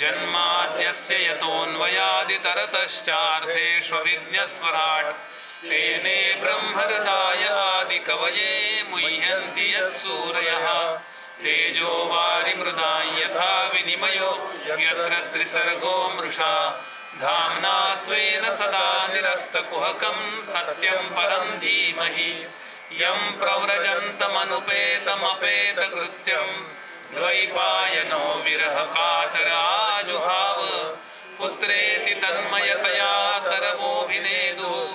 जन्माद्यस्यतोऽन्वयादितरतश्चार्थेष्वभिज्ञस्वराट् तेने ब्रह्महृदाय आदिकवये मुह्यन्ति यत्सूरयः तेजो वारिमृदां यथा विनिमयो यत्र त्रिसर्गो मृषा धाम्ना स्वेन सदा निरस्तकुहकं सत्यं परं धीमहि यं प्रव्रजन्तमनुपेतमपेतकृत्यं द्वैपायनो विरहकातराजुहाव पुत्रेति तन्मयतया तरवोऽभिनेदुः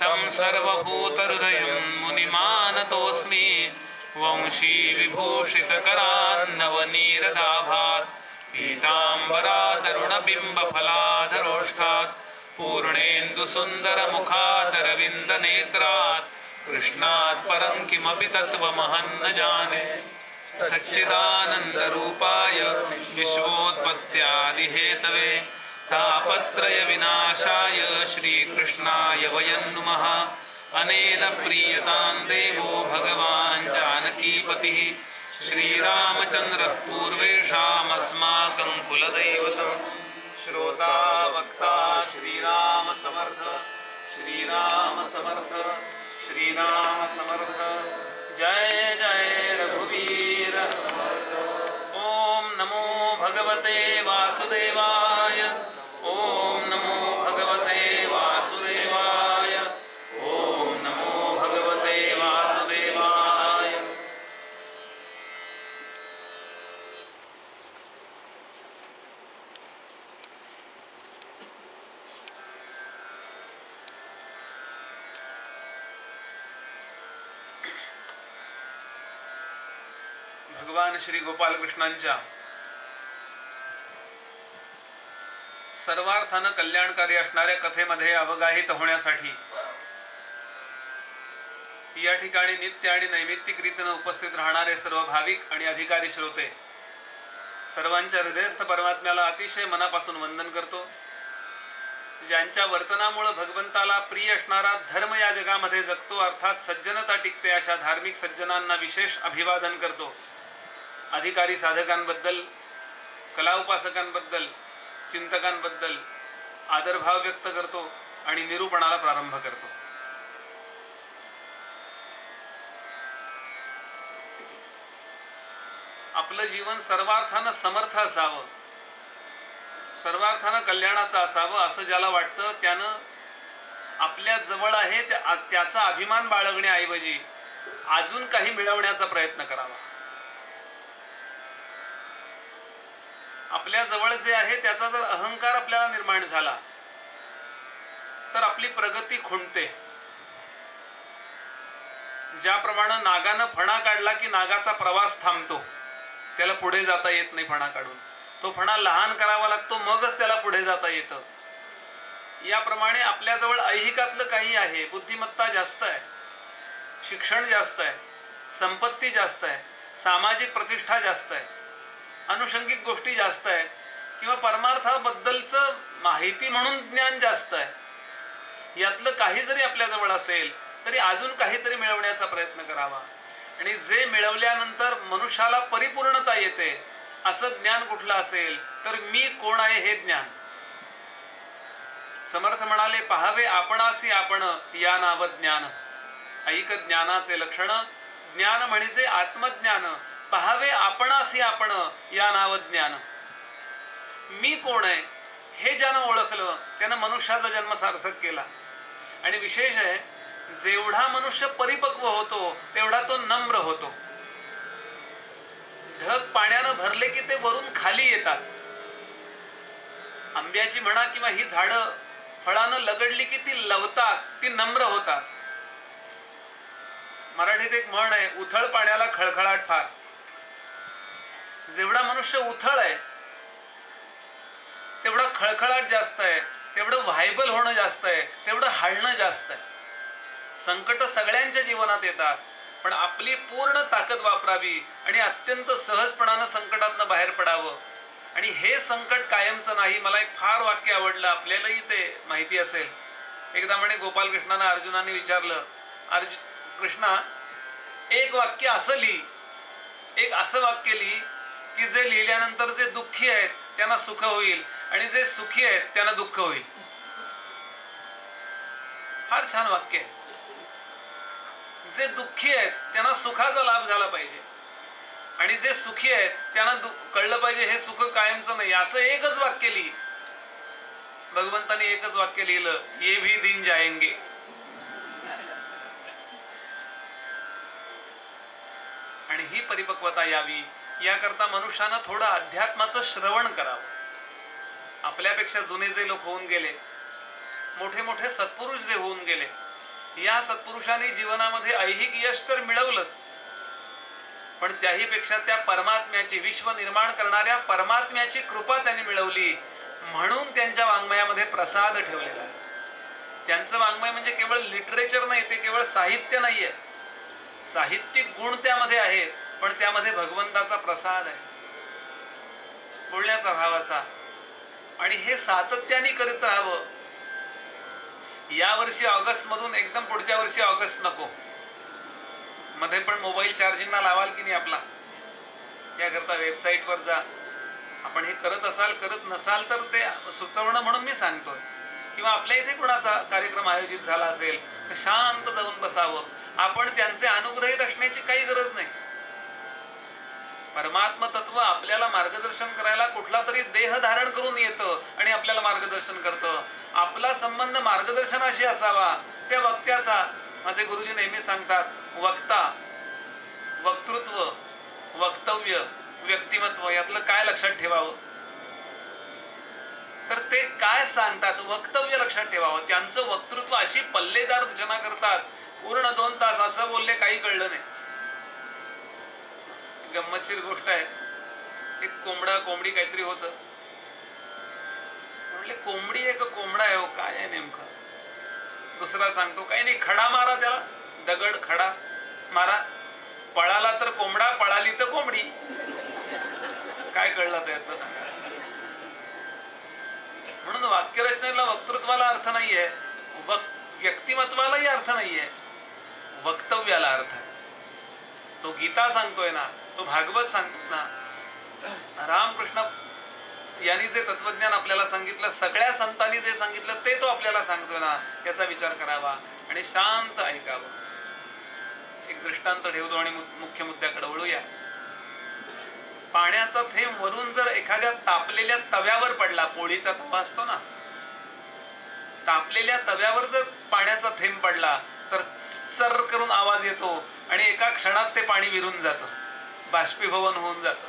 तं सर्वभूतहृदयं मुनिमानतोऽस्मि वंशी विभूषितकरान्नवनीरदाभात् पीताम्बरादरुणबिम्बफलाधरोष्ठात् पूर्णेन्दुसुन्दरमुखादरविन्दनेत्रात् कृष्णात् परं किमपि तत्त्वमहं न जाने सच्चिदानन्दरूपाय विश्वोत्पत्त्यादिहेतवे तापत्रयविनाशाय श्रीकृष्णाय वयं नुमः अनेन प्रीयतां देवो भगवान् जानकीपतिः श्रीरामचन्द्रः पूर्वेषामस्माकं कुलदैवतं श्रोता वक्ता श्रीराम समर्थ श्रीराम समर्थ श्रीराम समर्थ जय जय रघुवीर समर्थ। ओम नमो भगवते वासुदेवाय ओम नमो भगवते वासुदेवाय ओम नमो भगवते वासुदेवाय। भगवान श्री गोपालकृष्णांच्या सर्वार्थानं कल्याणकारी असणाऱ्या कथेमध्ये अवगाहित होण्यासाठी या ठिकाणी नित्य आणि नैमित्तिक रीतीने उपस्थित राहणारे सर्व भाविक आणि अधिकारी श्रोते सर्वांच्या हृदयस्थ परमात्म्याला अतिशय मनापासून वंदन करतो। ज्यांच्या वर्तनामुळे भगवंताला प्रिय असणारा धर्म या जगामध्ये जगतो अर्थात सज्जनता टिकते अशा धार्मिक सज्जनांना विशेष अभिवादन करतो। अधिकारी साधकांबद्दल कला उपासकांबद्दल चिंतकांबद्दल आदरभाव व्यक्त करतो आणि निरूपणाला प्रारंभ करतो। आपलं जीवन सर्वार्थानं समर्थ असावं, सर्वार्थानं कल्याणाचं असावं असं ज्याला वाटतं त्यानं आपल्या जवळ आहे त्याचा अभिमान बाळगण्याऐवजी अजून काही मिळवण्याचा प्रयत्न करावा. आपल्या जवळ जे आहे त्याचा जर अहंकार आपल्याला निर्माण झाला तर आपली प्रगती खुंटते. ज्याप्रमाणे नागानं फणा काढला की नागाचा प्रवास थांबतो, त्याला पुढे जाता येत नाही. फणा काढून तो फणा लहान करावा लागतो, मगच त्याला पुढे जाता येतं. याप्रमाणे आपल्याजवळ ऐहिकातलं काही आहे, बुद्धिमत्ता जास्त आहे, शिक्षण जास्त आहे, संपत्ती जास्त आहे, सामाजिक प्रतिष्ठा जास्त आहे, अनुषंगिक गोष्टी जास्त आहे, किंवा परमार्थाबद्दलचं माहिती म्हणून ज्ञान जास्त आहे. यातलं काही जरी आपल्याजवळ असेल तरी अजून काहीतरी मिळवण्याचा प्रयत्न करावा. आणि जे मिळवल्यानंतर मनुष्याला परिपूर्णता येते असं ज्ञान कुठलं असेल तर मी कोण आहे हे ज्ञान. समर्थ म्हणाले, पाहावे आपणासी आपण या नाव ज्ञान. ऐक ज्ञानाचे लक्षण, ज्ञान म्हणजे आत्मज्ञान. पाहावे आपणासी आपण या नाव ज्ञान. मी कोण आहे हे ज्यानं ओळखलं त्यानं मनुष्याचा जन्म सार्थक केला. आणि विशेष आहे, जेवढा मनुष्य परिपक्व होतो तेवढा तो नम्र होतो. ढग पाण्यानं भरले की ते वरून खाली येतात. आंब्याची म्हणा किंवा ही झाडं फळानं लगडली की ती लवतात, ती नम्र होतात. मराठीत एक म्हण आहे, उथळ पाण्याला खळखळाट फार. जेवढा मनुष्य उथळ आहे तेवढा खळखळाट जास्त आहे, तेवढं व्हायबल होणं जास्त आहे, तेवढं हलणं जास्त आहे. संकट सगळ्यांच्या जीवनात येतात, पण आपली पूर्ण ताकद वापरावी आणि अत्यंत सहजपणानं संकटातनं बाहेर पडावं. आणि हे संकट कायमचं नाही. मला एक फार वाक्य आवडलं, आपल्यालाही ते माहिती असेल. एकदा म्हणे गोपालकृष्णांना अर्जुनाने विचारलं, कृष्णा एक वाक्य असं लिही, एक असं वाक्य लिही की जे लिहिल्यानंतर जे दुःखी आहेत त्यांना सुख होईल आणि जे सुखी आहेत त्यांना दुःख होईल. फार छान वाक्य आहे. जे दुःखी आहेत त्यांना सुखाचा लाभ झाला पाहिजे आणि जे सुखी आहेत त्यांना कळलं पाहिजे हे सुख कायमचं नाही. असं एकच वाक्य लिही. भगवंतांनी एकच वाक्य लिहिलं, ये भी दिन जाएंगे. आणि ही परिपक्वता यावी याकरता मनुष्यानं थोडं अध्यात्माचं श्रवण करावं. आपल्यापेक्षा जुने जे लोक होऊन गेले, मोठे मोठे सत्पुरुष जे होऊन गेले, या सत्पुरुषांनी जीवनामध्ये ऐहिक यश तर मिळवलंच, पण त्याही पेक्षा त्या परमात्म्याची, विश्व निर्माण करणाऱ्या परमात्म्याची कृपा त्यांनी मिळवली. म्हणून त्यांच्या वाङ्मयामध्ये प्रसाद ठेवलेला आहे. त्यांचं वाङ्मय म्हणजे केवळ लिटरेचर नाही, ते केवळ साहित्य नाहीये. साहित्यिक गुण त्यामध्ये आहेत, पण त्यामध्ये भगवंताचा प्रसाद आहे, बोलण्याचा भाव असा. आणि हे सातत्याने करत राहावं. या वर्षी ऑगस्ट मधून एकदम पुढच्या वर्षी ऑगस्ट नको. मध्ये पण मोबाईल चार्जिंगला लावाल की नाही आपला, याकरता वेबसाईटवर जा. आपण हे करत असाल, करत नसाल तर ते सुचवणं म्हणून मी सांगतोय. किंवा आपल्या इथे कोणाचा कार्यक्रम आयोजित झाला असेल तर शांत जाऊन बसावं. आपण त्यांचे अनुग्रहित असण्याची काही गरज नाही. परमात्म तत्व आपल्याला मार्गदर्शन करायला कुठला तरी देह धारण करून येतं आणि आपल्याला मार्गदर्शन करतं. आपला संबंध मार्गदर्शनाशी असावा, त्या वक्त्याचा. माझे गुरुजी नेहमी सांगतात, वक्ता, वक्तृत्व, वक्तव्य, व्यक्तिमत्व यातलं काय लक्षात ठेवावं. तर ते काय सांगतात, वक्तव्य लक्षात ठेवावं. त्यांचं वक्तृत्व अशी पल्लेदार रचना करतात, पूर्ण 2 तास असं बोलले काही कळलं नाही. गंमतशीर गोष्ट आहे, एक कोंबडी काहीतरी होतं. म्हणले कोंबडी आहे का कोंबडा आहे, हो काय आहे नेमकं. दुसरा सांगतो, काही नाही, खडा मारा त्याला, दगड खडा मारा. पळाला तर कोंबडा, पळाली तर कोंबडी. काय कळलं त्यातलं सांगा. म्हणून वाक्यरचनेला, वक्तृत्वाला अर्थ नाहीये, व्यक्तिमत्वालाही अर्थ नाहीये, वक्तव्याला अर्थ आहे. तो गीता सांगतोय ना, तो भागवत सांगतो ना, रामकृष्ण यांनी जे तत्वज्ञान आपल्याला सांगितलं, सगळ्या संतांनी जे सांगितलं ते तो आपल्याला सांगतोय ना, याचा विचार करावा आणि शांत ऐकावं. एक दृष्टांत ठेवतो आणि मुख्य मुद्द्याकडे वळूया. पाण्याचा थेंब वरून जर एखाद्या तापलेल्या तव्यावर पडला, पोळीचा तवा असतो ना, तापलेल्या तव्यावर जर पाण्याचा थेंब पडला तर सर करून आवाज येतो आणि एका क्षणात ते पाणी विरून जातं, बाष्पीभवन होऊन जातं.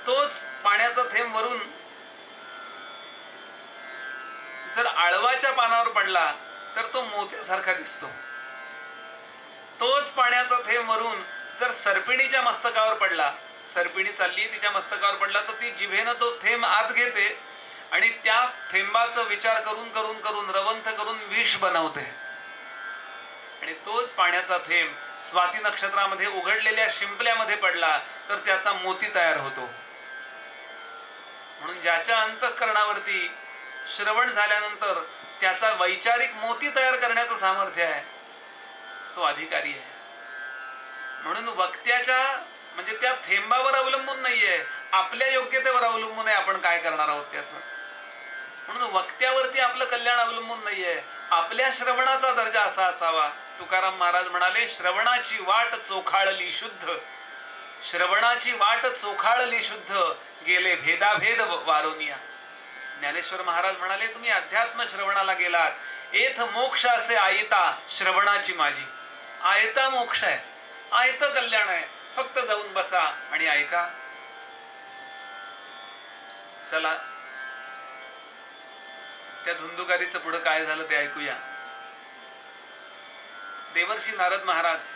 तोच पाण्याचा थेंब वरून जर आळवाच्या पानावर पडला तर तो मोत्यासारखा दिसतो. तोच पाण्याचा थेंब वरून जर सर्पिणीच्या मस्तकावर पडला, सर्पिणी चालली तिच्या मस्तकावर पडला, तर ती जिभेनं तो थेंब आत घेते आणि त्या थेंबाचा विचार करून करून करून रवंथ करून विष बनवते. आणि तोच पाण्याचा थेंब स्वाती नक्षत्रामध्ये उघडलेल्या शिंपल्यामध्ये पडला तर त्याचा मोती तयार होतो. म्हणून ज्याच्या अंतःकरणावरती श्रवण झाल्यानंतर त्याचा वैचारिक मोती तयार करण्याचं सामर्थ्य आहे, तो अधिकारी आहे. म्हणून वक्त्याच्या म्हणजे त्या थेंबावर अवलंबून नाहीये, आपल्या योग्यतेवर अवलंबून आहे आपण काय करणार आहोत त्याचं. म्हणून वक्त्यावरती आपलं कल्याण अवलंबून नाहीये, आपल्या श्रवणाचा दर्जा असा असावा. तुकाराम महाराज म्हणाले, श्रवणाची वाट चोखाळली शुद्ध, श्रवणाची वाट चोखाळली शुद्ध, गेले भेदाभेद वारोनिया. ज्ञानेश्वर महाराज म्हणाले, तुम्ही अध्यात्म श्रवणाला गेलात, एथ मोक्ष असे आयता श्रवणाची माझी. आयता मोक्ष आहे, आयत कल्याण आहे, फक्त जाऊन बसा आणि ऐका. चला त्या धुंदुकारीचं पुढे काय झालं ते ऐकूया. देवर्षी नारद महाराज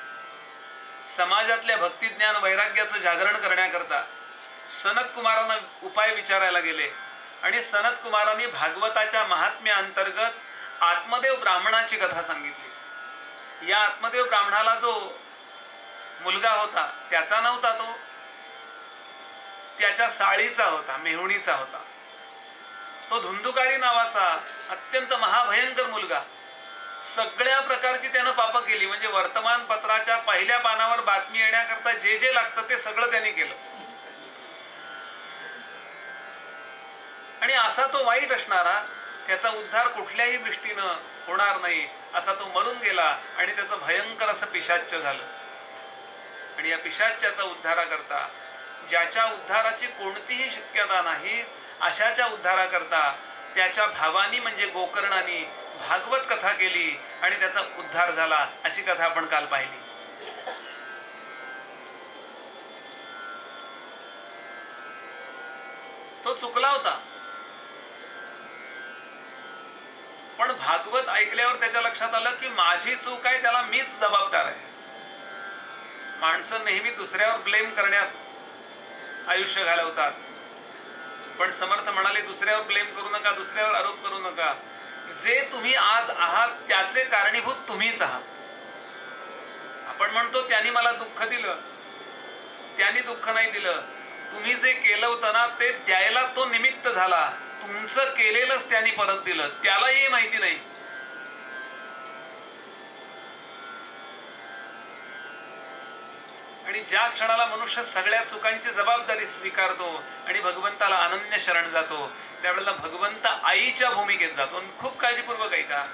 समाजातल्या भक्तिज्ञान वैराग्याचं जागरण करण्याकरता सनत कुमारांना उपाय विचारायला गेले आणि सनत कुमारांनी भागवताच्या महात्म्या अंतर्गत आत्मदेव ब्राह्मणाची कथा सांगितली. या आत्मदेव ब्राह्मणाला जो मुलगा होता त्याचा नव्हता, तो त्याच्या साळीचा होता, मेहुणीचा होता. तो धुंदुकारी नावाचा अत्यंत महाभयंकर मुलगा. सगळ्या प्रकारची त्यानं पाप केली. म्हणजे वर्तमानपत्राच्या पहिल्या पानावर बातमी येण्याकरता जे जे लागतं ते सगळं त्यांनी केलं. आणि असा तो वाईट असणारा, त्याचा उद्धार कुठल्याही दृष्टीनं होणार नाही असा तो मरून गेला आणि त्याचं भयंकर असं पिशाच्य झालं. आणि या पिशाच्याचा उद्धाराकरता, ज्याच्या उद्धाराची कोणतीही शक्यता नाही अशाच्या उद्धाराकरता त्याच्या भावानी म्हणजे गोकर्णानी भागवत कथा केली आणि त्याचा उद्धार झाला. अशी कथा आपण काल पाहिली. तो चुकला होता, पण भागवत ऐकल्यावर त्याच्या लक्षात आलं की माझी चूक आहे, त्याला मीच जबाबदार आहे. माणसं नेहमी दुसऱ्यावर ब्लेम करण्यात आयुष्य घालवतात, पण समर्थ म्हणाले दुसऱ्यावर ब्लेम करू नका, दुसऱ्यावर आरोप करू नका. जे तुम्ही आज आहात त्याचे कारणीभूत तुम्हीच आहात. आपण म्हणतो त्यांनी मला दुःख दिलं, त्यांनी दुःख नाही दिलं. तुम्ही जे केलं होतं ना ते द्यायला तो निमित्त झाला, तुमचं केलेलंच त्यांनी परत दिलं, त्यालाही माहिती नाही. आणि ज्या क्षणाला मनुष्य सगळ्या चुकांची जबाबदारी स्वीकारतो आणि भगवंताला अनन्य शरण जातो, त्यावेळेला भगवंत आईच्या भूमिकेत जातो. खूप काळजीपूर्वक ऐका,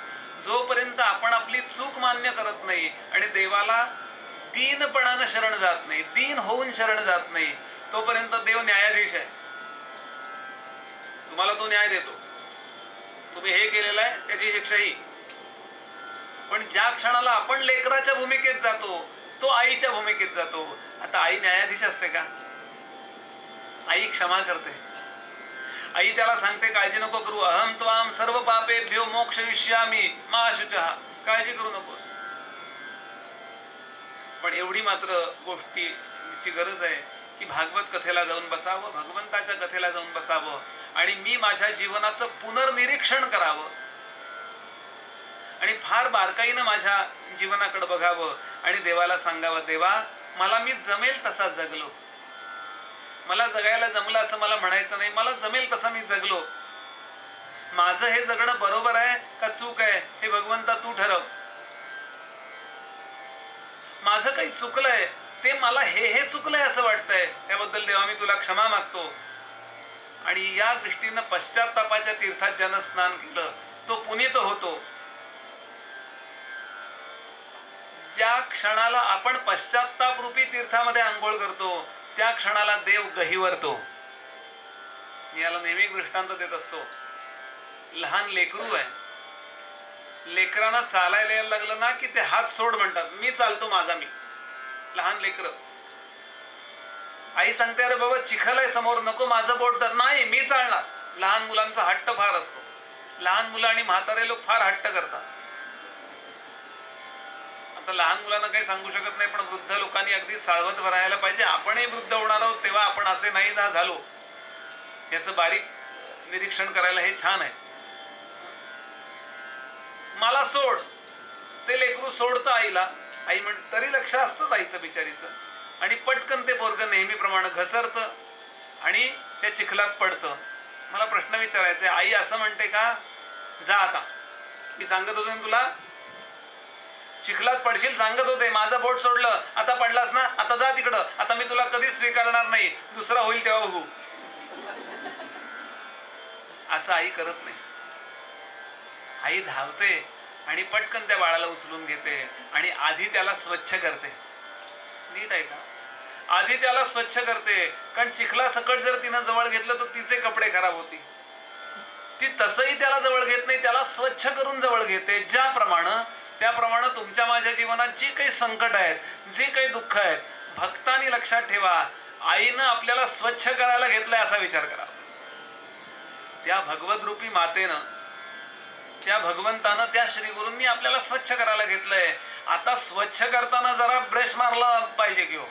जोपर्यंत आपण आपली चूक मान्य करत नाही आणि देवाला दीनपणानं शरण जात नाही, दीन होऊन शरण जात नाही, तोपर्यंत देव न्यायाधीश आहे. तुम्हाला तो न्याय देतो, तुम्ही हे केलेलं आहे त्याची शिक्षाही. पण ज्या क्षणाला आपण लेकराच्या भूमिकेत जातो तो आईच्या भूमिकेत जातो. आता आई न्यायाधीश असते का? आई क्षमा करते. आई त्याला सांगते काळजी नको करू, अहम त्वाम सर्व पापेभ्यो मोक्षयिष्यामि मा शुचः, काळजी करू नकोस. पण एवढी मात्र गोष्टीची गरज आहे की भागवत कथेला जाऊन बसावं, भगवंताच्या कथेला जाऊन बसावं आणि मी माझ्या जीवनाचं पुनर्निरीक्षण करावं आणि फार बारकाईनं माझ्या जीवनाकडे बघावं आणि देवाला सांगावं, देवा मला मी जमेल तसा जगलो, मला जगायला जमलं असं मला म्हणायचं नाही, मला जमेल तसा मी जगलो. माझं हे जगणं बरोबर आहे का चूक आहे हे भगवंता तू ठरव. माझं काही चुकलंय ते मला हे चुकलंय असं वाटतंय, त्याबद्दल देवा मी तुला क्षमा मागतो. आणि या दृष्टीनं पश्चात्तापाच्या तीर्थात ज्यानं स्नान केलं तो पुनीत होतो. ज्या क्षणाला आपण पश्चात्ताप रूपी तीर्थामध्ये आंघोळ करतो त्या क्षणाला देव गहिवरतो. मी याला नेहमी दृष्टांत देत असतो. लहान लेकरू आहे, लेकरांना चालायला यायला लागलं ना की ते हात सोड म्हणतात, मी चालतो माझा मी. लहान लेकर, आई सांगते अरे बाबा चिखल आहे समोर, नको माझं बोट धर, नाही मी चालणार. लहान मुलांचा हट्ट फार असतो. लहान मुलं आणि म्हातारे लोक फार हट्ट करतात. आता लहान मुलांना काही सांगू शकत नाही, पण वृद्ध लोकांनी अगदी साळवत राहायला पाहिजे. आपणही वृद्ध होणार आहोत तेव्हा आपण असे नाही झालो, याचं बारीक निरीक्षण करायला हे छान आहे. मला सोड, ते लेकरू सोडतं आईला. आई म्हण तरी लक्ष असतंच आईचं बिचारीचं, आणि पटकन ते पोरगं नेहमीप्रमाणे घसरतं आणि त्या चिखलात पडतं. मला प्रश्न विचारायचा आहे, आई असं म्हणते का जा आता, मी सांगत होते तुला चिखलात पडशील, सांगत होते माझं बोट सोडलं, आता पडलास ना, आता जा तिकडं, आता मी तुला कधीच स्वीकारणार नाही, दुसरा होईल तेव्हा बघू. असं आई करत नाही. आई धावते आणि पटकन त्या बाळाला उचलून घेते आणि आधी त्याला स्वच्छ करते. नीट आहे का? आधी त्याला स्वच्छ करते, कारण चिखला सकट जर तिनं जवळ घेतलं तर तिचे कपडे खराब होतील. ती तसंही त्याला जवळ घेत नाही, त्याला स्वच्छ करून जवळ घेते. त्याप्रमाणे तुमच्या माझ्या जीवनात जी काही संकट आहेत, जे काही दुःख आहेत, भक्तांनी लक्षात ठेवा, आईनं आपल्याला स्वच्छ करायला घेतलंय असा विचार करा. त्या भगवत रूपी मातेनं, त्या भगवंतानं, त्या श्रीगुरूंनी आपल्याला स्वच्छ करायला घेतलंय. आता स्वच्छ करताना जरा ब्रश मारला पाहिजे की हो,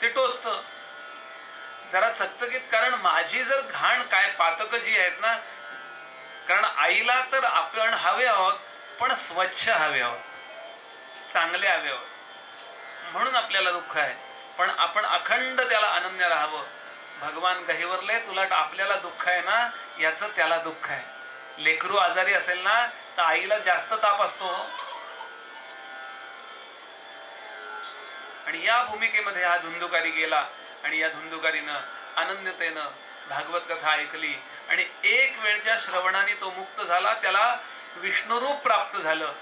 ते टोचत जरा चकचकीत. कारण माझी जर घाण काय पातक जी आहेत ना, कारण आईला तर आपण हवे आहोत, पण स्वच्छ हवे आहोत, चांगले हवे आहोत, म्हणून आपल्याला दुःख आहे. पण आपण अखंड त्याला अनन्य राहावं. भगवान गहिवरले, तुला आपल्याला दुःख आहे ना, याचं त्याला दुःख आहे. लेकरू आजारी असेल ना तर आईला जास्त ताप असतो. आणि या भूमिकेमध्ये हा धुंदुकारी गेला आणि या धुंदुकारीनं अनन्यतेनं भागवत कथा ऐकली आणि एक वेळच्या श्रवणाने तो मुक्त झाला. त्याला विष्णुरूप प्राप्त झालं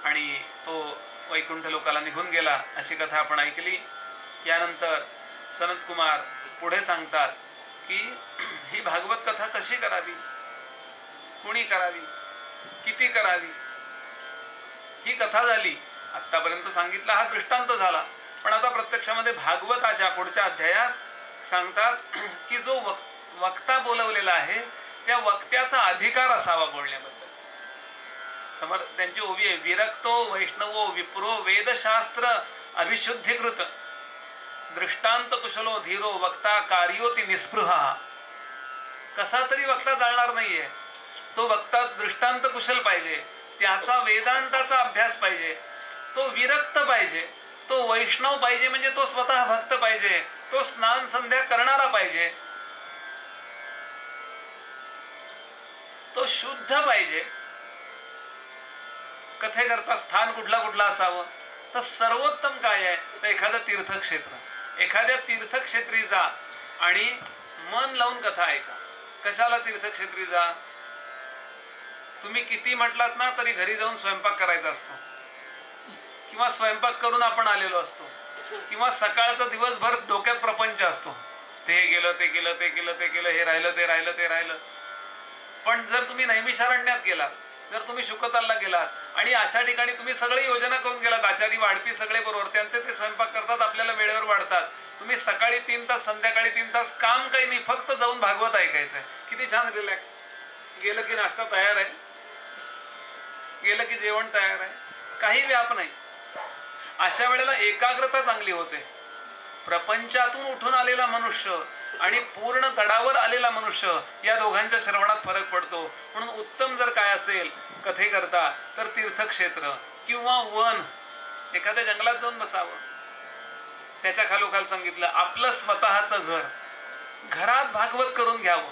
आणि तो वैकुंठ लोकाला निघून गेला. अशी कथा आपण ऐकली. यानंतर सनत कुमार पुढे सांगतात की ही भागवत कथा कशी करावी, कुणी करावी, किती करावी. ही कथा झाली, आतापर्यंत सांगितला हा दृष्टांत झाला. पण आता प्रत्यक्षामध्ये भागवताच्या पुढच्या अध्यायात सांगतात की जो वक्ता बोलवलेला आहे त्या वक्त्याचा अधिकार असावा बोलण्याबद्दल. त्यांची ओवी आहे, विरक्तो वैष्णवो विप्रो वेदशास्त्र अभिशुद्धीकृत दृष्टांत कुशलो धीरो वक्ता कार्योती निस्पृहा. कसा तरी वक्ता चालणार नाहीये. तो वक्ता दृष्टांत कुशल पाहिजे, त्याचा वेदांताचा अभ्यास पाहिजे, तो विरक्त पाहिजे, तो वैष्णव पाहिजे, म्हणजे तो स्वतः भक्त पाहिजे, तो स्नान संध्या करणारा पाहिजे, तो शुद्ध पाहिजे. कथेकरता स्थान कुठला असावं, तर सर्वोत्तम काय आहे तर एखादं तीर्थक्षेत्र. एखाद्या तीर्थक्षेत्री जा आणि मन लावून कथा ऐका. कशाला तीर्थक्षेत्री जा? तुम्ही किती म्हटलात ना तरी घरी जाऊन स्वयंपाक करायचा असतो, किंवा स्वयंपाक करून आपण आलेलो असतो, किंवा सकाळचा दिवसभर डोक्यात प्रपंच असतो, ते गेलं ते केलं ते केलं ते केलं, हे राहिलं ते राहिलं ते राहिलं. पण जर तुम्ही नैमिषारण्यात गेलात, जर तुम्ही शुकतालला गेलात आणि अशा ठिकाणी तुम्ही सगळे योजना करून गेलात, आचारी वाढपी सगळे बरोबर, त्यांचे ते स्वयंपाक करतात, आपल्याला वेळेवर वाढतात, तुम्ही सकाळी 3 तास संध्याकाळी 3 तास काम काही नाही, फक्त जाऊन भागवत ऐकायचंय. किती छान रिलॅक्स. गेलं की नाश्ता तयार आहे, गेलं की जेवण तयार आहे, काही व्याप नाही. अशा वेळेला एकाग्रता चांगली होते. प्रपंचातून उठून आलेला मनुष्य आणि पूर्ण गडावर आलेला मनुष्य या दोघांच्या श्रवणात फरक पडतो. म्हणून उत्तम जर काय असेल कथे करता तर तीर्थक्षेत्र किंवा वन, एखाद्या जंगलात जाऊन बसावं. त्याच्या खालोखाल सांगितलं आपलं स्वतःचं घर, घरात भागवत करून घ्यावं.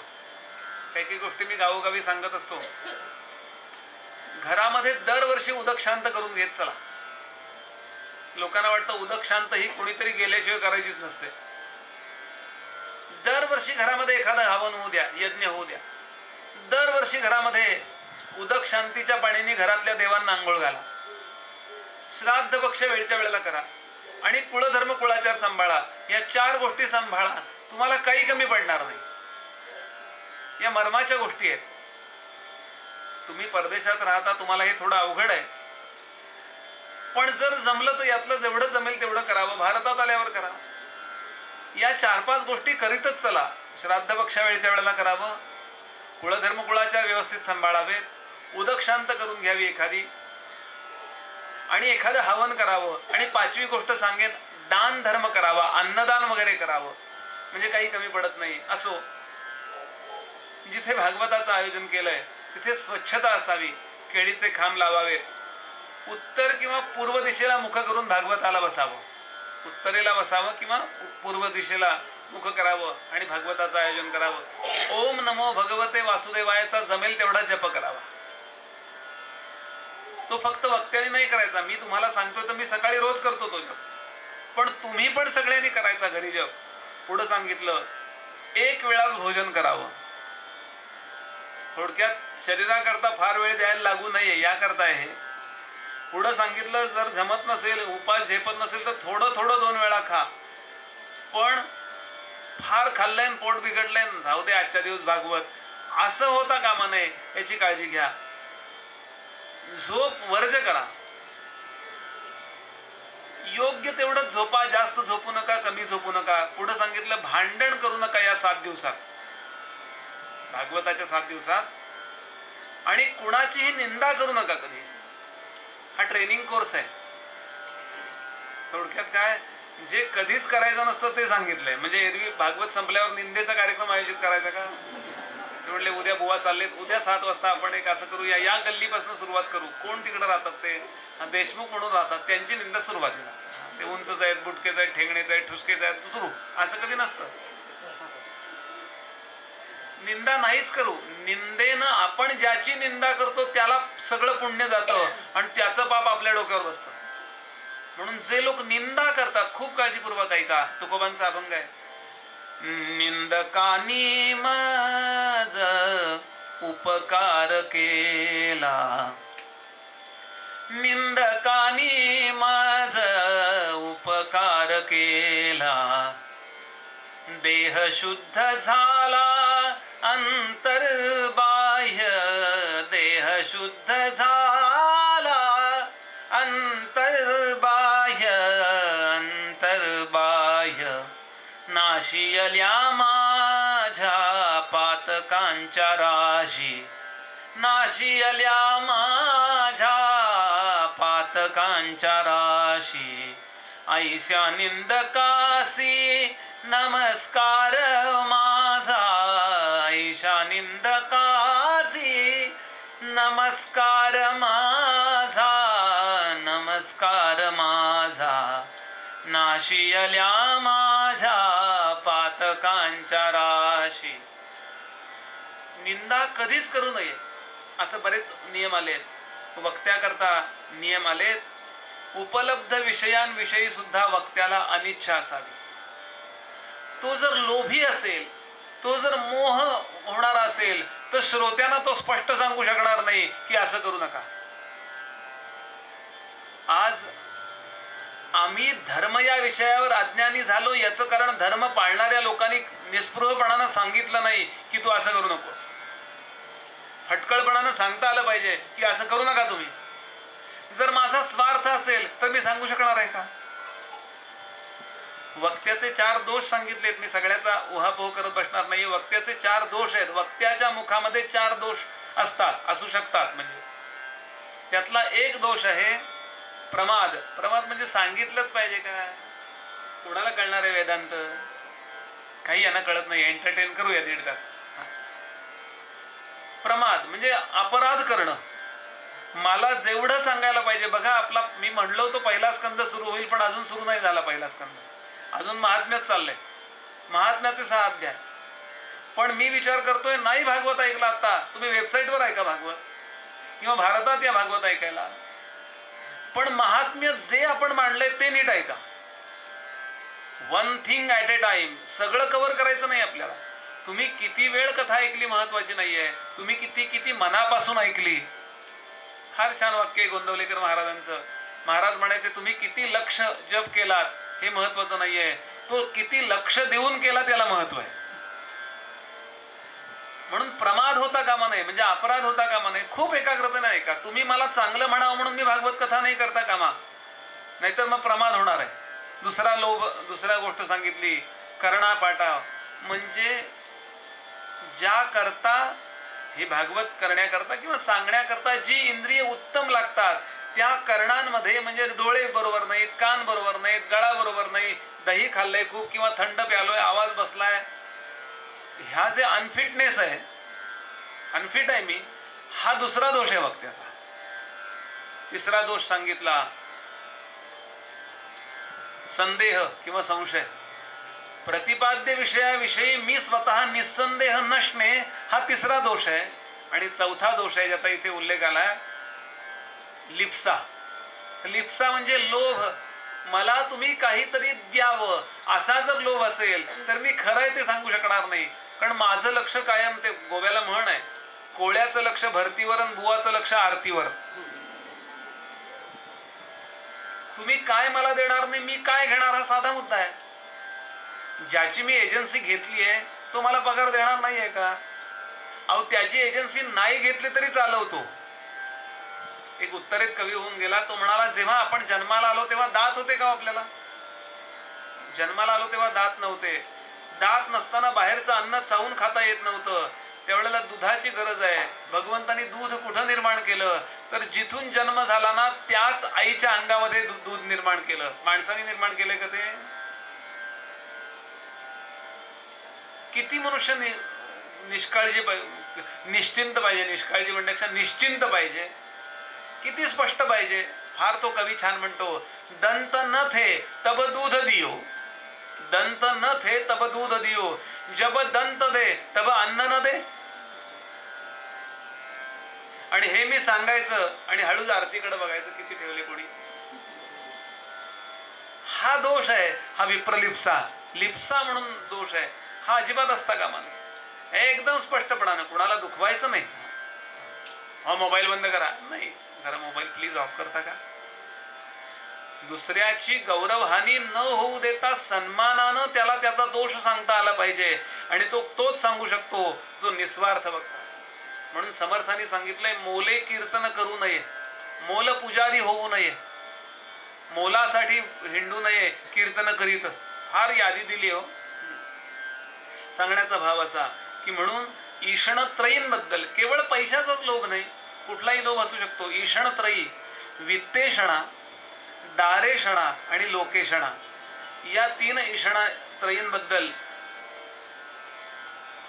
काही काही गोष्टी मी गावोगावी सांगत असतो. घरामध्ये दरवर्षी उदक शांत करून घेत चला. लोकांना वाटतं उदक शांत ही कोणीतरी गेल्याशिवाय करायचीच नसते. दरवर्षी घरामध्ये एखादा हवन होऊ द्या, यज्ञ होऊ द्या. दरवर्षी घरामध्ये उदक शांतीच्या पाण्याने घरातल्या देवांना आंघोळ घाला. श्राद्ध पक्ष वेळच्या वेळेला करा आणि कुळधर्म कुळाचार सांभाळा. या 4 गोष्टी सांभाळा, तुम्हाला काही कमी पडणार नाही. या मर्माच्या गोष्टी आहेत. तुम्ही परदेशात राहता, तुम्हाला हे थोडं अवघड आहे, पण जर जमलं तर यातलं जेवढं जमेल तेवढं करावं. भारतात आल्यावर करा. या 4-5 गोष्टी करीतच चला. श्राद्ध पक्षावेळच्या वेळेला करावं, कुळधर्म कुळाचार व्यवस्थित सांभाळावेत, उदक शांत करून घ्यावी एखादी, आणि एखादं हवन करावं. आणि 5वी गोष्ट सांगेन, दान धर्म करावा, अन्नदान वगैरे करावं, म्हणजे काही कमी पडत नाही. असो, जिथे भागवताचं आयोजन केलंय तिथे स्वच्छता असावी, केळीचे खांब लावावेत, उत्तर किंवा पूर्व दिशेला मुख करून भागवताला बसावं. उत्तरेला बसावं किंवा पूर्व दिशेला मुख करावं आणि भागवताचं आयोजन करावं. ओम नमो भगवते वासुदेवायचा जमेल तेवढा जप करावा. तो फक्त वक्त्याने नाही करायचा. मी तुम्हाला सांगतो तर मी सकाळी रोज करतो तो जप, पण तुम्ही पण सगळ्यांनी करायचा घरी जप. पुढं सांगितलं, 1 वेळाच भोजन करावं. थोडक्यात शरीराकरता फार वेळ द्यायला लागू नये याकरता आहे. पुढं सांगितलं, जर जमत नसेल, उपास झेपत नसेल तर थोडं थोडं 2 वेळा खा, पण फार खाल्लंय पोट बिघडलंय, राहू दे आजच्या दिवस भागवत, असं होता कामा नये याची काळजी घ्या. झोप वर्ज करा. योग्य तेवढं झोपा, जास्त झोपू नका, कमी झोपू नका. पुढं सांगितलं, भांडण करू नका या 7 दिवसात, भागवताच्या 7 दिवसात, आणि कुणाचीही निंदा करू नका कधी. हा ट्रेनिंग कोर्स आहे. थोडक्यात काय, जे कधीच करायचं नसतं ते सांगितलंय. म्हणजे एरवी भागवत संपल्यावर निंदेचा कार्यक्रम आयोजित करायचा का? ते म्हणले, उद्या बुवा चाललेत, उद्या 7 वाजता आपण एक असं करूया, या गल्लीपासून सुरुवात करू. कोण तिकडे राहतात ते देशमुख म्हणून राहतात, त्यांची निंदा सुरुवातीला. ते उंचच आहेत, बुटकेच आहेत, ठेंगणेच आहेत, ठुसकेच आहेत, सुरू. असं कधी नसतं. निंदा नाहीच करू. निंदेनं आपण ज्याची निंदा करतो त्याला सगळं पुण्य जातं आणि त्याचं पाप आपल्या डोक्यावर बसतं. म्हणून जे लोक निंदा करतात, खूप काळजीपूर्वक ऐका. तुकोबांचा अभंग आहे, निंदकानी माझ उपकार केला, निंदकानी माझ उपकार केला, देह शुद्ध झाला अंतर्बाह्य, देह शुद्ध झाला अंतर्बाह्य, अंतर्बाह्य, नाशियल्या माझ्या पातकांच्या राशी, नाशियल्या माझ्या पातकांच्या राशी, ऐशा निंदकासी नमस्कार माझा, ऐशा निंदकासी नमस्कार माझा, नमस्कार माझा, नाशियल्या माझ्या पातकांच्या राशी. निंदा कधीच करू नये असं बरेच नियम आलेत. वक्त्याकरता नियम आलेत. उपलब्ध विषयांविषयी सुद्धा वक्त्याला अनिच्छा असावी. तो जर लोभी असेल, तो जर मोह होणारा असेल तर श्रोत्यांना तो स्पष्ट सांगू शकणार नाही की असं करू नका. आज आम्ही धर्म या विषयावर अज्ञानी झालो याचं कारण धर्म पाळणाऱ्या लोकांनी निस्पृहपणानं सांगितलं नाही की तू असं करू नकोस. फटकळपणानं सांगता आलं पाहिजे की असं करू नका तुम्ही. जर माझा स्वार्थ असेल तर मी सांगू शकणार आहे का? वक्त्याचे 4 दोष सांगितलेत. मी सगळ्याचा उहापोह करत बसणार नाही. वक्त्याचे 4 दोष आहेत. वक्त्याच्या मुखामध्ये 4 दोष असतात, असू शकतात. म्हणजे त्यातला एक दोष आहे प्रमाद. प्रमाद म्हणजे सांगितलंच पाहिजे का? कोणाला कळणार आहे वेदांत? काही यांना कळत नाही. एंटरटेन करूया 1.5 तास. प्रमाद म्हणजे अपराध करणं. मला जेवढं सांगायला पाहिजे, बघा आपला मी म्हणलो होतो पहिला स्कंद सुरू होईल, पण अजून सुरू नाही झाला पहिला स्कंद. अजून महात्म्यात चाललंय. महात्म्याचे 6 अध्याय. पण मी विचार करतोय नाही भागवत ऐकला आता, तुम्ही वेबसाईटवर ऐका भागवत किंवा भारतात या भागवत ऐकायला. पण महात्म्य जे आपण मांडलंय ते नीट ऐका. 1 थिंग ॲट ए टाइम. सगळं कव्हर करायचं नाही आपल्याला. तुम्ही किती वेळ कथा ऐकली महत्वाची नाहीये, तुम्ही किती मनापासून ऐकली. फार छान वाक्य आहे गोंदवलेकर महाराजांचं. महाराज म्हणायचे तुम्ही किती लक्ष जप केलात हे महत्वाचं नाहीये, तो किती लक्ष देऊन केला त्याला महत्व आहे. म्हणून प्रमाद होता कामा नये, म्हणजे अपराध होता कामा नये. खूप एकाग्रतेने ऐका. तुम्ही मला चांगलं म्हणावं म्हणून मी भागवत कथा नाही करता कामा, नाहीतर मग प्रमाद होणार आहे. दुसरा लोभ, दुसऱ्या गोष्ट सांगितली करणा पाठाव, म्हणजे ज्या करता हे भागवत करण्याकरता किंवा सांगण्याकरता जी इंद्रिय उत्तम लागतात त्या करणांमध्ये, म्हणजे डोळे बरोबर नाहीत, कान बरोबर नाहीत, गळा बरोबर नाही, दही खाल्लंय खूप किंवा थंड प्यालोय, आवाज बसलाय, ह्या जे अनफिटनेस आहे, अनफिट आहे मी, हा दुसरा दोष आहे वक्त्याचा. तिसरा दोष सांगितला संदेह किंवा संशय. प्रतिपाद्य विषयाविषयी मी स्वतः निसंदेह नसणे हा तिसरा दोष आहे. आणि चौथा दोष आहे ज्याचा इथे उल्लेख आलाय, लिप्सा. लिप्सा म्हणजे लोभ. मला तुम्ही काहीतरी द्यावं असा जर लोभ असेल तर मी खरं आहे ते सांगू शकणार नाही, कारण माझं लक्ष कायम, ते गोव्याला म्हण आहे, कोळ्याचं लक्ष भरतीवर आणि बुवाचं लक्ष आरतीवर. तुम्ही काय मला देणार नाही, मी काय घेणार, हा साधा मुद्दा आहे. ज्याची मी एजन्सी घेतली आहे तो मला पगार देणार नाहीये का? अहो, त्याची एजन्सी नाही घेतली तरी चालवतो. एक उत्तरेत कवी होऊन गेला, तो म्हणाला, जेव्हा आपण जन्माला आलो तेव्हा दात होते का आपल्याला? जन्माला आलो तेव्हा दात नव्हते. दात नसताना बाहेरचं अन्न चावून खाता येत नव्हतं. त्यावेळेला दुधाची गरज आहे. भगवंतानी दूध कुठं निर्माण केलं तर जिथून जन्म झाला ना त्याच आईच्या अंगामध्ये दूध निर्माण केलं. माणसाने निर्माण केलंय का ते? किती मनुष्य निष्काळजी, निश्चिंत पाहिजे. निष्काळजी म्हणण्यापेक्षा निश्चिंत पाहिजे. किती स्पष्ट पाहिजे. फार तो कवी छान म्हणतो, दंत न थे तब दूध दियो, दंत न थे तब दूध दियो, जब दंत दे तब अन्न न दे. आणि हे मी सांगायचं आणि हळूच आरतीकडे बघायचं किती ठेवले कोणी. हा दोष आहे, हा विप्रलिप्सा, लिप्सा म्हणून दोष आहे. हा अजिबात असता कामा नये. एकदम स्पष्टपणानं, कुणाला दुखवायचं नाही. हा मोबाईल बंद करा, नाही, जरा मोबाईल प्लीज ऑफ करता का? दुसऱ्याची गौरवहानी न होऊ देता सन्मानानं त्याला त्याचा दोष सांगता आला पाहिजे. आणि तोच सांगू शकतो जो निस्वार्थ बघता. म्हणून समर्थांनी सांगितलंय, मोले कीर्तन करू नये, मोल पुजारी होऊ नये, मोलासाठी हिंडू नये, कीर्तन करीत. फार यादी दिली हो. सांगण्याचा भाव असा की म्हणून ईषणत्रयींबद्दल, केवळ पैशाचाच लोभ नाही, कुठलाही लोभ असू शकतो. ईषणत्रयी, वित्तेषणा, दारेषणा आणि लोकेषणा, या तीन ईषणत्रयींबद्दल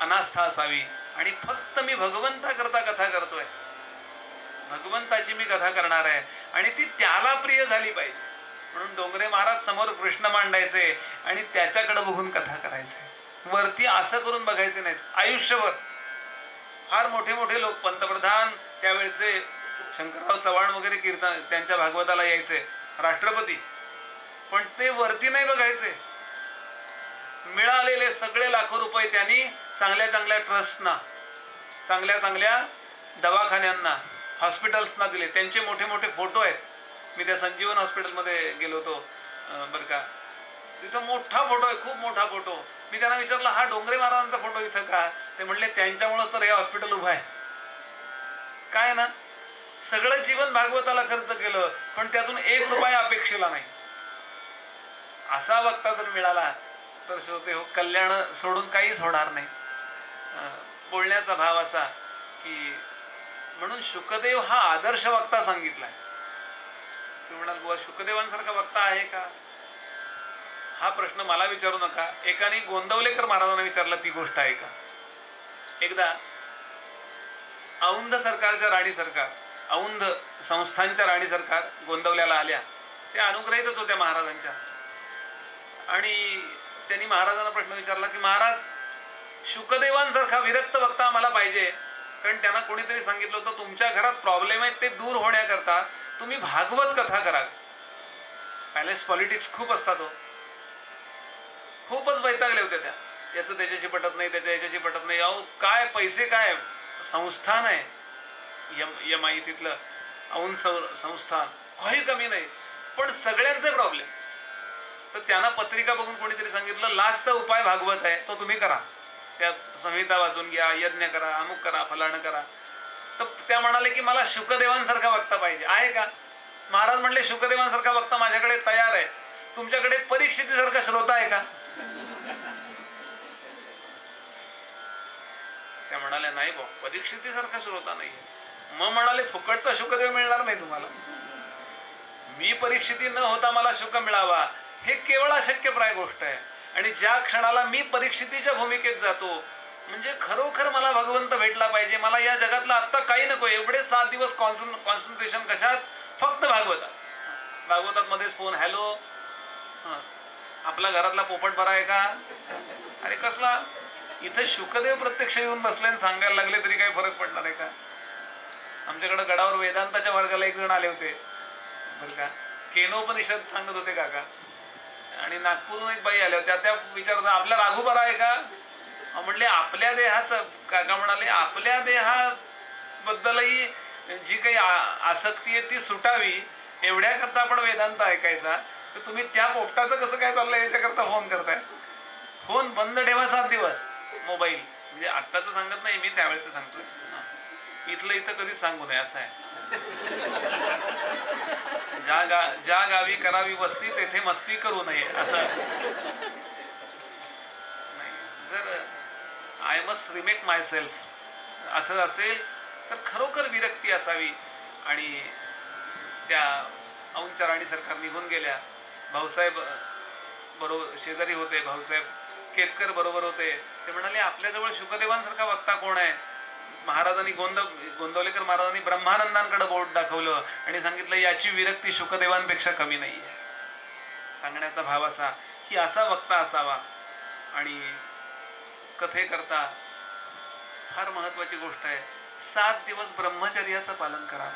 अनास्था असावी. आणि फक्त मी भगवंता करता कथा करतोय, भगवंताची मी कथा करणार आहे आणि ती त्याला प्रिय झाली पाहिजे. म्हणून डोंगरे महाराज समोर कृष्ण मांडायचे आणि त्याच्याकडे बघून कथा करायचे. वरती असं करून बघायचे नाहीत आयुष्यभर. फार मोठे मोठे लोक, पंतप्रधान त्यावेळेचे शंकरराव चव्हाण वगैरे कीर्तन त्यांच्या भागवताला यायचे, राष्ट्रपती, पण ते वरती नाही बघायचे. मिळालेले सगळे लाखो रुपये त्यांनी चांगल्या चांगल्या ट्रस्टना, चांगल्या चांगल्या दवाखान्यांना, हॉस्पिटल्सना दिले. त्यांचे मोठे मोठे फोटो आहेत. मी त्या संजीवन हॉस्पिटलमध्ये गेलो होतो बरं का, तिथं मोठा फोटो आहे, खूप मोठा फोटो. मी त्यांना विचारलं, हा डोंगरे महाराजांचा फोटो इथं का? ते म्हणले, त्यांच्यामुळेच तर हे हॉस्पिटल उभं आहे. काय ना, सगळं जीवन भागवताला खर्च केलं पण त्यातून 1 रुपया अपेक्षेला नाही. असा वक्ता जर मिळाला तर श्रोते हो, कल्याण सोडून काहीच होणार नाही. बोलण्याचा भाव असा की म्हणून शुकदेव हा आदर्श वक्ता सांगितलाय. तुम्ही म्हणाल, बुवा शुकदेवांसारखा वक्ता आहे का? हा प्रश्न मला विचारू नका. एकाने गोंदवलेकर महाराजांना विचारला, ती गोष्ट आहे का? एकदा औंध सरकारच्या राणी सरकार, औंध संस्थांच्या राणी सरकार गोंदवल्याला आल्या. त्या अनुग्रहितच होत्या महाराजांच्या. आणि त्यांनी महाराजांना प्रश्न विचारला की, महाराज, शुकदेवांसारखा विरक्त वक्ता मला पाहिजे, कारण त्यांना कोणीतरी सांगितलं होतं तुमच्या घरात प्रॉब्लेम आहेत ते दूर होण्याकरता तुम्ही भागवत कथा कराल. पॅलेस पॉलिटिक्स खूप असतात हो. खूपच वैतागले होते त्या. याचं त्याच्याशी पटत नाही, त्याच्या याच्याशी पटत नाही. अहो काय पैसे, काय संस्थान आहे यमाई तिथलं औंध संस्थान, काही कमी नाही, पण सगळ्यांचे प्रॉब्लेम. तर त्यांना पत्रिका बघून कोणीतरी सांगितलं लास्टचा उपाय भागवत आहे, तो तुम्ही करा, त्या संहिता वाचून घ्या, यज्ञ करा, अमुक करा, फलाणं करा. तर त्या म्हणाले की मला शुकदेवांसारखा वक्ता पाहिजे. आहे का? महाराज म्हणले शुकदेवांसारखा वक्ता माझ्याकडे तयार आहे, तुमच्याकडे परीक्षितीसारखा श्रोता आहे का? त्या म्हणाल्या नाही भाऊ, परीक्षितीसारखा श्रोता नाही. मग म्हणाले फुकटचा शुकदेव मिळणार नाही तुम्हाला. मी परीक्षिती न होता मला शुक मिळावा हे केवळ अशक्यप्राय गोष्ट आहे. आणि ज्या क्षणाला मी परीक्षितीच्या भूमिकेत जातो म्हणजे खरोखर मला भगवंत भेटला पाहिजे, मला या जगातला आत्ता काही नको. एवढे 7 दिवस कॉन्सन्ट्रेशन कशात? फक्त भागवतात. भागवतात मध्येच फोन, हॅलो आपला घरातला पोपट बरा आहे का? अरे कसला? इथं शुकदेव प्रत्यक्ष येऊन बसले आणि सांगायला लागले तरी काही फरक पडणार आहे का? आमच्याकडे गडावर वेदांताच्या वर्गाला एक जण आले होते बरं का, केनोपनिषद सांगत होते काका. आणि नागपूरहून एक बाई आल्या होत्या, त्या विचारत आपला राघू बरा आहे का? म्हणले आपल्या देहाचं. काका म्हणाले आपल्या देहाबद्दलही जी काही आसक्ती आहे ती सुटावी एवढ्याकरता आपण वेदांत ऐकायचा, तर तुम्ही त्या पोपटाचं कसं काय चाललंय याच्याकरता फोन करताय? फोन बंद ठेवा 7 दिवस मोबाईल. म्हणजे आत्ताचं सांगत नाही मी, त्यावेळेचं सांगतोय. इथलं इथं कधीच सांगू नये असं आहे. ज्या गावी करावी वस्ती तेथे मस्ती करू नये असं. जर I must remake my self असं असेल तर खरोखर विरक्ती असावी. आणि त्या औंचराणी सरकार निघून गेल्या. भाऊसाहेब बरोबर शेजारी होते, भाऊसाहेब केतकर बरोबर होते. ते म्हणाले आपल्याजवळ शुकदेवांसारखा वक्ता कोण आहे? महाराजांनी गोंदवलेकर महाराजांनी ब्रह्मानंदांकडे बोट दाखवलं आणि सांगितलं याची विरक्ती शुकदेवांपेक्षा कमी नाही आहे. सांगण्याचा भाव असा की असा वक्ता असावा. आणि कथेकरता फार महत्वाची गोष्ट आहे, 7 दिवस ब्रह्मचर्याचं पालन करावं.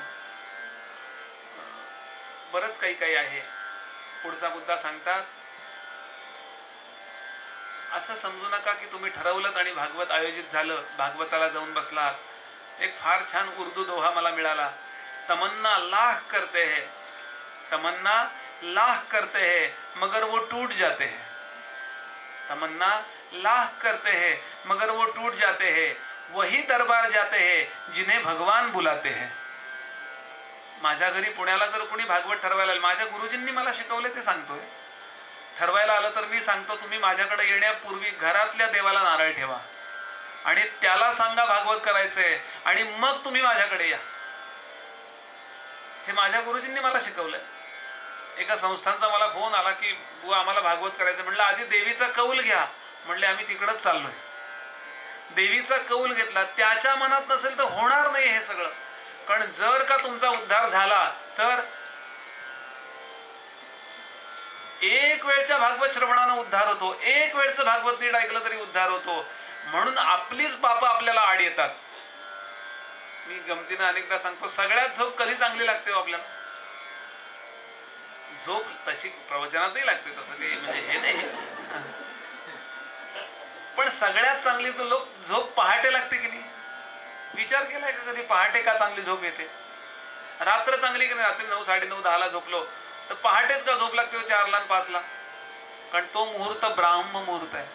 बरंच काही काही आहे. पुढचा मुद्दा सांगतात, असं समजू नका की तुम्ही ठरवलं आणि भागवत आयोजित झालं, भागवताला जाऊन बसलात. एक फार छान उर्दू दोहा मला मिळाला, तमन्ना लाख करते हैं, तमन्ना लाख करते हैं मगर वो टूट जाते हैं. तमन्ना लाख करते हैं मगर वो टूट जाते हैं, वही दरबार जाते हैं जिन्हें भगवान बुलाते हैं. माझ्या घरी पुण्याला जर कोणी भागवत ठरवायला, माझ्या गुरुजींनी मला शिकवले ते सांगतोय, ठरवायला आलं तर मी सांगतो तुम्ही माझ्याकडे येण्यापूर्वी घरातल्या देवाला नारळ ठेवा आणि त्याला सांगा भागवत करायचंय आणि मग तुम्ही माझ्याकडे या. हे माझ्या गुरुजींनी मला शिकवलंय. एका संस्थांचा मला फोन आला की बुवा आम्हाला भागवत करायचं. म्हणलं आधी देवीचा कौल घ्या. म्हणले आम्ही तिकडच चाललोय. देवीचा कौल घेतला, त्याच्या मनात नसेल तर होणार नाही हे सगळं. कारण जर का तुमचा उद्धार झाला तर एक वेळच्या भागवत श्रवणानं उद्धार होतो, एक वेळचं भागवत नीट ऐकलं तरी उद्धार होतो. म्हणून आपलीच पापं आपल्याला आड येतात. मी गमतीनं अनेकदा सांगतो, सगळ्यात झोप कधी चांगली लागते हो आपल्याला? झोप तशी प्रवचनातही लागते, तसं काही म्हणजे हे नाही, पण सगळ्यात चांगली झोप पहाटे लागते की नाही? विचार केलाय का कधी पहाटे का चांगली झोप येते? रात्र चांगली की नाही? रात्री 9, 9:30, 10ला झोपलो तर पहाटेच का झोप लागते 4ला आणि 5ला? कारण तो मुहूर्त ब्राह्म मुहूर्त आहे.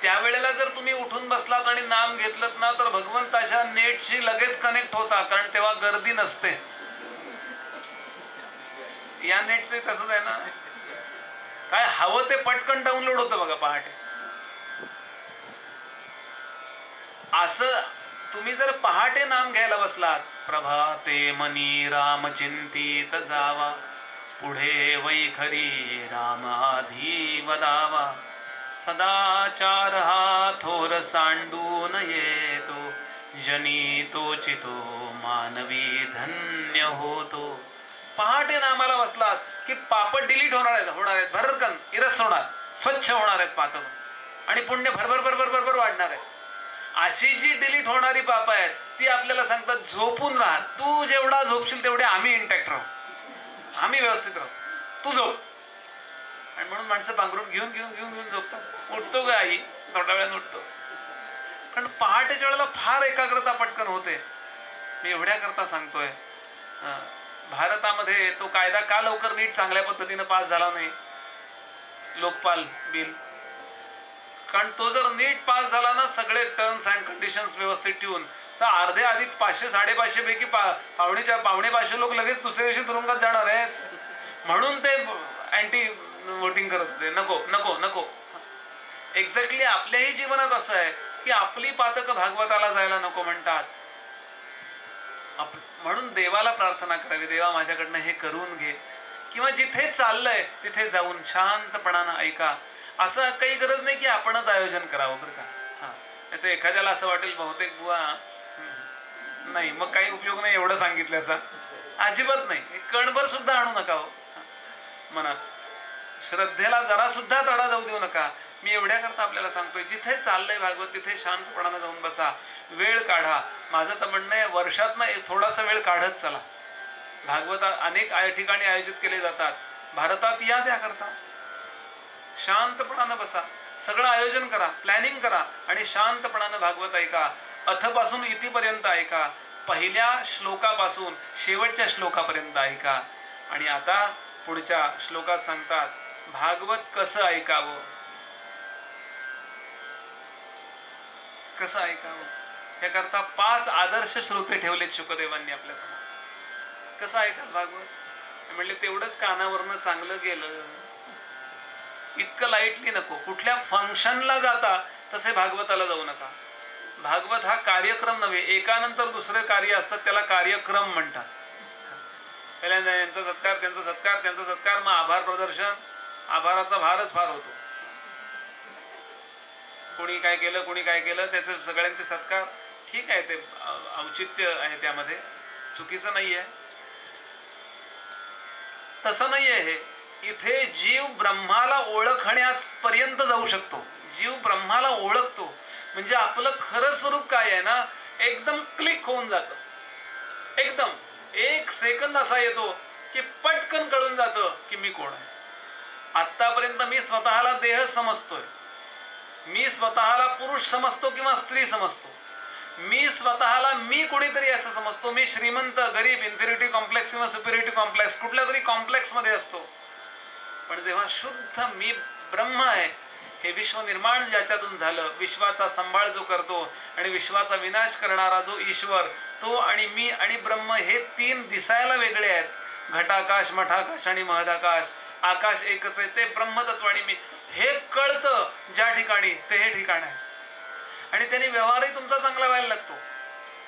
त्यावेळेला जर तुम्ही उठून बसलात आणि नाम घेतलं ना तर भगवंताच्या नेटशी लगेच कनेक्ट होता, कारण तेव्हा गर्दी नसते. या नेटचे तसंच आहे ना, काय हवं ते पटकन डाउनलोड होतं बघा पहाटे. असं तुम्ही जर पहाटे नाम घ्यायला बसलात, प्रभाते मनी राम चिंतित जावा, पुढे वैखरी राम आधी वदावा, सदाचार हा थोर सांडून येतो, जनी तो चितो मानवी धन्य होतो. पहाटे नामाला बसलात की पाप डिलीट होणार आहेत, भरकन इरस होणार, स्वच्छ होणार आहेत पाप आणि पुण्य भरभर भरभर भरभर वाढणार आहे. अशी जी डिलीट होणारी पाप आहेत ती आपल्याला सांगतात झोपून राहा. तू जेवढा झोपशील तेवढे आम्ही इंटॅक्ट राहू, आम्ही व्यवस्थित राहू, तू झोप. आणि म्हणून माणसं पांघरून घेऊन घेऊन घेऊन घेऊन झोपतात. उठतो का आई? थोड्या वेळाने उठतो. कारण पहाटेच्या वेळेला फार एकाग्रता पटकन होते. मी एवढ्या करता सांगतोय, भारतामध्ये तो कायदा का लवकर नीट चांगल्या पद्धतीनं पास झाला नाही? लोकपाल बिल. कारण तो जर नीट पास झाला ना, सगळे टर्म्स अँड कंडिशन्स व्यवस्थित ठेवून, तर अर्धे आधी 500-550 पैकी पावणे 500 लोक लगेच दुसऱ्या दिवशी तुरुंगात जाणार आहेत. म्हणून ते अँटी वोटिंग करत होते. नको नको नको. एक्झॅक्टली आपल्याही जीवनात असं आहे की आपली पातक भागवताला जायला नको म्हणतात. म्हणून देवाला प्रार्थना करावी, देवा माझ्याकडनं हे करून घे. किंवा जिथे चाललंय तिथे जाऊन शांतपणानं ऐका. असं काही गरज नाही की आपणच आयोजन करावं बरं का. हां, तर एखाद्याला असं वाटेल बहुतेक बुवा नाही, मग काही उपयोग नाही एवढं सांगितल्याचा. अजिबात नाही. कणभर सुद्धा आणू नका हो मनात. श्रद्धेला जरा सुद्धा तडा जाऊ देऊ नका. मी एवढ्या करता आपल्याला सांगतोय, जिथे चाललंय भागवत तिथे शांतपणानं जाऊन बसा, वेळ काढा. माझं तर म्हणणं आहे वर्षातनं थोडासा वेळ काढत चला. भागवत अनेक ठिकाणी आयोजित केले जातात. भारतात या त्याकरता शांतपणानं बसा, सगळं आयोजन करा, प्लॅनिंग करा आणि शांतपणानं भागवत ऐका. अथपासून इतिपर्यंत ऐका, पहिल्या श्लोकापासून शेवटच्या श्लोकापर्यंत ऐका. आणि आता पुढच्या श्लोकात सांगतात भागवत कसं ऐकावं, कसं ऐकावं. याकरता 5 आदर्श श्रोते ठेवलेत शुकदेवांनी आपल्यासमोर. कसं ऐकाल भागवत? म्हणले तेवढंच कानावरनं चांगलं गेलं, इतकं लाईटली नको. कुठल्या फंक्शनला जाता तसे भागवताला जाऊ नका. भागवत हा कार्यक्रम नव्हे, एकानंतर दुसरं कार्य असतात, त्याला कार्यक्रम म्हणतात. पहिल्यांदा यांचा सत्कार, त्यांचा सत्कार, त्यांचा सत्कार, मग आभार प्रदर्शन. आभाराचा भारच फार होतो. कोणी काय केलं, कोणी काय केलं, त्याचे सगळ्यांचे सत्कार. ठीक आहे, ते औचित्य आहे, त्यामध्ये चुकीचं नाही आहे. तसं नाही आहे. हे इथे जीव ब्रह्माला ओळखण्यापर्यंत जाऊ शकतो. जीव ब्रह्माला ओळखतो म्हणजे आपलं खरं स्वरूप काय आहे ना, एकदम क्लिक होऊन जातं. एकदम 1 सेकंद असा येतो की पटकन कळून जातं की मी कोण आहे. आत्तापर्यंत मी स्वतःला देह समजतोय, मी स्वतःला पुरुष समजतो किंवा स्त्री समजतो, मी स्वतःला मी कोणीतरी असं समजतो. मी श्रीमंत, गरीब, इन्फिरिटी कॉम्प्लेक्स किंवा सुपिरिटी कॉम्प्लेक्स, कुठल्या तरी कॉम्प्लेक्स मध्ये असतो. पण जेव्हा शुद्ध मी ब्रह्म आहे, हे विश्व निर्माण ज्याच्यातून झालं, विश्वाचा सांभाळ जो करतो आणि विश्वाचा विनाश करणारा जो ईश्वर, तो आणि मी आणि ब्रह्म हे 3 दिसायला वेगळे आहेत. घटाकाश, मठाकाश आणि महदाकाश. आकाश एकच आहे, ते ब्रह्मतत्व आणि मी. हे कळतं ज्या ठिकाणी, ते हे ठिकाण आहे. आणि त्याने व्यवहारही तुमचा चांगला व्हायला लागतो.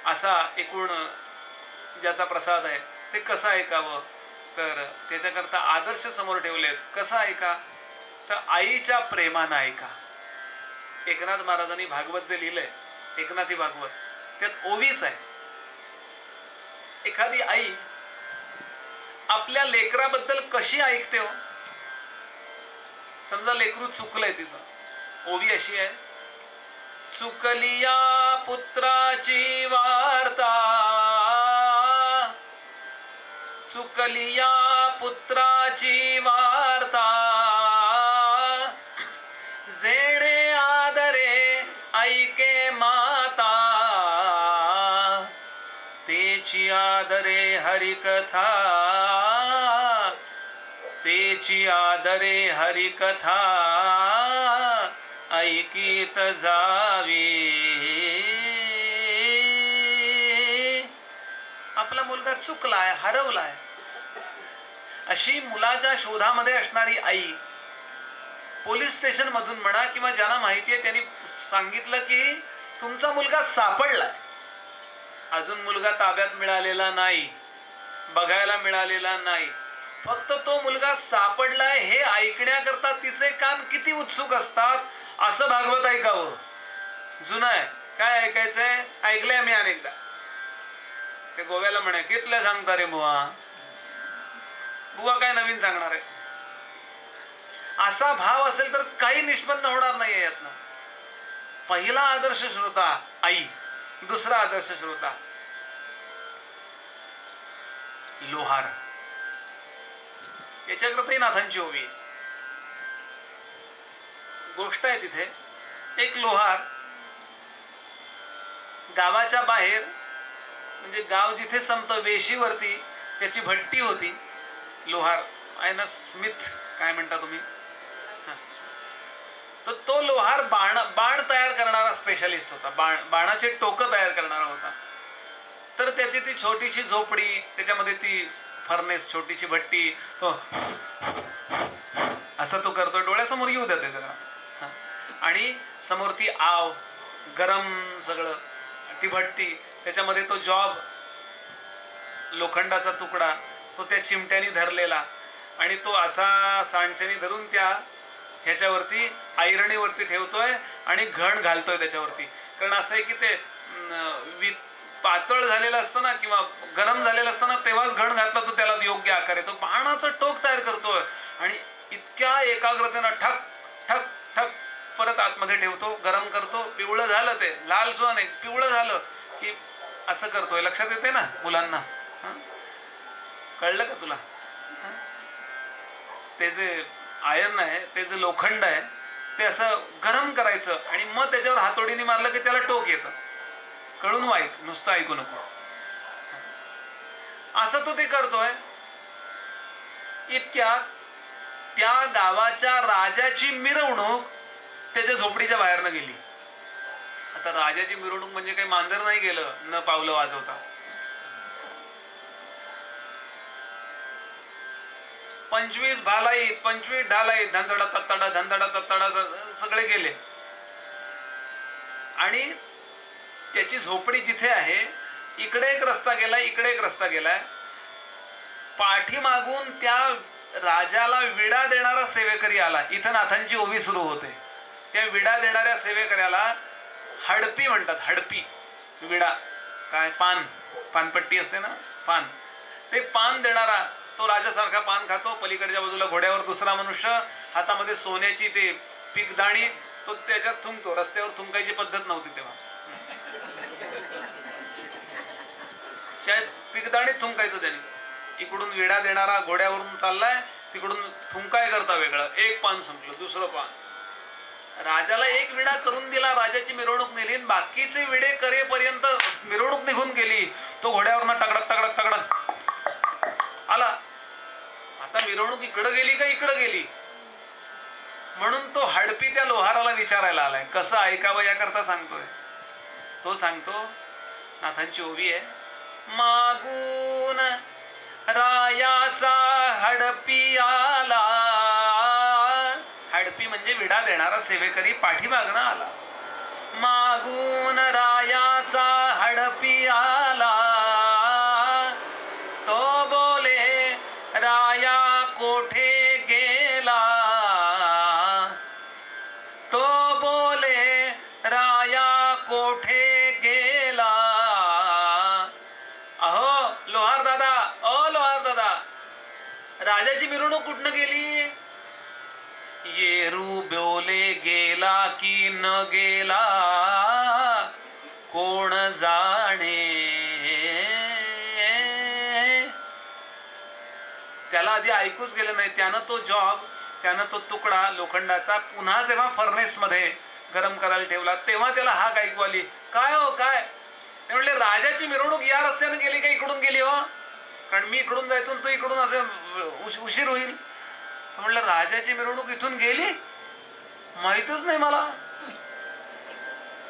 असा एकूण ज्याचा प्रसाद आहे, ते कसं ऐकावं, तर त्याच्याकरता आदर्श समोर ठेवलेत. कसं ऐका, तर आईच्या प्रेमानं ऐका. एकनाथ महाराजांनी भागवत जे लिहिलंय, एकनाथी भागवत, त्यात ओवीच आहे. एखादी आई आपल्या लेकराबद्दल कशी ऐकते हो. समजा लेकरू चुकलंय तिचं, ओवी अशी आहे, चुकलिया पुत्राची वार्ता, चुकलिया पुत्राची वार्ता, जेणे आदरे ऐके माता, तेची आदरे हरिकथा, तेची आदरे हरिकथा, ऐकीत जावी. आपला मुलगा चुकलाय, हरवलाय, अशी मुलाच्या शोधामध्ये असणारी आई पोलीस स्टेशन मधून म्हणा किंवा ज्यांना माहिती आहे त्यांनी सांगितलं की तुमचा मुलगा सापडलाय, अजून मुलगा ताब्यात मिळालेला नाही, बघायला मिळालेला नाही, फक्त तो मुलगा सापडलाय हे ऐकण्याकरता तिचे कान किती उत्सुक असतात. असं भागवत ऐकावं. जुनं आहे, काय ऐकायचंय, ऐकलंय मी अनेकदा. ते गोव्याला म्हणे, कितल्या सांगता रे बुवा, बुवा काय नवीन सांगणार आहे. असा भाव असेल तर काही निष्पन्न होणार नाही यातनं. पहिला आदर्श श्रोता आई, दुसरा आदर्श श्रोता लोहार. याच्याकरताही नाथांची ओवी गोष्ट आहे. तिथे एक लोहार गावाच्या बाहेर, म्हणजे गाव जिथे संपतं वेशीवरती त्याची भट्टी होती. लोहार आहे ना, स्मिथ काय म्हणता तुम्ही, तर तो लोहार बाण तयार करणारा स्पेशलिस्ट होता, बाणाचे टोकं तयार करणारा होता. तर त्याची ती छोटीशी झोपडी, त्याच्यामध्ये ती फर्नेस, छोटीशी भट्टी, तो असा तो करतो, डोळ्यासमोर येऊ देते सगळं. आणि समोर ती आव, गरम सगळं, ती भट्टी, त्याच्यामध्ये तो जॉब, लोखंडाचा तुकडा, तो त्या चिमट्याने धरलेला, आणि तो असा सांडच्याने धरून त्या ह्याच्यावरती ऐरणीवरती ठेवतोय आणि घण घालतोय त्याच्यावरती. कारण असं आहे की ते पातळ झालेलं असतं ना किंवा गरम झालेलं असतं ना, तेव्हाच घण घातला तर त्याला योग्य आकार येतो. बाणाचं टोक तयार करतोय आणि इतक्या एकाग्रतेनं ठक ठक ठक परत आतमध्ये ठेवतो, गरम करतो, पिवळं झालं, ते लाल सुद्धा नाही, पिवळं झालं की असं करतोय. लक्षात येते ना मुलांना? कळलं का तुला? ते जे आयर्न आहे, ते जे लोखंड आहे, ते असं गरम करायचं आणि मग त्याच्यावर हातोडीने मारलं की त्याला टोक येतं. कळून वाईक, नुसतं ऐकू नको. असं तो ते करतोय. इतक्यात त्या गावाच्या राजाची मिरवणूक त्याच्या झोपडीच्या बाहेरनं गेली. आता राजाची मिरवणूक म्हणजे काही मांजर नाही गेलं न पावलं वाजवता. 25 भालाईत, 25 ढालाईत, धंदडा तत्तडा, धंदडा तत्तडा सगळे गेले. आणि त्याची झोपडी जिथे आहे, इकडे एक रस्ता गेलाय, इकडे एक रस्ता गेलाय. पाठीमागून त्या राजाला विडा देणारा सेवेकरी आला. इथं नाथांची ओवी सुरू होते. त्या विडा देणाऱ्या सेवेकऱ्याला हडपी म्हणतात. हडपी, विडा काय, पानपट्टी असते ना, पान, ते पान देणारा तो राजासारखा पान खातो. पलीकडच्या बाजूला घोड्यावर दुसरा मनुष्य, हातामध्ये सोन्याची ते पीकदाणी, तो त्याच्यात थुंकतो. रस्त्यावर थुंकायची पद्धत नव्हती तेव्हा, त्या पीकदाणीत थुंकायचं त्याने. इकडून विडा देणारा घोड्यावरून चाललाय, तिकडून थुंकाय करता वेगळं. एक पान संपलं, दुसरं पान. राजाला एक विडा करून दिला, राजाची मिरवणूक नेली. बाकीचे विडे करेपर्यंत मिरवणूक निघून गेली. तो घोड्यावरनं टकडक टकडक टकडक आला. आता मिरवणूक इकडं गेली का इकडं गेली, म्हणून तो हडपी त्या लोहाराला विचारायला आलाय. कसं ऐकावं याकरता सांगतोय. तो सांगतो, नाथांची ओवी आहे. मागून रायाचा हडपी आला. हडपी म्हणजे विडा देणारा सेवेकरी पाठीमागनं आला. मागून रायाचा हडपी आला. तो बोले राया कोठे गेला. तो बोले राया कोठे गेला. अहो लोहार दादा, ओ लोहार दादा, राजाची मिरवणूक कुठनं गेली? येरू बोले गेला की न गेला कोण जाणे. त्याला आधी ऐकूच गेलं नाही. त्यानं तो जॉब, त्यानं तो तुकडा लोखंडाचा पुन्हा जेव्हा फर्नेस मध्ये गरम करायला ठेवला, तेव्हा त्याला हाक ऐकू आली. काय हो काय? ते म्हणले, राजाची मिरवणूक या रस्त्यानं गेली का इकडून गेली हो? कारण मी इकडून जायचो, तो इकडून असं उशीर होईल. म्हणलं, राजाची मिरवणूक इथून गेली? माहितच नाही मला.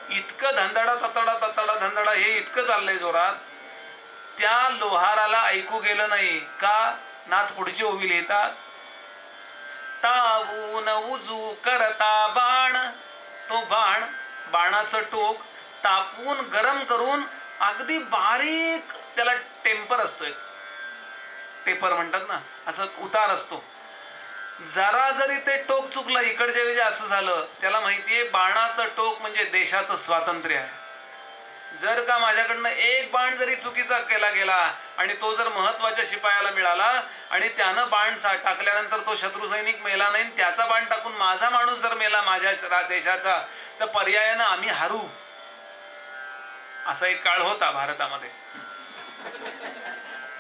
इतकं धंदडा तत्तडा तत्तडा धंदडा हे इतकं चाललंय जोरात, त्या लोहाराला ऐकू गेलं नाही. का? नाथ पुढची ओवी लिहितात. तावून उजू करता बाण. तो बाण, बाणाचं टोक तापून गरम करून अगदी बारीक, त्याला टेम्पर असतोय, टेपर म्हणतात ना, असं उतार असतो. जरा जरी ते टोक चुकलं इकडच्या वेळी असं झालं, त्याला माहितीये बाणाचं टोक म्हणजे देशाचं स्वातंत्र्य आहे. जर का माझ्याकडनं एक बाण जरी चुकीचा केला गेला आणि तो जर महत्वाच्या शिपायाला मिळाला आणि त्यानं बाण टाकल्यानंतर तो शत्रू सैनिक मेला नाही, त्याचा बाण टाकून माझा माणूस जर मेला माझ्या देशाचा, तर पर्यायानं आम्ही हारू. असा एक काळ होता भारतामध्ये.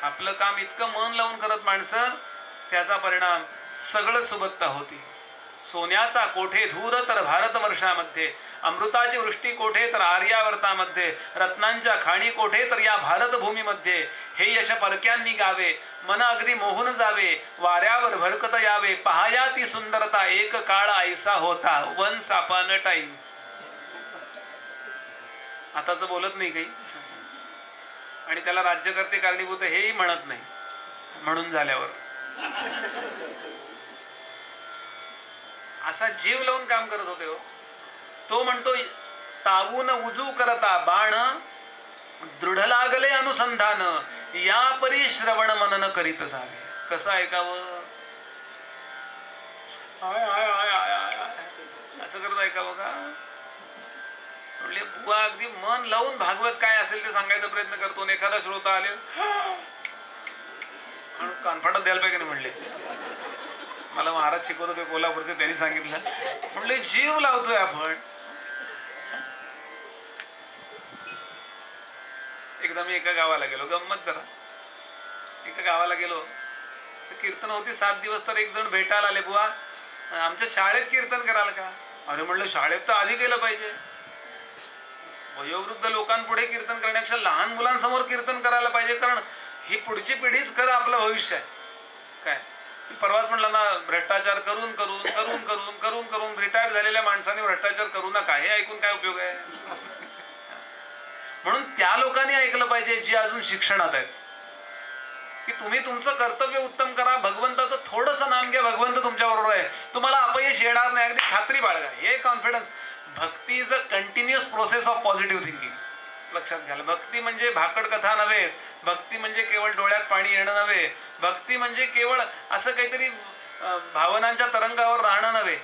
आपलं काम इतकं मन लावून करत माणसं, त्याचा परिणाम सगळं सुबत्ता होती. सोन्याचा कोठे धूर तर भारतवर्षामध्ये, अमृताची वृष्टी कोठे तर आर्यावर्तामध्ये, रत्नांच्या खाणी कोठे तर या भारतभूमीमध्ये. हे यश परक्यांनी गावे, मन अगदी मोहून जावे, वाऱ्यावर भरकत यावे, पहाया ती सुंदरता, एक काळ ऐसा होता, वन्स अपॉन अ टाइम. आताच बोलत नाही काही, आणि त्याला राज्यकर्ते कारणीभूत हेही म्हणत नाही म्हणून झाल्यावर. असा जीव लावून काम करत होते हो. तो म्हणतो तावून उजू करता बाण, दृढ लागले अनुसंधान, या परी श्रवण मनन करीत जावे. कसं ऐकावं? असं करत ऐकावं का? म्हणजे बुवा अगदी मन लावून भागवत काय असेल ते सांगायचा प्रयत्न करतो. एखादा श्रोता आले कॉन्फिडन्स द्यायला पाहिजे म्हणले. मला महाराज शिकवत होते कोल्हापूरचे, त्यांनी सांगितलं. म्हणले जीव लावतोय आपण. एकदा मी एका गावाला गेलो, गंमत जरा. एका गावाला गेलो तर कीर्तन होती 7 दिवस. तर एक जण भेटायला आले, बुवा आमच्या शाळेत कीर्तन कराल का? अरे म्हणलं शाळेत तर आधी केलं पाहिजे. वयोवृद्ध लोकांपुढे कीर्तन करण्यापेक्षा लहान मुलांसमोर कीर्तन करायला पाहिजे, कारण ही पुढची पिढीच खरं आपलं भविष्य आहे. काय परवाच म्हणलं ना, भ्रष्टाचार करून करून करून करून करून करून रिटायर झालेल्या माणसाने भ्रष्टाचार करू नका, हे ऐकून काय उपयोग आहे? म्हणून त्या लोकांनी ऐकलं पाहिजे जी अजून शिक्षणात आहेत, की तुम्ही तुमचं कर्तव्य उत्तम करा, भगवंताचं थोडंसं नाम घ्या, भगवंत तुमच्या बरोबर आहे, तुम्हाला अपयश येणार नाही, अगदी खात्री बाळगा. हे confidence. Bhakti is a continuous process of positive thinking. लक्षात घ्यायला. भक्ती म्हणजे भाकड कथा नव्हे. भक्ती म्हणजे केवळ डोळ्यात पाणी येणं नव्हे. भक्ती म्हणजे केवळ असं काहीतरी भावनांच्या तरंगावर राहणं नव्हे.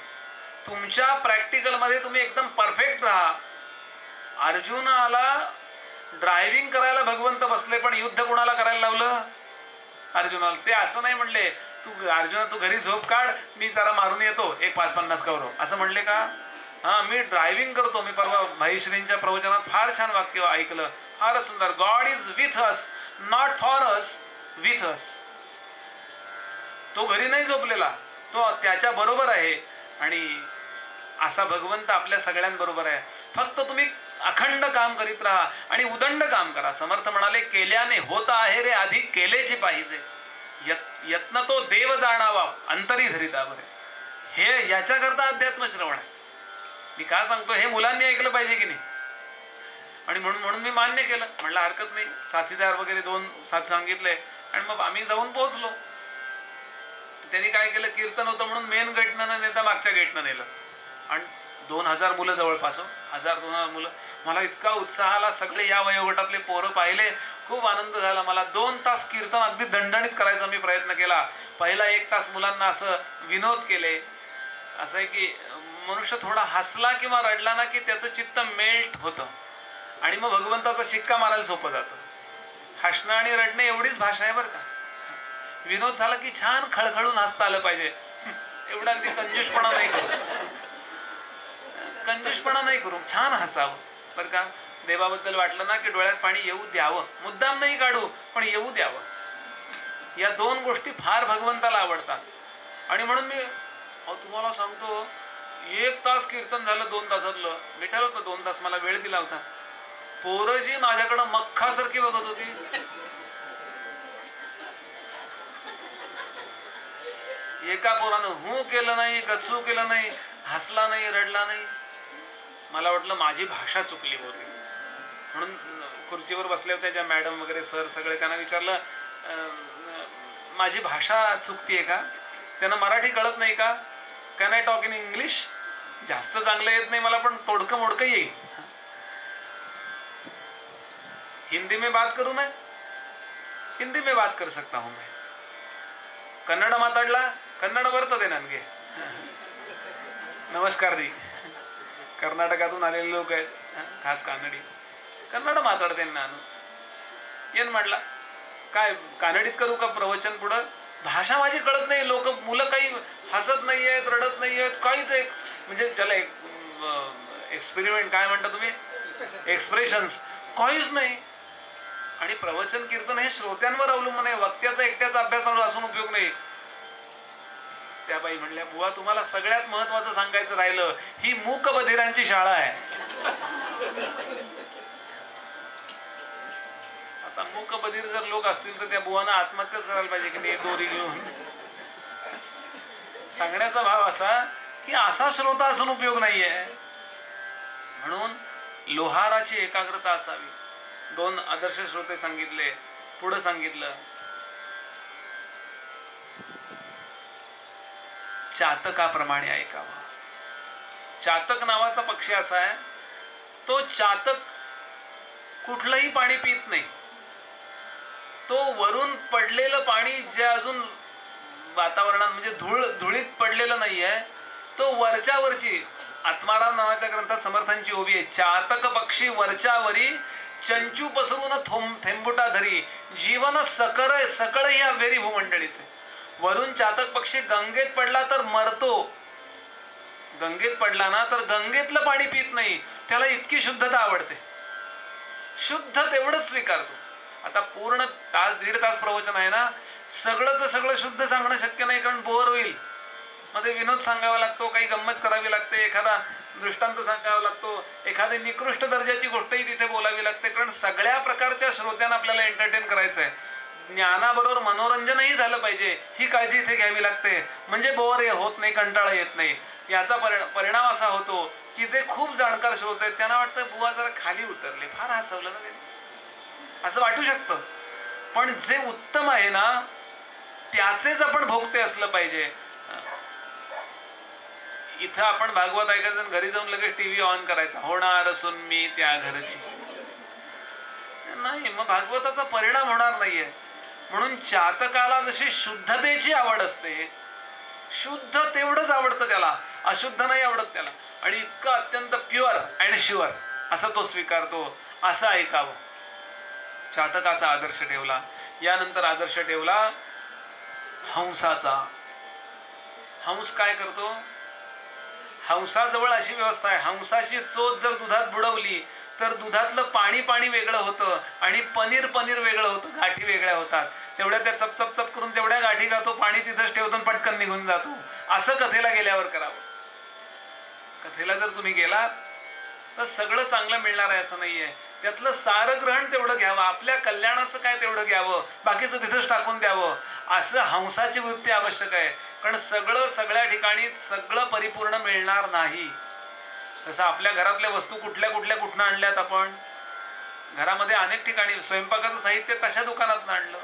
तुमच्या प्रॅक्टिकलमध्ये तुम्ही एकदम परफेक्ट राहा. अर्जुनाला ड्रायव्हिंग करायला भगवंत बसले, पण युद्ध कोणाला करायला लावलं? अर्जुनाला. ते असं नाही म्हणले तू अर्जुना तू घरी झोप काढ, मी जरा मारून येतो, एक 5-50 कवरो, असं म्हणले का? हा, मी ड्रायव्हिंग करतो. मी परवा भाईश्रींच्या प्रवचनात फार छान वाक्य ऐकलं, फारच सुंदर. God is with us, not for us, with us. तो घरी नाही झोपलेला, तो त्याच्या बरोबर आहे. आणि असा भगवंत आपल्या सगळ्यांबरोबर आहे. फक्त तुम्ही अखंड काम करीत राहा आणि उदंड काम करा. समर्थ म्हणाले, केल्याने होत आहे रे, अधिक केलेची पाहिजे. यत्न तो देव जाणावा, अंतरी धरिता बरे. हे याच्याकरता अध्यात्म श्रवण आहे. मी का सांगतो, हे मुलांनी ऐकलं पाहिजे की नाही. आणि म्हणून मी मान्य केलं. म्हणलं हरकत नाही. साथीदार वगैरे 2 साथी सांगितले आणि मग आम्ही जाऊन पोहोचलो. त्यांनी काय केलं, कीर्तन होतं म्हणून मेन गेटनं न नेता मागच्या गेटनं नेलं. आणि 2000 मुलं जवळपास, 1000-2000 मुलं. मला इतका उत्साह आला. सगळे या वयोगटातले पोरं पाहिले, खूप आनंद झाला मला. 2 तास कीर्तन अगदी दणदणीत करायचा मी प्रयत्न केला. पहिला 1 तास मुलांना असं विनोद केले. असं आहे की मनुष्य थोडा हसला किंवा रडला ना की त्याचं चित्त मेल्ट होतं आणि मग भगवंताचा शिक्का मारायला सोपं जातं. हसणं आणि रडणं एवढीच भाषा आहे बरं का. विनोद झाला की छान खळखळून हसता आलं पाहिजे. एवढं अगदी कंजूषपणा नाही करू, कंजूषपणा नाही करू, छान हसावं बरं का. देवाबद्दल वाटलं ना की डोळ्यात पाणी येऊ द्यावं. मुद्दाम नाही काढू, पण येऊ द्यावं. या 2 गोष्टी फार भगवंताला आवडतात. आणि म्हणून मी तुम्हाला सांगतो, 1 तास कीर्तन झालं 2 तासातलं. मी ठरवलं 2 तास मला वेळ दिला होता. पोरं जी माझ्याकडं मख्खासारखी बघत होती. एका पोरानं हू केलं नाही, कचू केलं नाही, हसला नाही, रडला नाही. मला वाटलं माझी भाषा चुकली होती. म्हणून खुर्चीवर बसले होते ज्या मॅडम वगैरे सर सगळे, त्यांना विचारलं माझी भाषा चुकतीये का? त्यांना मराठी कळत नाही का? Can I talk in English? जास्त चांगलं येत नाही मला, पण तोडकं मोडकं येईल. हिंदी में बात करू मैं? हिंदी में बात कर सकता हूं मैं. कन्नड माताडला? कन्नड बರ್ತದೆ ನನಗೆ. नमस्कार दी. कर्नाटकातून आलेले लोक आहेत, खास कानडी. कन्नड माताडते ನಾನು. ಏನ್ ಮಾಡ್ಲಾ? काय कानडीत करू का प्रवचन पुढं? भाषा माझी कळत नाही. लोक मुलं काही हसत नाही आहेत, रडत नाही आहेत, काहीच. एक म्हणजे त्याला एक्सपेरिमेंट काय म्हणता तुम्ही, एक्सप्रेशन्स काहीच नाही. आणि प्रवचन कीर्तन हे श्रोत्यांवर अवलंबून आहे. वक्त्याचा एकट्याचा अभ्यास असून उपयोग नाही. त्या बाई म्हणल्या, बुवा तुम्हाला सगळ्यात महत्वाचं सांगायचं राहिलं, ही मूक बधिरांची शाळा आहे. आता मूक बधीर जर लोक असतील तर त्या बुवांना आत्महत्याच करायला पाहिजे की नाही दोरी घेऊन. सांगण्याचा भाव असा की असा श्रोता असून उपयोग नाहीये. म्हणून लोहाराची एकाग्रता असावी. 2 आदर्श श्रोते सांगितले. पुढे सांगितलं चातकाप्रमाणे ऐकावं. चातक नावाचा पक्षी असा आहे, तो चातक कुठलंही पाणी पित नाही. तो वरून पडलेलं पाणी जे अजून वातावरणात म्हणजे धुळीत पडलेलं नाहीये, तो वरच्यावरची आत्माराम नावाच्या ग्रंथात समर्थांची ओवी आहे. चातक पक्षी वरच्यावरी चंचू पसरून थेंबुटा धरी जीवन सकळ ही अव्हेरी भूमंडळीचे. वरून चातक पक्षी गंगेत पडला तर मरतो. गंगेत पडला ना तर गंगेतलं पाणी पित नाही. त्याला इतकी शुद्धता आवडते. शुद्ध तेवढंच स्वीकारतो. आता पूर्ण 1.5 तास प्रवचन आहे ना, सगळं शुद्ध सांगणं शक्य नाही, कारण बोर होईल. मध्ये विनोद सांगावा लागतो, काही गंमत करावी लागते, एखादा दृष्टांत सांगावा लागतो, एखादी निकृष्ट दर्जाची गोष्टही तिथे बोलावी लागते, कारण सगळ्या प्रकारच्या श्रोत्यांना आपल्याला एंटरटेन करायचं आहे. ज्ञानाबरोबर मनोरंजनही झालं पाहिजे, ही काळजी इथे घ्यावी लागते. म्हणजे बोर होत नाही, कंटाळा येत नाही. याचा परिणाम असा होतो की जे खूप जाणकार श्रोते आहेत त्यांना वाटतं बुवा जरा खाली उतरले, फार हसवलं ना ते, असं वाटू शकतं. पण जे उत्तम आहे ना त्याचेच आपण भोगते असलं पाहिजे. इथं आपण भागवत ऐकायचं, घरी जाऊन लगेच टीव्ही ऑन करायचा, होणार असून मी त्या घरची नाही, मग भागवताचा परिणाम होणार नाहीये. म्हणून चातकाला जशी शुद्धतेची आवड असते, शुद्ध तेवढंच आवडतं त्याला, अशुद्ध नाही आवडत त्याला. आणि इतकं अत्यंत प्युअर अँड शुअर असं तो स्वीकारतो. असं ऐकावं. चातकाचा आदर्श ठेवला. यानंतर आदर्श ठेवला हंसाचा. हंस काय करतो? हंसाजवळ अशी व्यवस्था आहे, हंसाची चोच जर दुधात बुडवली तर दुधातलं पाणी वेगळं होतं आणि पनीर वेगळं होतं, गाठी वेगळ्या होतात. तेवढ्या त्या चप करून तेवढ्या गाठी गातो, पाणी तिथंच ठेवतो आणि पटकन निघून जातो. असं कथेला गेल्यावर करावं. कथेला जर तुम्ही गेलात तर सगळं चांगलं मिळणार आहे असं नाहीये. त्यातलं सारग्रहण तेवढं घ्यावं, आपल्या कल्याणाचं काय तेवढं घ्यावं, बाकीचं तिथंच टाकून द्यावं. असं हंसाची वृत्ती आवश्यक आहे. कारण सगळ्या ठिकाणी सगळं परिपूर्ण मिळणार नाही. तसं आपल्या घरातल्या वस्तू कुठनं आणल्यात आपण. घरामध्ये अनेक ठिकाणी स्वयंपाकाचं साहित्य तशा दुकानातनं आणलं,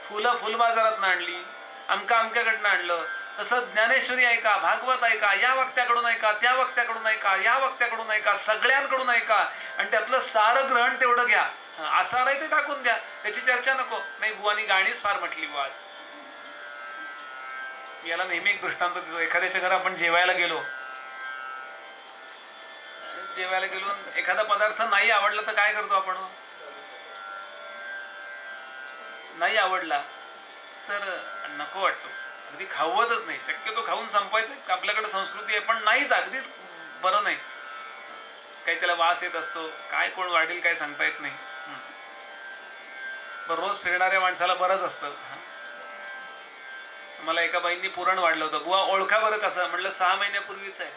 फुल बाजारातनं आणली, अमक्याकडनं आणलं. तसं ज्ञानेश्वरी ऐका, भागवत ऐका, या वक्त्याकडून ऐका, त्या वक्त्याकडून ऐका, या वक्त्याकडून ऐका, सगळ्यांकडून ऐका आणि त्यातलं सार ग्रहण तेवढं घ्या. असा नाही ते टाकून द्या, त्याची चर्चा नको. नाही, बुवानी गाणीच फार म्हटली बुवा आज. याला नेहमी एक दृष्टांत देतो. एखाद्याच्या घरी आपण जेवायला गेलो, एखादा पदार्थ नाही आवडला तर काय करतो आपण? नाही आवडला तर नको वाटतो, अगदी खावतच नाही. शक्यतो खाऊन संपवायचं आपल्याकडे संस्कृती आहे, पण नाहीच, अगदीच बरं नाही. काही त्याला वास येत असतो, काय कोण वाढेल काय सांगता येत नाही. रोज फिरणाऱ्या माणसाला बरंच असतं. मला एका बाईंनी पुरण वाढलं होतं. बुवा ओळखा बरं कसं? म्हटलं 6 महिन्यापूर्वीच आहे.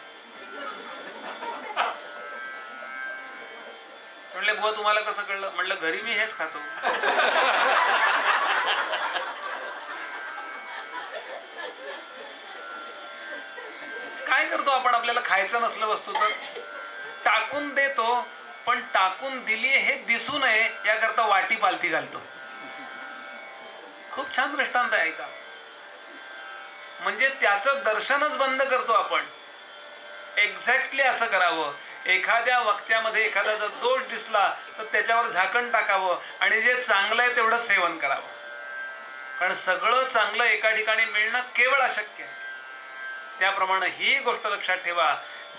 म्हणले बुवा तुम्हाला कसं कळलं? म्हटलं घरी मी हेच खातो. काय करतो आपण? आपल्याला खायचं नसलं वस्तू तर टाकून देतो, पण टाकून दिली हे दिसू नये याकरता वाटी पालथी घालतो. खूप छान दृष्टांत आहे का? म्हणजे त्याचं दर्शनच बंद करतो आपण. एक्झॅक्टली असं करावं. एखाद्या वक्त्यामध्ये एखादा जर दोष दिसला तर त्याच्यावर झाकण टाकावं आणि जे चांगलं आहे तेवढं सेवन करावं. कारण सगळं चांगलं एका ठिकाणी मिळणं केवळ अशक्य आहे. त्याप्रमाणे ही गोष्ट लक्षात ठेवा,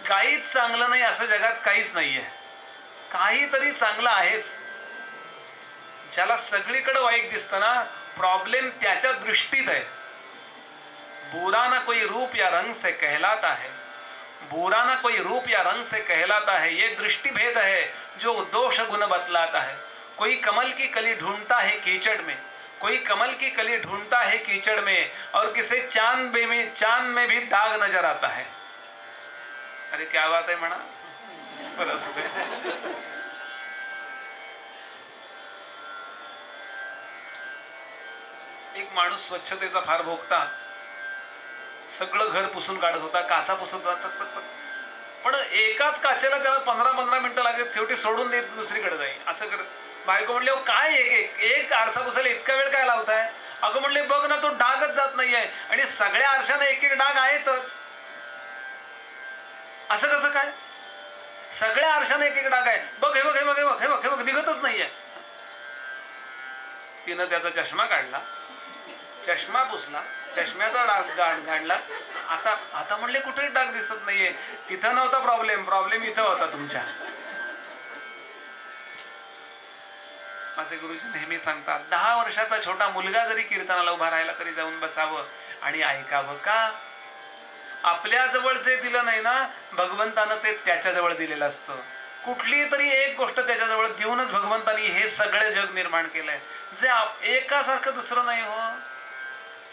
काहीच चांगलं नाही असं जगात काहीच नाहीये. काहीतरी चांगलं आहेच. ज्याला सगळीकडे वाईट दिसतं ना, प्रॉब्लेम त्याच्या दृष्टीत आहे. बुरा ना कोई रूप या रंग से कहलाता है, बुरा ना कोई रूप या रंग से कहलाता है, ये दृष्टि भेद है जो दोष गुण बतलाता है. कोई कमल की कली ढूंढता है कीचड़ में, कोई कमल की कली ढूंढता है कीचड़ में, और किसे चांद में भी दाग नजर आता है. अरे क्या बात है म्हणा. 1 माणूस स्वच्छतेचा फार भोगता, सगळं घर पुसून काढत होता, काचा पुसत होता, चक चक चक. पण एकाच काचेला त्याला 15-15 मिनिटं लागेल, शेवटी सोडून देत दुसरीकडे जाईल असं करत. बायको म्हणले, काय एक आरसा पुसायला इतका वेळ काय लावताय? अगं म्हणले, बघ ना, तो डागच जात नाहीये आणि सगळ्या आरशाने एक एक डाग आहेतच. असं कसं काय? सगळ्या आरशाने एक एक डाग आहे, बघ हे बघ हे बघ हे बघ हे बघ हे बघ, निघतच नाहीये. तिनं त्याचा चष्मा काढला, चष्मा पुसला, चष्म्याचा डाग काढला. आता आता म्हणले कुठेच डाग दिसत नाहीये. तिथं नव्हता प्रॉब्लेम इथं होता तुमच्या. माझे गुरुजी नेहमी सांगतात, 10 वर्षाचा छोटा मुलगा जरी कीर्तनाला उभा राहिला तरी जाऊन बसावं आणि ऐकावं. का? आपल्या जवळ जे दिलं नाही ना, भगवंतानं ते त्याच्या जवळ दिलेलं असतं. कुठली तरी एक गोष्ट त्याच्याजवळ देऊनच भगवंतानी हे सगळे जग निर्माण केलंय, जे एकासारखं दुसरं नाही हो.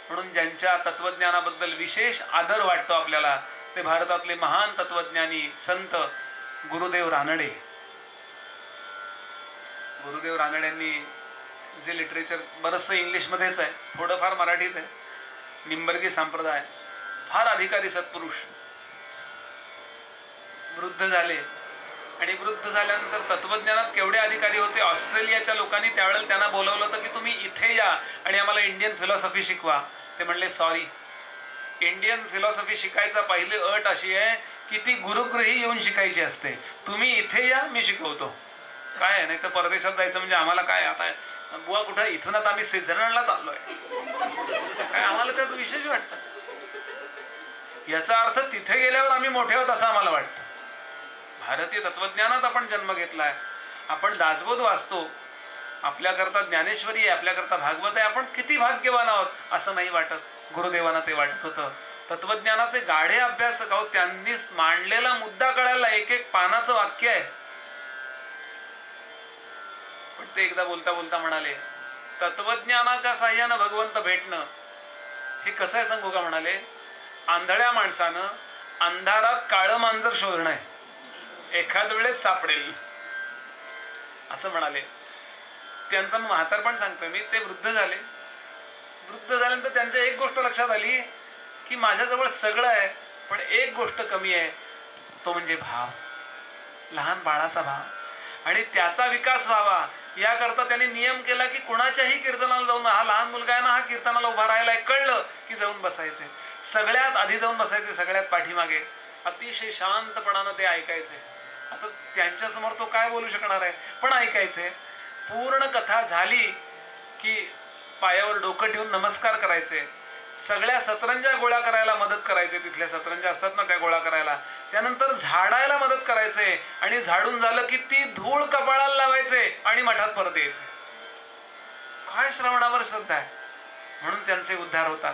म्हणून ज्यांच्या तत्वज्ञानाबद्दल विशेष आदर वाटतो आपल्याला, ते भारतातले महान तत्वज्ञानी संत गुरुदेव रानडे. गुरुदेव रानड्यांनी जे लिटरेचर बरंचसं इंग्लिशमध्येच आहे, थोडंफार मराठीत आहे. निंबर्गी संप्रदाय, फार अधिकारी सत्पुरुष. वृद्ध झाले आणि वृद्ध झाल्यानंतर तत्वज्ञानात केवढे अधिकारी होते. ऑस्ट्रेलियाच्या लोकांनी त्यावेळेला त्यांना बोलवलं होतं की तुम्ही इथे या आणि आम्हाला इंडियन फिलॉसॉफी शिकवा. ते म्हणले, सॉरी, इंडियन फिलॉसॉफी शिकायचा पहिली अट अशी आहे की ती गुरुगृही येऊन शिकायची असते. तुम्ही इथे या, मी शिकवतो. काय नाही तर परदेशात जायचं म्हणजे आम्हाला काय, आता बुवा कुठं, इथून आता आम्ही स्वित्झर्लंडला चाललोय, काय आम्हाला त्यात विशेष वाटतं. याचा अर्थ तिथे गेल्यावर आम्ही मोठे आहोत असं आम्हाला वाटतं. भारतीय तत्वज्ञानात आपण जन्म घेतलाय, आपण दासबोध वाचतो, आपल्याकरता ज्ञानेश्वरी आहे, आपल्याकरता भागवत आहे, आपण किती भाग्यवान आहोत असं नाही वाटत. गुरुदेवांना ते वाटत होतं. तत्वज्ञानाचे गाढे अभ्यासक आहोत, त्यांनी मांडलेला मुद्दा कळायला एक एक पानाचं वाक्य आहे. पण ते एकदा बोलता बोलता म्हणाले, तत्वज्ञानाच्या साह्यानं भगवंत भेटणं हे कसं आहे सांगू का? म्हणाले, आंधळ्या माणसानं अंधारात काळं मांजर शोधणं आहे, एखाद वेळेस सापडेल असं म्हणाले. त्यांचं म्हातारपण सांगतोय मी. ते वृद्ध झाले. वृद्ध झाल्यानंतर त्यांच्या एक गोष्ट लक्षात आली की माझ्याजवळ सगळं आहे, पण एक गोष्ट कमी आहे, तो म्हणजे भाव, लहान बाळाचा भाव. आणि त्याचा विकास व्हावा याकरता त्यांनी नियम केला की कोणाच्याही कीर्तनाला जाऊन, हा लहान मुलगा आहे ना, हा कीर्तनाला उभा राहायला कळलं की जाऊन बसायचे. सगळ्यात आधी जाऊन बसायचे, सगळ्यात पाठीमागे. अतिशय शांतपणानं ते ऐकायचे. आता त्यांच्यासमोर तो काय बोलू शकणार आहे, पण ऐकायचे. पूर्ण कथा झाली की पायावर डोकं ठेवून नमस्कार करायचे. सगळ्या सतरंजा गोळा करायला मदत करायचे, तिथल्या सतरंजा असतात ना त्या गोळा करायला. त्यानंतर झाडायला मदत करायचे आणि झाडून झालं की ती धूळ कपाळाला लावायचे आणि मठात परत यायचे. काय श्रवणावर श्रद्धा आहे, म्हणून त्यांचे उद्धार होतात.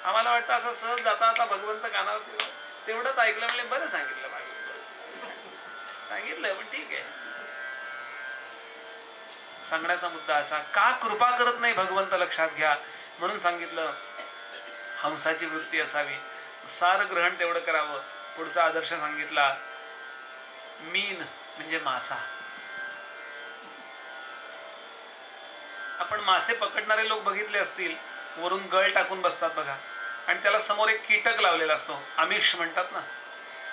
आम्हाला वाटतं असं सहज जाता आता भगवंत कानावर तेवढंच ऐकलं म्हणजे बरं सांगितलं, सांगितलं पण ठीक आहे. सांगण्याचा मुद्दा असा, का कृपा करत नाही भगवंत लक्षात घ्या. म्हणून सांगितलं हंसाची वृत्ती असावी, सार ग्रहण तेवढं करावं. पुढचा आदर्श सांगितला, मीन म्हणजे मासा. आपण मासे पकडणारे लोक बघितले असतील, वरून गळ टाकून बसतात बघा, आणि त्याला समोर एक कीटक लावलेला असतो, आमिष म्हणतात ना.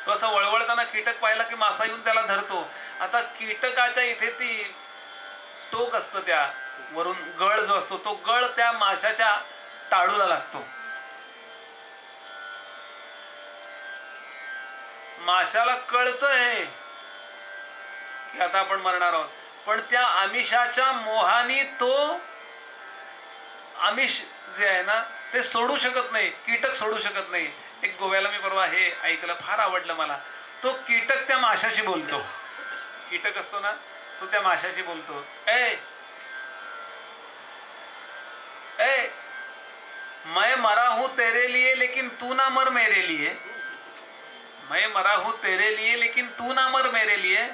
तो असं वळवळताना कीटक पाहिला की मासा येऊन त्याला धरतो. आता कीटकाच्या इथे ती टोक असतं, त्या वरून गळ जो असतो तो गळ त्या माशाच्या टाळूला लागतो. माशाला कळतं हे की आता आपण मरणार आहोत, पण त्या आमिषाच्या मोहानी तो आमिष जे आहे ना ते सोडू शकत नाही, कीटक सोडू शकत नाही. एक गोव्याला मी परवा हे ऐकलं, फार आवडलं मला. तो कीटक त्या माशाशी बोलतो. कीटक असतो ना तो त्या माशाशी बोलतो, ए ए मैं मरा हूं तेरे लिए लेकिन तू ना मर मेरे लिए. मैं मरा हूं तेरे लिए लेकिन तू ना मर मेरे लिए.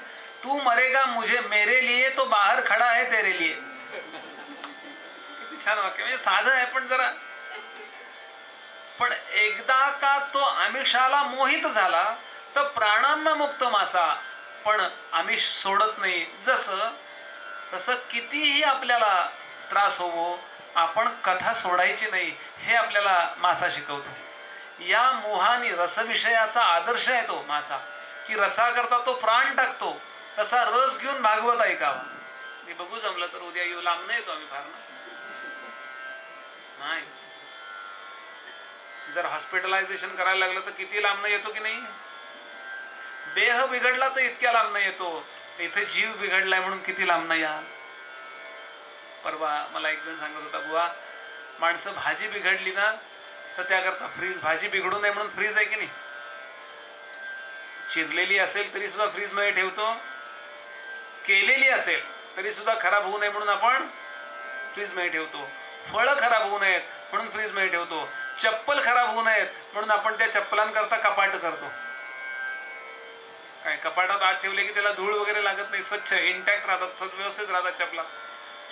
तू मरेगा मुझे मेरे लिए तो बाहर खड़ा है तेरे लिए. किती छान वाक्य, म्हणजे साधं आहे पण जरा. पण एकदा का तो आमिषाला मोहित झाला तर प्राणांना मुक्त मासा, पण आमिष सोडत नाही. जसं तसं कितीही आपल्याला त्रास होवो, आपण कथा सोडायची नाही हे आपल्याला मासा शिकवतो. या मोहाने रसविषयाचा आदर्श आहे तो मासा, की रसाकरता तो प्राण टाकतो. तसा रस घेऊन भागवत ऐकावा. मी बघू जमलं तर उद्या येऊ. लांब नाही येतो आम्ही फार ना. नाही, जर हॉस्पिटलायझेशन करायला लागलं तर किती लांब येतो की नाही. देह बिघडला तर इतक्या लांब येतो. इथे जीव बिघडलाय म्हणून किती लांब या. परवा मला एक जण सांगत होता, बुवा माणसं भाजी बिघडली ना तर त्याकरता फ्रीज, भाजी बिघडू नये म्हणून फ्रीज आहे की नाही. चिरलेली असेल तरी सुद्धा फ्रीज मध्ये ठेवतो, केलेली असेल तरी सुद्धा खराब होऊ नये म्हणून आपण फ्रीज मध्ये ठेवतो. फळं खराब होऊ नयेत म्हणून फ्रीज मध्ये ठेवतो. चप्पल खराब होऊ नयेत म्हणून आपण त्या चप्पलांकरता कपाट करतो. काय कपाटात आत ठेवले की त्याला धूळ वगैरे लागत नाही, स्वच्छ इंटॅक्ट राहतात, व्यवस्थित राहतात चपला.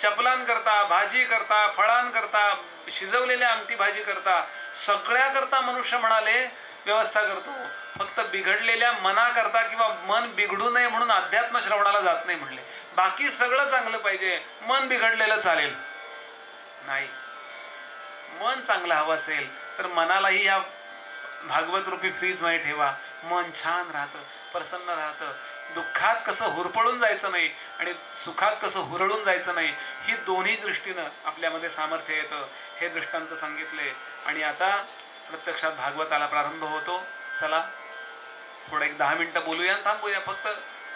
चपलांकरता, भाजी करता, फळांकरता, शिजवलेल्या आमटी भाजी करता, सगळ्याकरता मनुष्य म्हणाले व्यवस्था करतो. फक्त बिघडलेल्या मनाकरता किंवा मन बिघडू नये म्हणून अध्यात्म श्रवणाला जात नाही म्हणले. बाकी सगळं चांगलं पाहिजे, मन बिघडलेलं चालेल नाही. मन चांगलं हवं असेल तर मनालाही या भागवत रूपी फ्रीज मध्ये ठेवा. मन छान राहतं, प्रसन्न राहतं. दुःखात कसं हुरपळून जायचं नाही आणि सुखात कसं हुरळून जायचं नाही, ही दोन्ही दृष्टीनं आपल्यामध्ये सामर्थ्य येतं. हे दृष्टांत सांगितले. आणि आता प्रत्यक्षात भागवताला प्रारंभ होतो. चला थोडं एक 10 मिनिटं बोलूया, थांबूया. फक्त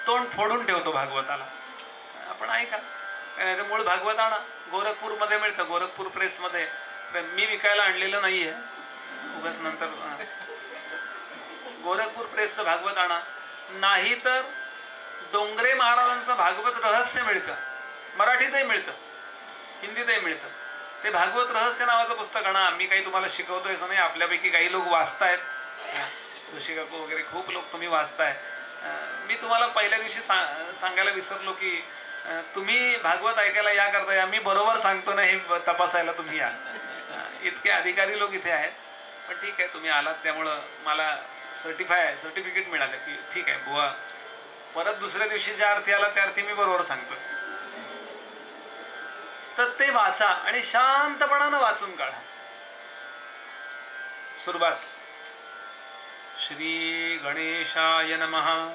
तोंड फोडून ठेवतो भागवताला, आपण ऐका. मूळ भागवत आणा, गोरखपूरमध्ये मिळतं, गोरखपूर प्रेसमध्ये. मी विकायला आणलेलं नाहीये, उगाच नंतर. गोरखपूर प्रेसचं भागवत आणा. नाही तर डोंगरे महाराजांचं भागवत रहस्य मिळतं, मराठीतही मिळतं, हिंदीतही मिळतं. ते भागवत रहस्य नावाचं पुस्तक आणा. मी काही तुम्हाला शिकवतोय असं नाही, आपल्यापैकी काही लोक वाचतायत, जोशी काकू वगैरे खूप लोक तुम्ही वाचताय. मी तुम्हाला पहिल्या दिवशी सांगायला विसरलो की तुम्ही भागवत ऐकायला या करता या. मी बरोबर सांगतो ना हे तपासायला तुम्ही या. इतके अधिकारी लोक इथे आहेत. पण ठीक आहे, तुम्ही आलात त्यामुळं मला सर्टिफिकेट मिळालं की ठीक आहे बुवा. परत दुसऱ्या दिवशी ज्या अर्थी आला त्या अर्थी मी बरोबर सांगतो. तर ते वाचा आणि शांतपणानं वाचून काढा. सुरुवात. श्री गणेशाय नमः,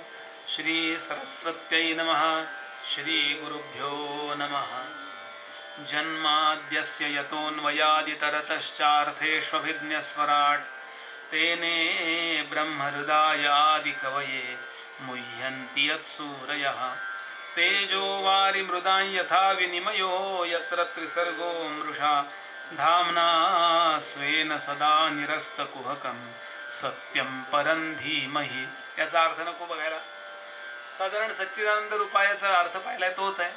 श्री सरस्वत्यै नमः, श्री गुरुभ्यो नमः. जन्माद्यस्य यतोऽन्वयादितरतश्चार्थेष्वभिज्ञस्वराट् तेने ब्रह्महृदायादिकवये मुह्यन्ति यत्सूरयः. तेजो वारिमृदां यथा विनिमयो यत्र त्रिसर्गो मृषा धाम्ना स्वेन सदा निरस्तकुहकं सत्यं परं धीमहि. याचा अर्थ नको बघायला, साधारण सच्चिदानंद रूपायाचा अर्थ पाहिलाय तोच आहे.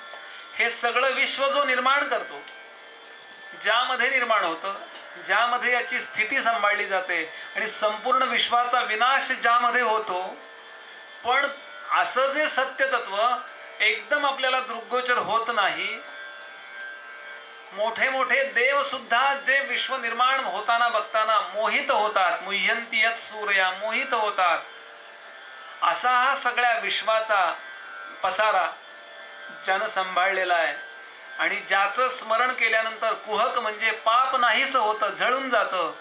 हे सगळं विश्व जो निर्माण करतो, ज्यामध्ये निर्माण होतं, ज्यामध्ये याची स्थिती सांभाळली जाते आणि संपूर्ण विश्वाचा विनाश ज्यामध्ये होतो. पण असं जे सत्य तत्व एकदम आपल्याला दृग्गोचर होत नाही. मोठे मोठे देव सुद्धा जे विश्व निर्माण होताना बघताना मोहित होतात. मुह्यन्ति यत् सूरया, मोहित होतात. असा हा सगळ्या विश्वाचा पसारा ज्यानं सांभाळलेला आहे आणि ज्याचं स्मरण केल्यानंतर कुहक म्हणजे पाप नाहीच होतं, झळून जातं.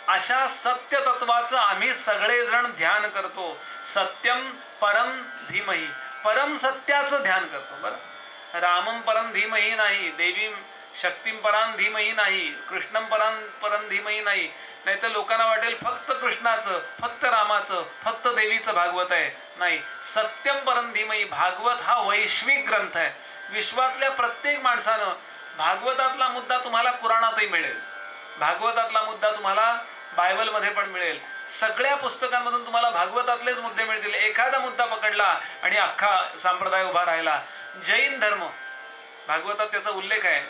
अशा सत्य तत्वाचं आम्ही सगळेजण ध्यान करतो. सत्यम परम धीमहि, परम सत्याचं ध्यान करतो. बरं, रामम परम धीमहि नाही, देवी शक्तीम परां धीमहि नाही, कृष्णम परम धीमहि नाही. नाही तर लोकांना वाटेल फक्त कृष्णाचं, फक्त रामाचं, फक्त देवीचं भागवत आहे. नाही, सत्यम परम धीमहि. भागवत हा वैश्विक ग्रंथ आहे. विश्वातल्या प्रत्येक माणसानं भागवतातला मुद्दा तुम्हाला पुराणातही मिळेल, भागवतातला मुद्दा तुम्हाला बायबलमध्ये पण मिळेल. सगळ्या पुस्तकांमधून तुम्हाला भागवतातलेच मुद्दे मिळतील. एखादा मुद्दा पकडला आणि अख्खा संप्रदाय उभा राहिला. जैन धर्म, भागवतात त्याचा उल्लेख आहे.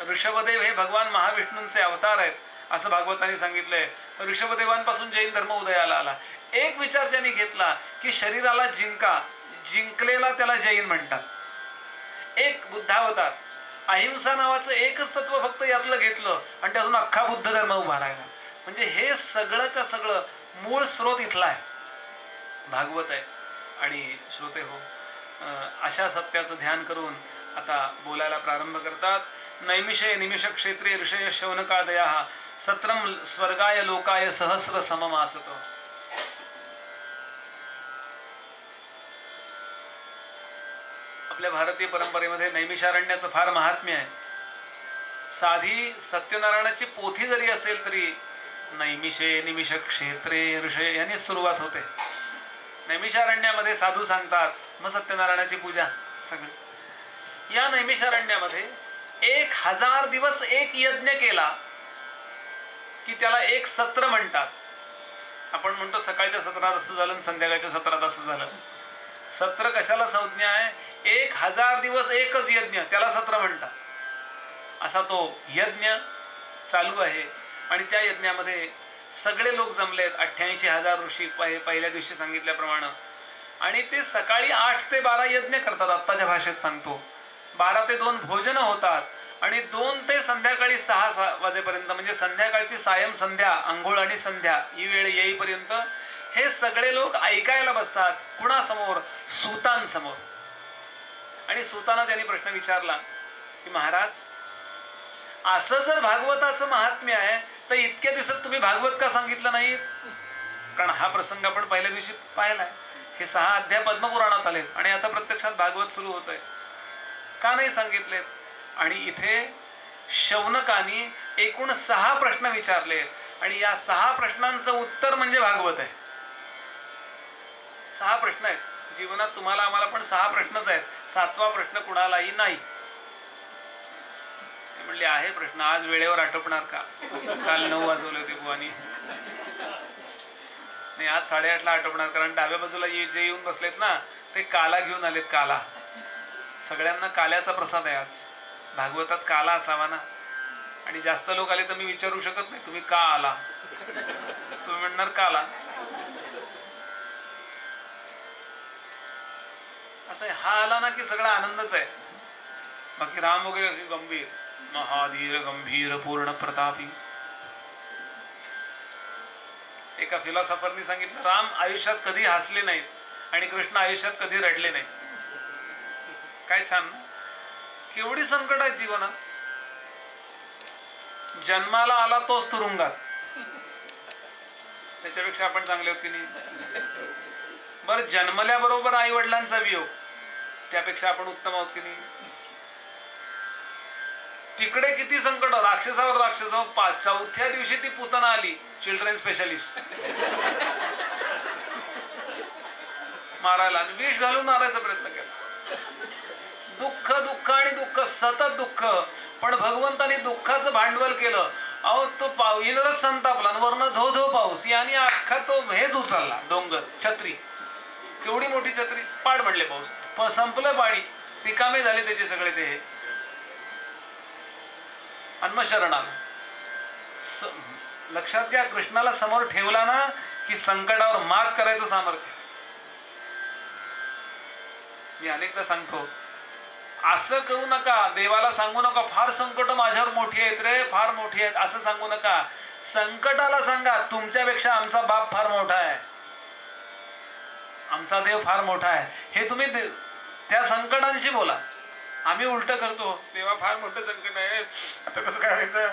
ऋषभदेव हे भगवान महाविष्णूंचे अवतार आहेत असं भागवताने सांगितलंय. ऋषभदेवांपासून जैन धर्म उदयाला आला. एक विचार त्यांनी घेतला की शरीराला जिंकलेला त्याला जैन म्हणतात. एक बुद्धावतार, अहिंसा नावाचं एकच तत्व फक्त यातलं घेतलं आणि त्यातून अख्खा बुद्ध धर्म उभा राहिला. म्हणजे हे सगळंच्या सगळं मूळ स्रोत इथला आहे, भागवत आहे. आणि श्रोते हो, अशा सत्याचं ध्यान करून आता बोलायला प्रारंभ करतात. नैमिषे निमिष क्षेत्रे ऋषय शौनकादया सत्रम स्वर्गाय लोकाय सहस्र सममासत. आपल्या भारतीय परंपरेमध्ये नैमिषारण्याचं फार महात्म्य आहे. साधी सत्यनारायणाची पोथी जरी असेल तरी नैमिषे निमिष क्षेत्रे ऋषय यांनी सुरुवात होते. नैमिषारण्यामध्ये साधू सांगतात, मग सत्यनारायणाची पूजा सगळी. या नैमिषारण्यामध्ये 1000 दिवस एक यज्ञ केला की त्याला एक सत्र म्हणतात. आपण म्हणतो सकाळच्या सत्रात असं झालं, संध्याकाळच्या सत्रात असं झालं. सत्र कशाला संज्ञा आहे? 1000 दिवस एकच यज्ञ, त्याला सत्र म्हणतात. असा तो यज्ञ चालू आहे. आणि त्या यज्ञामध्ये सगळे लोक जमलेत, 88,000 ऋषी पहिल्या दिवशी सांगितल्याप्रमाणे. आणि ते सकाळी 8 ते 12 यज्ञ करतात. आत्ताच्या भाषेत सांगतो 12 ते 2 भोजन होतात. आणि 2 ते संध्याकाळी 6 वाजेपर्यंत, म्हणजे संध्याकाळची सायं संध्या, अंघोळ आणि संध्या ही वेळ येईपर्यंत हे सगळे लोक ऐकायला बसतात. कुणासमोर? सूतांसमोर. आणि सूतांना त्यांनी प्रश्न विचारला की महाराज, असं जर भागवताचं महात्म्य आहे तर इतक्या दिवसात तुम्ही भागवत का सांगितलं नाही? कारण हा प्रसंग आपण पहिल्या दिवशी पाहिलाय. हे 6 अध्याय पद्मपुराणात आले आणि आता प्रत्यक्षात भागवत सुरू होत आहे. का नाही सांगितले? आणि इथे शौनकानी एकूण 6 प्रश्न विचारले आणि या 6 प्रश्नांचं उत्तर म्हणजे भागवत आहे. 6 प्रश्न आहेत. जीवनात तुम्हाला आम्हाला पण 6 प्रश्नच आहेत. 7वा प्रश्न कुणालाही नाही. म्हणले आहे प्रश्न, आज वेळेवर आटोपणार का? काल 9 वाजवले होते बुवानी. नाही, आज 8:30ला आटोपणार. कारण डाव्या बाजूला जे येऊन बसलेत ना ते काला घेऊन आलेत. काला सगळ्यांना काल्याचा प्रसाद आहे आज. भागवतात काला असावा ना. आणि जास्त लोक आले तर मी विचारू शकत नाही तुम्ही का आला. तुम्ही म्हणणार काला. असं हा आला ना की सगळा आनंदच आहे. बाकी राम वगैरे गंभीर, महाधीर गंभीर पूर्ण प्रतापी. एका फिलॉसॉफरनी सांगितलं, राम आयुष्यात कधी हसले नाहीत आणि कृष्ण आयुष्यात कधी रडले नाहीत. काय छान. केवढी संकट आहेत जीवनात. जन्माला आला तोच तुरुंगात. त्याच्यापेक्षा आपण चांगले होत की नाही? बरं, जन्मल्याबरोबर आई वडिलांचा वियोग, त्यापेक्षा आपण उत्तम आहोत की नाही? तिकडे किती संकट. राक्षसावर राक्षस. 4थ्या दिवशी ती पुतना आली, चिल्ड्रन स्पेशलिस्ट, मारायला. आणि विष घालून मारायचा प्रयत्न केला. दुःख दुःख आणि दुःख, सतत दुःख. पण भगवंतानी दुःखाचं भांडवल केलं. अहो, तो इंद्रच संतापला, वरनं धो धो पाऊस. याने अख्खा तो हेच उचलला, डोंगर, छत्री. केवढी मोठी छत्री. पाड म्हणले पाऊस. पण संपलं पाणी, पिकामे झाले त्याचे सगळे. ते अन्मशरण आलं. लक्षात घ्या, कृष्णाला समोर ठेवला ना की संकटावर मात करायचं सामर्थ्य. मी अनेकदा सांगतो, असं करू नका, देवाला सांगू नका फार संकट माझ्यावर मोठी आहेत रे, फार मोठी आहेत, असं सांगू नका. संकटाला सांगा, तुमच्यापेक्षा आमचा बाप फार मोठा आहे, आमचा देव फार मोठा आहे. हे तुम्ही त्या संकटांशी बोला. आम्ही उलट करतो, देवा फार मोठं संकट आहे, आता कसं करायचं.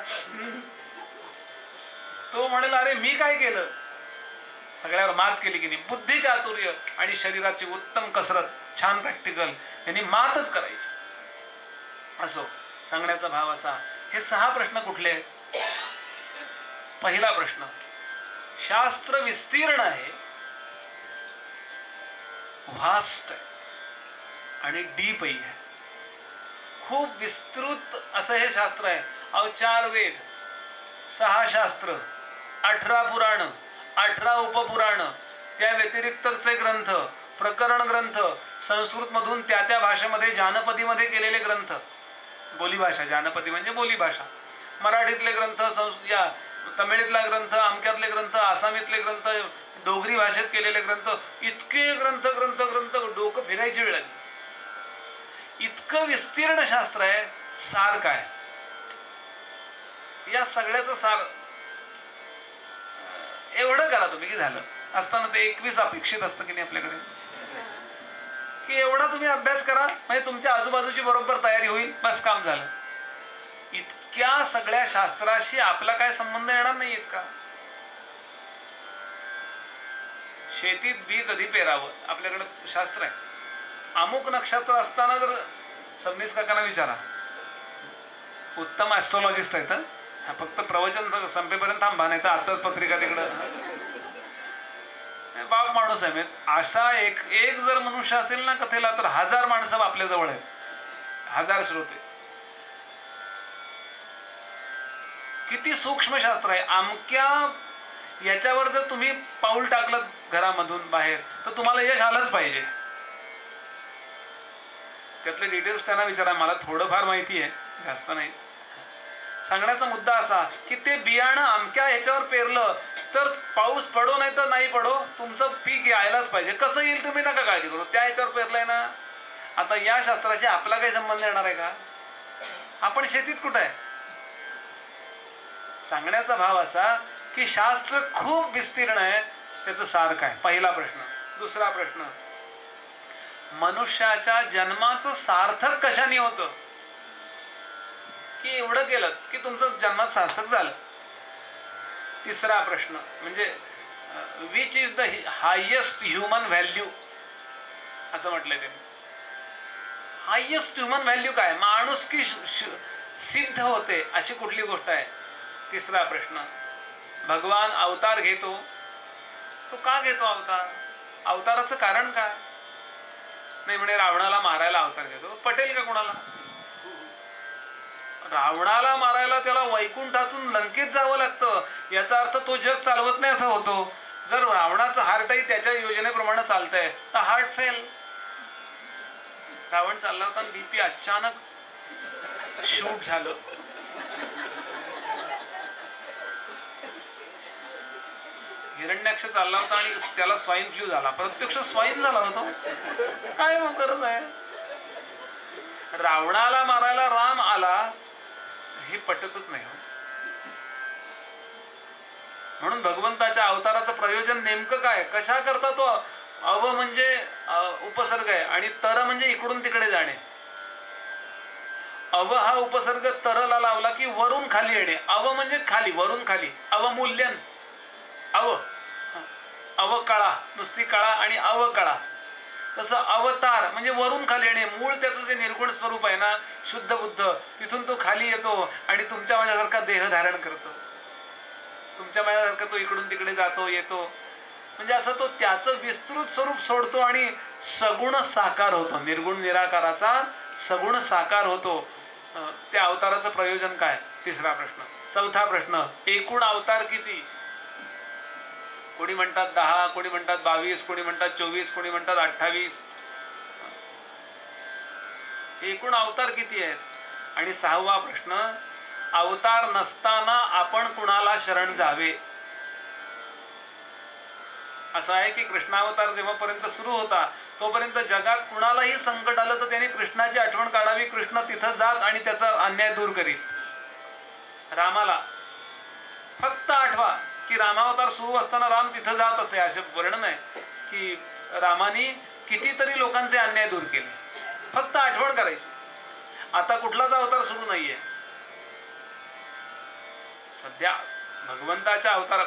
तो म्हणेल, अरे मी काय केलं? सगळ्यावर मात केली की नाही. बुद्धी चातुर्य आणि शरीराची उत्तम कसरत, छान प्रॅक्टिकल, यांनी मातच करायची. असो, सांगण्याचा भाव असा. हे 6 प्रश्न कुठले? पहिला प्रश्न, शास्त्र विस्तीर्ण आहे, व्हास्ट आहे आणि डीपही आहे. खूप विस्तृत असं हे शास्त्र आहे. 4 वेद, 6 शास्त्र, 18 पुराण, 18 उपपुराण, त्या व्यतिरिक्तचे ग्रंथ, प्रकरण ग्रंथ, संस्कृत मधून त्या त्या भाषेमध्ये जानपदीमध्ये केलेले ग्रंथ, बोलीभाषा, जानपदी म्हणजे बोलीभाषा, मराठीतले ग्रंथ, तमिळीतला ग्रंथ, अमक्यातले ग्रंथ, आसामीतले ग्रंथ, डोगरी भाषेत केलेले ग्रंथ, इतके ग्रंथ ग्रंथ ग्रंथ डोकं फिरायची वेळ आली. इतकं विस्तीर्ण शास्त्र आहे. सार काय? या सगळ्याचं सार एवढं करा तुम्ही की झालं. असताना ते 21 अपेक्षित असतं की नाही आपल्याकडे, की एवढा तुम्ही अभ्यास करा म्हणजे तुमच्या आजूबाजूची बरोबर तयारी होईल, बस काम झालं. इतक्या सगळ्या शास्त्राशी आपला काय संबंध येणार नाही आहेत का? शेतीत बी कधी पेरावं आपल्याकडे शास्त्र आहे. अमुक नक्षत्र असताना जर सबनीस काकांना विचारा, उत्तम ॲस्ट्रॉलॉजिस्ट आहेत. फक्त प्रवचन संपेपर्यंत थांबा, नाही तर आताच पत्रिका तिकडं. बाप माणूस आहे. असा एक जर मनुष्य असेल ना कथेला, तर 1000 माणसं आपल्या जवळ आहेत, 1000 श्रोते. किती सूक्ष्म शास्त्र आहे. अमक्या याच्यावर जर तुम्ही पाऊल टाकलं घरामधून बाहेर, तर तुम्हाला यश आलंच पाहिजे. त्यातले डिटेल्स त्यांना विचारा, मला थोडंफार माहिती आहे, जास्त नाही. सांगण्याचा मुद्दा असा की ते बियाणं अमक्या ह्याच्यावर पेरलं तर पाऊस पडो नाही तर नाही पडो, तुमचं पीक यायलाच पाहिजे. कसं येईल तुम्ही नका काळजी करू, त्या ह्याच्यावर पेरलंय ना. आता या शास्त्राशी आपला काही संबंध येणार आहे का? आपण शेतीत कुठं आहे? सांगण्याचा भाव असा की शास्त्र खूप विस्तीर्ण आहे. त्याचं सार काय? पहिला प्रश्न. दुसरा प्रश्न, मनुष्याच्या जन्माचं सार्थक कशाने होतं? की एवढं केलं की तुमचं जन्मात सार्थक झालं. तिसरा प्रश्न म्हणजे which is the highest human value, असं म्हटलंय त्यांनी. हायेस्ट ह्युमन व्हॅल्यू काय? माणूस की सिद्ध होते अशी कुठली गोष्ट आहे? तिसरा प्रश्न, भगवान अवतार घेतो, तो का घेतो अवतार? अवताराचं कारण काय? नाही म्हणे रावणाला मारायला अवतार घेतो. पटेल का कोणाला? रावणाला मारायला त्याला वैकुंठातून लंकेत जावं लागतं, याचा अर्थ तो जग चालवत नाही असा होतो. जर रावणाचं हार्टही त्याच्या योजनेप्रमाणे चालतंय तर हार्ट फेल. रावण चालला होता, बीपी अचानक शूट झालं. हिरण्याक्ष चालला होता आणि त्याला स्वाईन फ्लू झाला. प्रत्यक्ष स्वाईन झाला होता. काय मग गरज आहे? रावणाला मारायला राम आला हे पटतच नाही. म्हणून भगवंताच्या अवताराचं प्रयोजन नेमकं काय? कशा करता? तो अव म्हणजे उपसर्ग आहे आणि तर म्हणजे इकडून तिकडे जाणे. अव हा उपसर्ग तरला लावला की वरून खाली येणे. अव म्हणजे खाली, वरून खाली. अवमूल्यन, अवकळा, नुसती कळा आणि अवकळा. तसं अवतार म्हणजे वरून खाली येणे. मूळ त्याचं जे निर्गुण स्वरूप आहे ना, शुद्ध बुद्ध, तिथून तो खाली येतो आणि तुमच्या माझ्यासारखा देह धारण करतो. तुमच्या माझ्यासारखा तो इकडून तिकडे जातो येतो. म्हणजे असं तो त्याचं विस्तृत स्वरूप सोडतो आणि सगुण साकार होतो. निर्गुण निराकाराचा सगुण साकार होतो. त्या अवताराचं प्रयोजन काय? तिसरा प्रश्न. चौथा प्रश्न, एकूण अवतार किती? कोणी म्हणतात 10, कोणी म्हणतात 22, कोणी म्हणतात 24, कोणी म्हणतात 28. एकूण अवतार किती आहेत? आणि सहावा प्रश्न, अवतार नसताना आपण कुणाला शरण जावे? असं आहे की कृष्णावतार जेव्हापर्यंत सुरू होता तोपर्यंत जगात कुणालाही संकट आलं तर त्याने कृष्णाची आठवण काढावी. कृष्ण तिथं जात आणि त्याचा अन्याय दूर करीत. रामाला फक्त आठवा की रामावतार सुरू असताना राम तिथं जात असे, असे वर्णन आहे की रामाने कितीतरी लोकांचे अन्याय दूर केले. फक्त आठवण करायची. आता कुठलाच अवतार सुरू नाहीये. सध्या भगवंताच्या अवतार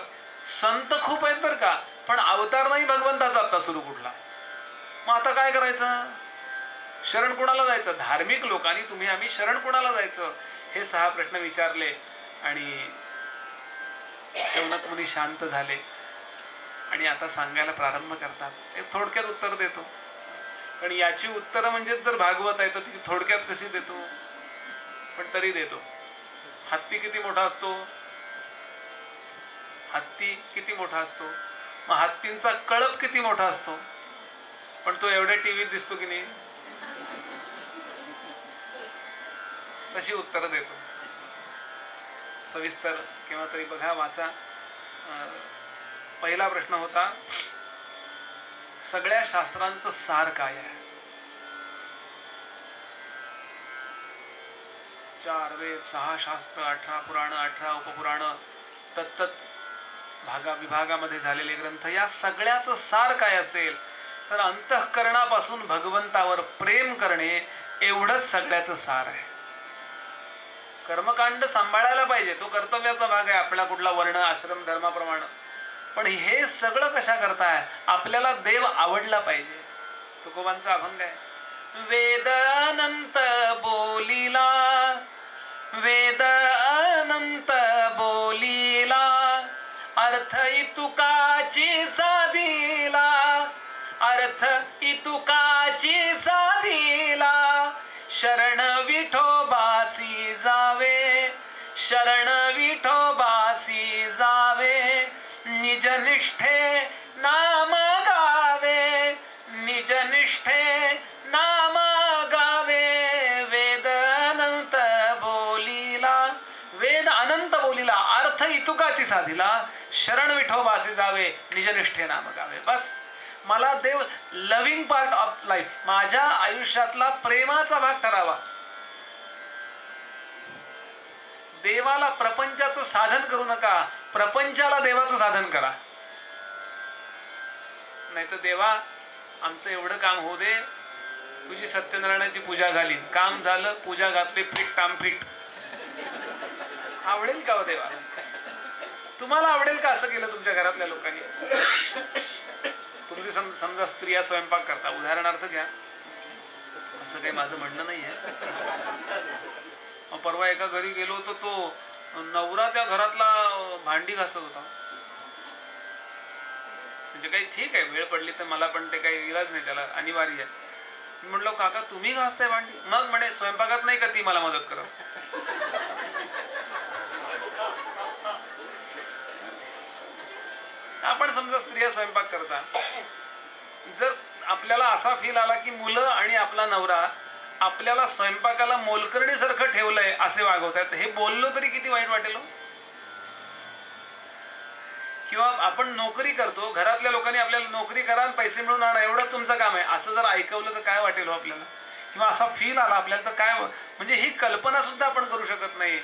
संत खूप आहेत बरं का, पण अवतार नाही भगवंताचा आता सुरू कुठला. मग आता काय करायचं? शरण कुणाला जायचं? धार्मिक लोकांनी तुम्ही आम्ही शरण कुणाला जायचं? हे 6 प्रश्न विचारले आणि शौनक मुनी शांत झाले आणि आता सांगायला प्रारंभ करतात. एक थोडक्यात उत्तर देतो, पण याची उत्तरं म्हणजेच जर भागवत आहे तर ती थोडक्यात कशी देतो, पण तरी देतो. हत्ती किती मोठा असतो? हत्ती किती मोठा असतो? मग हत्तींचा कळप किती मोठा असतो? पण तो एवढ्या टीव्हीत दिसतो की नाही? तशी उत्तरं देतो. सविस्तर केव्हा तरी बघा, वाचा. पहिला प्रश्न होता, सगळ्या शास्त्रांचं सार काय आहे? 4 वेद, 6 शास्त्र, 18 पुराण, 18 उपपुराण, तत्त विभागामध्ये झालेले ग्रंथ, या सगळ्याचं सार काय असेल तर अंतःकरणापासून भगवंतावर प्रेम करणे एवढंच सगळ्याचं सार आहे. कर्मकांड सांभाळायला पाहिजे, तो कर्तव्याचा भाग आहे आपला, कुठला वर्ण आश्रम धर्माप्रमाणे. पण हे सगळं कशा करताय, आपल्याला देव आवडला पाहिजे. तुकोबांचा अभंग आहे, वेद अनंत बोलिला, वेद अनंत बोलिला, अर्थ इतुकाची साधिला, अर्थ इतुकाची साधिला, शरण विठोबासी जावे, शरण विठोबासी जावे, निजनिष्ठे नाम गावे, निजनिष्ठे नाम गावे. वेद अनंत बोलिला, वेद अनंत बोलिला, अर्थ इतुकाची साधिला, शरण विठोबासी जावे, निजनिष्ठे नाम गावे. बस मला देव लव्हिंग पार्ट ऑफ लाईफ, माझ्या आयुष्यातला प्रेमाचा भाग ठरावा. देवाला प्रपंचाचं साधन करू नका, प्रपंचाला देवाचं साधन करा. नाही तर देवा आमचं एवढं काम होऊ दे, तुझी सत्यनारायणाची पूजा घाली, काम झालं, पूजा घातली, फिट टाम फिट. आवडेल का हो देवा? तुम्हाला आवडेल का असं केलं तुमच्या घरातल्या लोकांनी? तुमची समजा स्त्रिया स्वयंपाक करता, उदाहरणार्थ घ्या, असं काही माझं म्हणणं नाही आहे. परवा एका घरी गेलो होतो, तो नवरा त्या घरातला भांडी घासत होता. म्हणजे काही ठीक आहे, वेळ पडली तर मला पण ते काही इलाज नाही, त्याला अनिवार्य आहे. मी म्हटलं काका तुम्ही घासताय भांडी? मग म्हणे स्वयंपाकात नाही का ती मला मदत करा. आपण समजा स्त्रिया स्वयंपाक करता, जर आपल्याला असा फील आला की मुलं आणि आपला नवरा आपल्याला स्वयंपाकाला मोलकर्णीसारखं ठेवलंय असे वागवतात, हे बोललो तरी किती वाईट वाटेल. किंवा आपण नोकरी करतो, घरातल्या लोकांनी आपल्याला नोकरी करा, पैसे मिळून आणा, एवढंच तुमचं काम आहे, असं जर ऐकवलं तर काय वाटेल आपल्याला? किंवा असा फील आला आपल्याला तर काय, म्हणजे ही कल्पना सुद्धा आपण करू शकत नाही.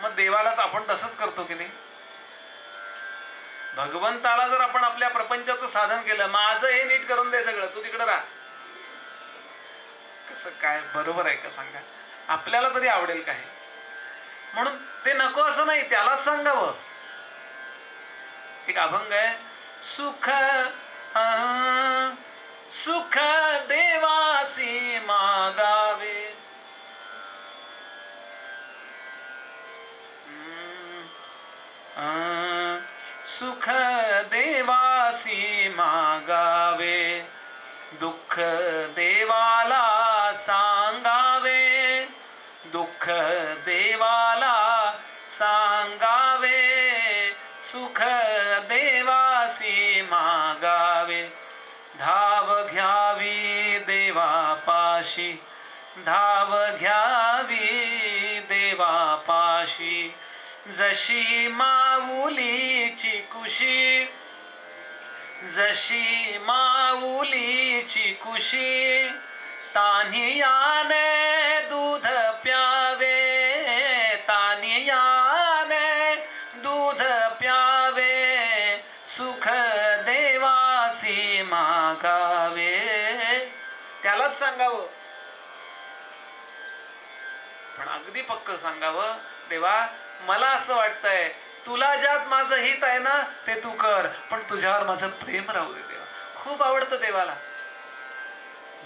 मग देवालाच आपण तसंच करतो की नाही? भगवंताला जर आपण आपल्या प्रपंचाचं साधन केलं, माझं हे नीट करून दे सगळं, तू तिकडे राहा, कसं काय बरोबर आहे का सांगा? आपल्याला तरी आवडेल काय? म्हणून ते नको असं नाही, त्यालाच सांगावं. एक अभंग आहे, सुख सुख देवासी मागावे, सुख देवासी मागावे, दुःख देवाला सांगावे, दुःख देवाला सांगावे, सुख देवासी मागावे. धाव घ्यावी देवापाशी, धाव घ्यावी देवापाशी, जशी माऊलीची कुशी, जशी माऊलीची कुशी, तान्हियाने दूध प्यावे, तान्हियाने दूध प्यावे, सुख देवासी मागावे. त्यालाच सांगावं, पण अगदी पक्क सांगावं, देवा मला असं वाटतंय, तुला ज्यात माझं हित आहे ना ते तू कर, पण तुझ्यावर माझं प्रेम राहू दे. देवा खूप आवडतं देवाला.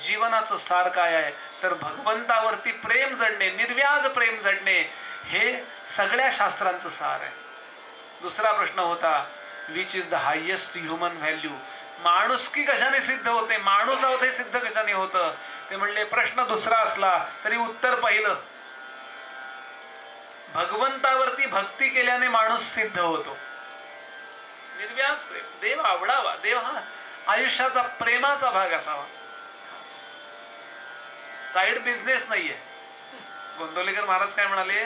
जीवनाचं सार काय आहे तर भगवंतावरती प्रेम जडणे, निर्व्याज प्रेम जडणे, हे सगळ्या शास्त्रांचं सार आहे. दुसरा प्रश्न होता, which is the highest human value, माणुसकी कशाने सिद्ध होते, माणूस आहोत हे सिद्ध कशाने होतं? ते म्हणले प्रश्न दुसरा असला तरी उत्तर पहिलं, भगवंतावरती भक्ती केल्याने माणूस सिद्ध होतो. निर्व्याज प्रेम, देव आवडावा, देव हा आयुष्याचा प्रेमाचा भाग असावा, साइड बिझनेस नाहीये. गोंदवलेकर महाराज काय म्हणाले,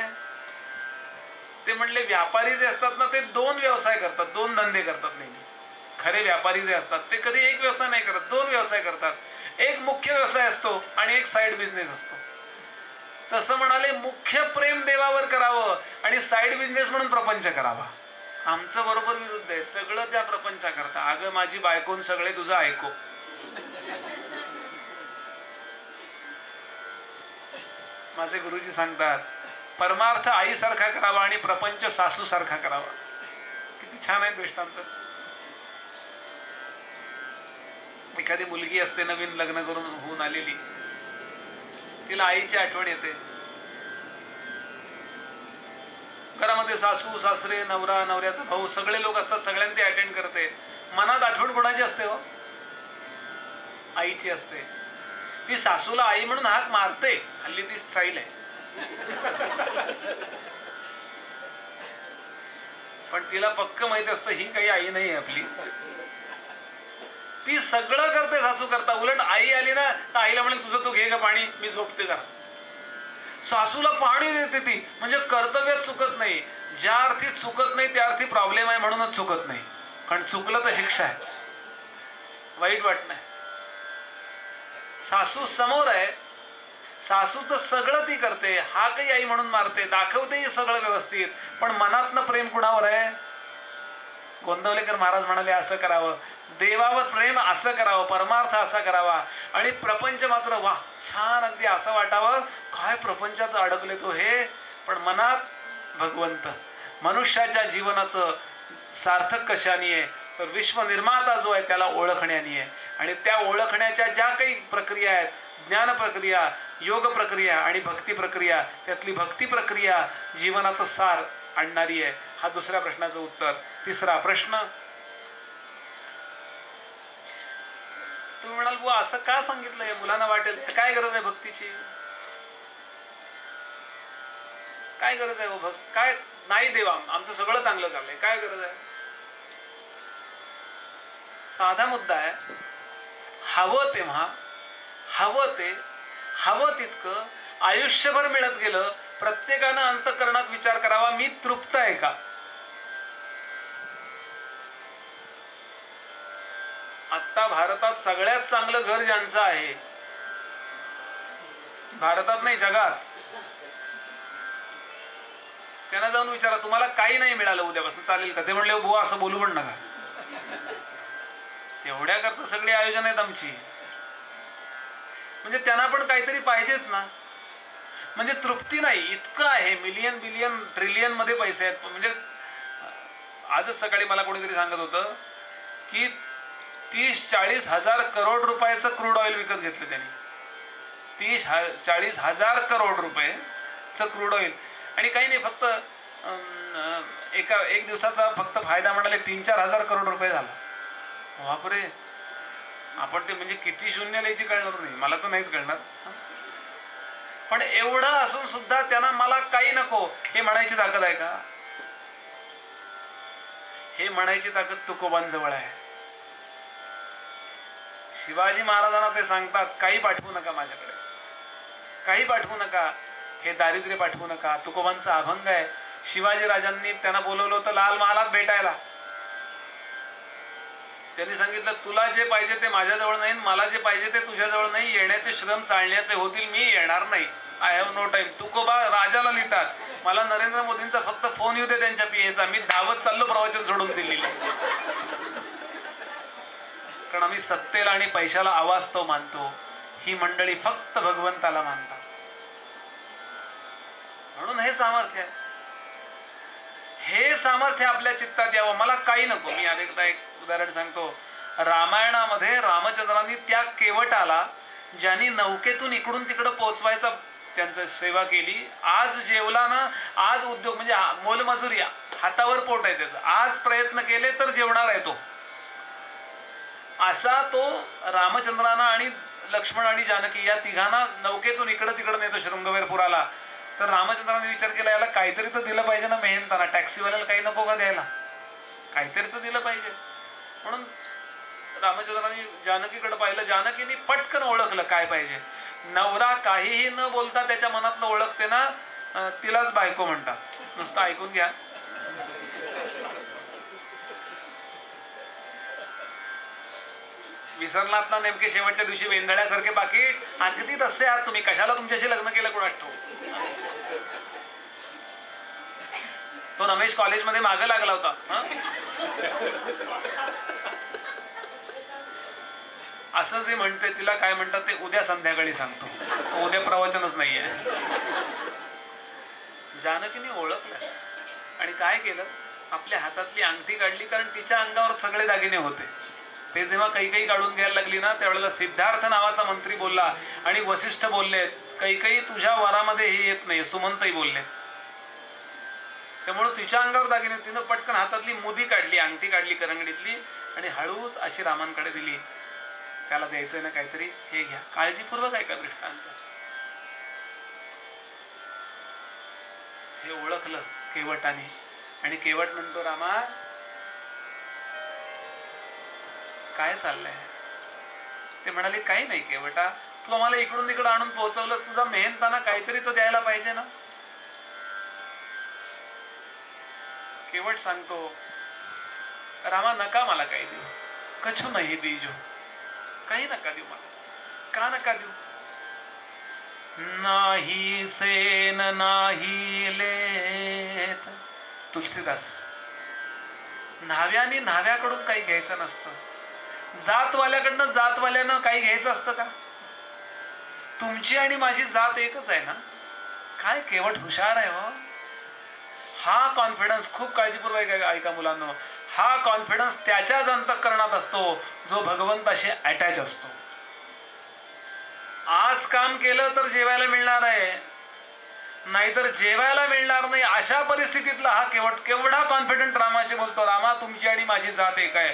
ते म्हणले व्यापारी जे असतात ना ते दोन व्यवसाय करतात, दोन धंदे करतात नेहमी. खरे व्यापारी जे असतात ते कधी एक व्यवसाय नाही करत, दोन व्यवसाय करतात. एक मुख्य व्यवसाय असतो आणि एक साइड बिझनेस असतो. तसं म्हणाले मुख्य प्रेम देवावर करावं आणि साइड बिझनेस म्हणून प्रपंच करावा. आमचं बरोबर विरुद्ध आहे, सगळं त्या प्रपंचा करता. अगं माझी बायकोन सगळे तुझं ऐको. माझे गुरुजी सांगतात परमार्थ आईसारखा करावा आणि प्रपंच सासूसारखा करावा. किती छान आहे दृष्टांत. एखादी मुलगी असते नवीन लग्न करून होऊन आलेली, तिला आईची आठवण येते. घरामध्ये सासू सासरे नवरा नवऱ्याचा भाऊ सगळे लोक असतात, सगळ्यांना ती अटेंड करते. मनात आठवण कोणाची असते हो? आईची असते. ती सासूला आई म्हणून हाक मारते, हल्ली ती स्टाईल आहे. पण तिला पक्क माहित असतं ही काही आई नाही आपली. ती सगळं करते सासू करता. उलट आई आली ना तर आईला म्हणेल तुझं तू घे का पाणी, मी झोपते जरा. सासूला पाणी देते ती, म्हणजे कर्तव्यात चुकत नाही. ज्या अर्थी चुकत नाही त्या अर्थी प्रॉब्लेम आहे म्हणूनच चुकत नाही. कारण चुकलं तर शिक्षा आहे, वाईट वाटत नाही. सासू समोर आहे, सासूचं सगळं ती करते, हा काही आई म्हणून मारते, दाखवते सगळं व्यवस्थित, पण मनातनं प्रेम कुणावर आहे? गोंदवलेकर महाराज म्हणाले असं करावं, देवावर प्रेम असं करावं, परमार्थ असा करावा. आणि प्रपंच मात्र वा छान, अगदी असं वाटावं काय प्रपंचात अडकले तो हे, पण मनात भगवंत. मनुष्याच्या जीवनाचं सार्थक कशाने आहे तर विश्वनिर्माता जो आहे त्याला ओळखण्याने आहे. आणि त्या ओळखण्याच्या ज्या काही प्रक्रिया आहेत, ज्ञान प्रक्रिया, योग प्रक्रिया आणि भक्ती प्रक्रिया, त्यातली भक्ती प्रक्रिया जीवनाचं सार आणणारी आहे. हा दुसऱ्या प्रश्नाचं उत्तर. तिसरा प्रश्न, तुम्ही म्हणाल बुवा असं का सांगितलं, या मुलांना वाटेल काय गरज आहे भक्तीची, काय गरज आहे भक्त, काय नाही देवा आमचं सगळं चांगलं चाललंय, काय गरज आहे. साधा मुद्दा आहे. हवं तेव्हा, हवं ते, हवं तितकं आयुष्यभर मिळत गेलं, प्रत्येकानं अंतःकरणात विचार करावा मी तृप्त आहे का. आता भारतात सगळ्यात चांगलं घर ज्यांचं आहे, भारतात नाही जगात, त्यांना जाऊन विचारा तुम्हाला काही नाही मिळालं उद्यापासून चालेल का. ते म्हणले बुवा असं बोलू पण नका, एवढ्या करता सगळी आयोजन आहेत आमची. म्हणजे त्यांना पण काहीतरी पाहिजेच ना. म्हणजे तृप्ती नाही, इतकं आहे, मिलियन बिलियन ट्रिलियन मध्ये पैसे आहेत. म्हणजे आजच सकाळी मला कोणीतरी सांगत होतं की 30-40 हजार करोड रुपयाचं क्रूड ऑइल विकत घेतलं त्यांनी. 30-40 हजार करोड रुपयेचं क्रूड ऑइल. आणि काही नाही, फक्त एक दिवसाचा फक्त फायदा म्हणाले 3-4 हजार करोड रुपये झाला. बापरे, आपण ते म्हणजे किती शून्य लिहायची कळणार नाही, मला तर नाहीच कळणार. पण एवढं असून सुद्धा त्यांना मला काही नको हे म्हणायची ताकद आहे का. हे म्हणायची ताकद तुकोबांजवळ आहे. शिवाजी महाराजांना ते सांगतात काही पाठवू नका माझ्याकडे, काही पाठवू नका, हे दारिद्र्य पाठवू नका. तुकोबांचा अभंग आहे. शिवाजी राजांनी त्यांना बोलवलं होतं लाल महालात भेटायला. त्यांनी सांगितलं तुला जे पाहिजे ते माझ्याजवळ नाही, मला जे पाहिजे ते तुझ्याजवळ नाही. येण्याचे श्रम चालण्याचे होतील, मी येणार नाही. I have no time. Tukoba राजाला लिहितात, मला नरेंद्र मोदींचा फक्त फोन येऊ दे त्यांच्या पीएचा, मी धावत चाललो प्रवचन सोडून दिल्लीला. कारण आम्ही सत्तेला आणि पैशाला अवास्तव मानतो, ही मंडळी फक्त भगवंताला मानतात. म्हणून हे सामर्थ्य आहे, हे सामर्थ्य आपल्या चित्तात यावं. मला काही नको. मी अनेकदा एक उदाहरण सांगतो. रामायणामध्ये रामचंद्रांनी त्या केवटाला, ज्यांनी नौकेतून इकडून तिकडं पोहोचवायचा त्यांचं सेवा केली, आज जेवला ना, आज उद्योग म्हणजे मोलमजुरी, हातावर पोट आहे त्याचं, आज प्रयत्न केले तर जेवणार आहे तो. असा तो रामचंद्रांना आणि लक्ष्मण आणि जानकी या तिघांना नौकेतून इकडं तिकडं नेतो शृंगवेरपुराला. तर रामचंद्रांनी विचार केला याला काहीतरी तर दिलं पाहिजे ना मेहनताना, टॅक्सीवाल्याला काही नको का द्यायला, काहीतरी तर दिलं पाहिजे. म्हणून रामचंद्रांनी जानकीकडे पाहिलं, जानकीने पटकन ओळखलं काय पाहिजे. नवरा काहीही न बोलता त्याच्या मनातलं ओळखते ना, तिलाच बायको म्हणतात. नुसतं ऐकून घ्या. विसरलात ना नेमके शेवटच्या दिवशी वेंधळ्यासारखे पाकिट, अगदी तसे आहात तुम्ही. कशाला तुमच्याशी लग्न केलं कोणास ठाऊक. तो रमेश कॉलेजमध्ये मागं लागला होता. असं जे म्हणते तिला काय म्हणतात ते उद्या संध्याकाळी सांगतो, उद्या प्रवचनच नाहीये. जानकीने ओळखलं आणि काय केलं, आपल्या हातातली अंगठी काढली, कारण तिच्या अंगावर सगळे दागिने होते. ते जेव्हा कैकई काढून घ्यायला लागली ना, त्यावेळेला सिद्धार्थ नावाचा मंत्री बोलला आणि वसिष्ठ बोलले, कैकई तुझ्या वरामध्ये हे येत नाही, सुमंतही बोलले. त्यामुळे तिच्या अंगावर दागिने, तिनं पटकन हातातली मुदी काढली, अंगठी काढली करंगडीतली आणि हळूच अशी रामांकडे दिली. त्याला द्यायचंय ना काहीतरी, हे घ्या. काळजीपूर्वक ऐका दृष्टांत. हे ओळखलं केवटाने आणि केवट म्हणतो, रामा काय चाललंय? ते म्हणाले, काही नाही केवटा, तू आम्हाला इकडून तिकडं आणून पोहोचवलंस, तुझा मेहनताना काहीतरी तो द्यायला पाहिजे ना. केवट सांगतो, रामा नका मला काही देऊ, कछु नाही दीजो, काही नका देऊ मला. का नका देऊ? नाही सेन नाही लेत. तुलसीदास. न्हाव्याने न्हाव्याकडून काही घ्यायचं नसतं, जातवाल्याकडनं जातवाल्यानं काही घ्यायचं असतं का? तुमची आणि माझी जात एकच आहे ना. काय केवट हुशार आहे हो. हा कॉन्फिडन्स खूप काळजीपूर्वक ऐका मुलांनो, हा कॉन्फिडन्स त्याच्याच अंतःकरणात असतो जो भगवंताशी अटॅच असतो. आज काम केलं तर जेवायला मिळणार आहे, नाहीतर जेवायला मिळणार नाही, अशा परिस्थितीतला हा केवट केवढा कॉन्फिडंट रामाशी बोलतो, रामा तुमची आणि माझी जात एक आहे.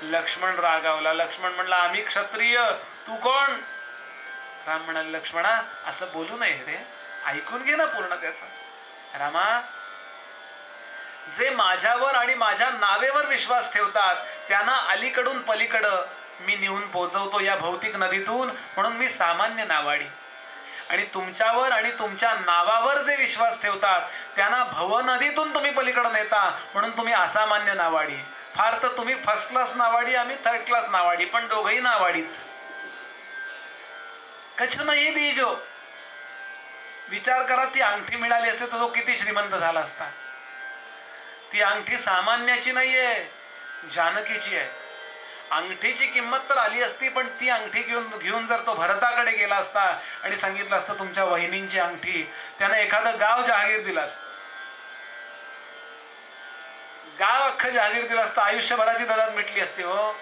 लक्ष्मण रागावला. लक्ष्मण म्हणला, आम्ही क्षत्रिय, तू कोण? राम म्हणाले, लक्ष्मणा असं बोलू नये रे, ऐकून घे ना पूर्ण त्याचा. रामा, जे माझ्यावर आणि माझ्या नावेवर विश्वास ठेवतात त्यांना अलीकडून पलीकडं मी नेऊन पोहोचवतो या भौतिक नदीतून, म्हणून मी सामान्य नावाडी. आणि तुमच्यावर आणि तुमच्या नावावर जे विश्वास ठेवतात त्यांना भवनदीतून तुम्ही पलीकडे नेता, म्हणून तुम्ही असामान्य नावाडी. फार तर तुम्ही फर्स्ट क्लास नावाडी, आम्ही थर्ड क्लास नावाडी, पण दोघंही नावाडीच. कछु नाही दीजो. विचार करा, ती अंगठी मिळाली असते तर तो किती श्रीमंत झाला असता. ती अंगठी सामान्याची नाहीये, जानकीची आहे. अंगठीची किंमत तर आली असती, पण ती अंगठी घेऊन जर तो भरताकडे गेला असता आणि सांगितलं असतं तुमच्या वहिनींची अंगठी, त्यानं एखादं गाव जहागीर दिलं असतं. गाव अख्खं जहागीर दिलं असतं, आयुष्यभराची ददात मिटली असती हो.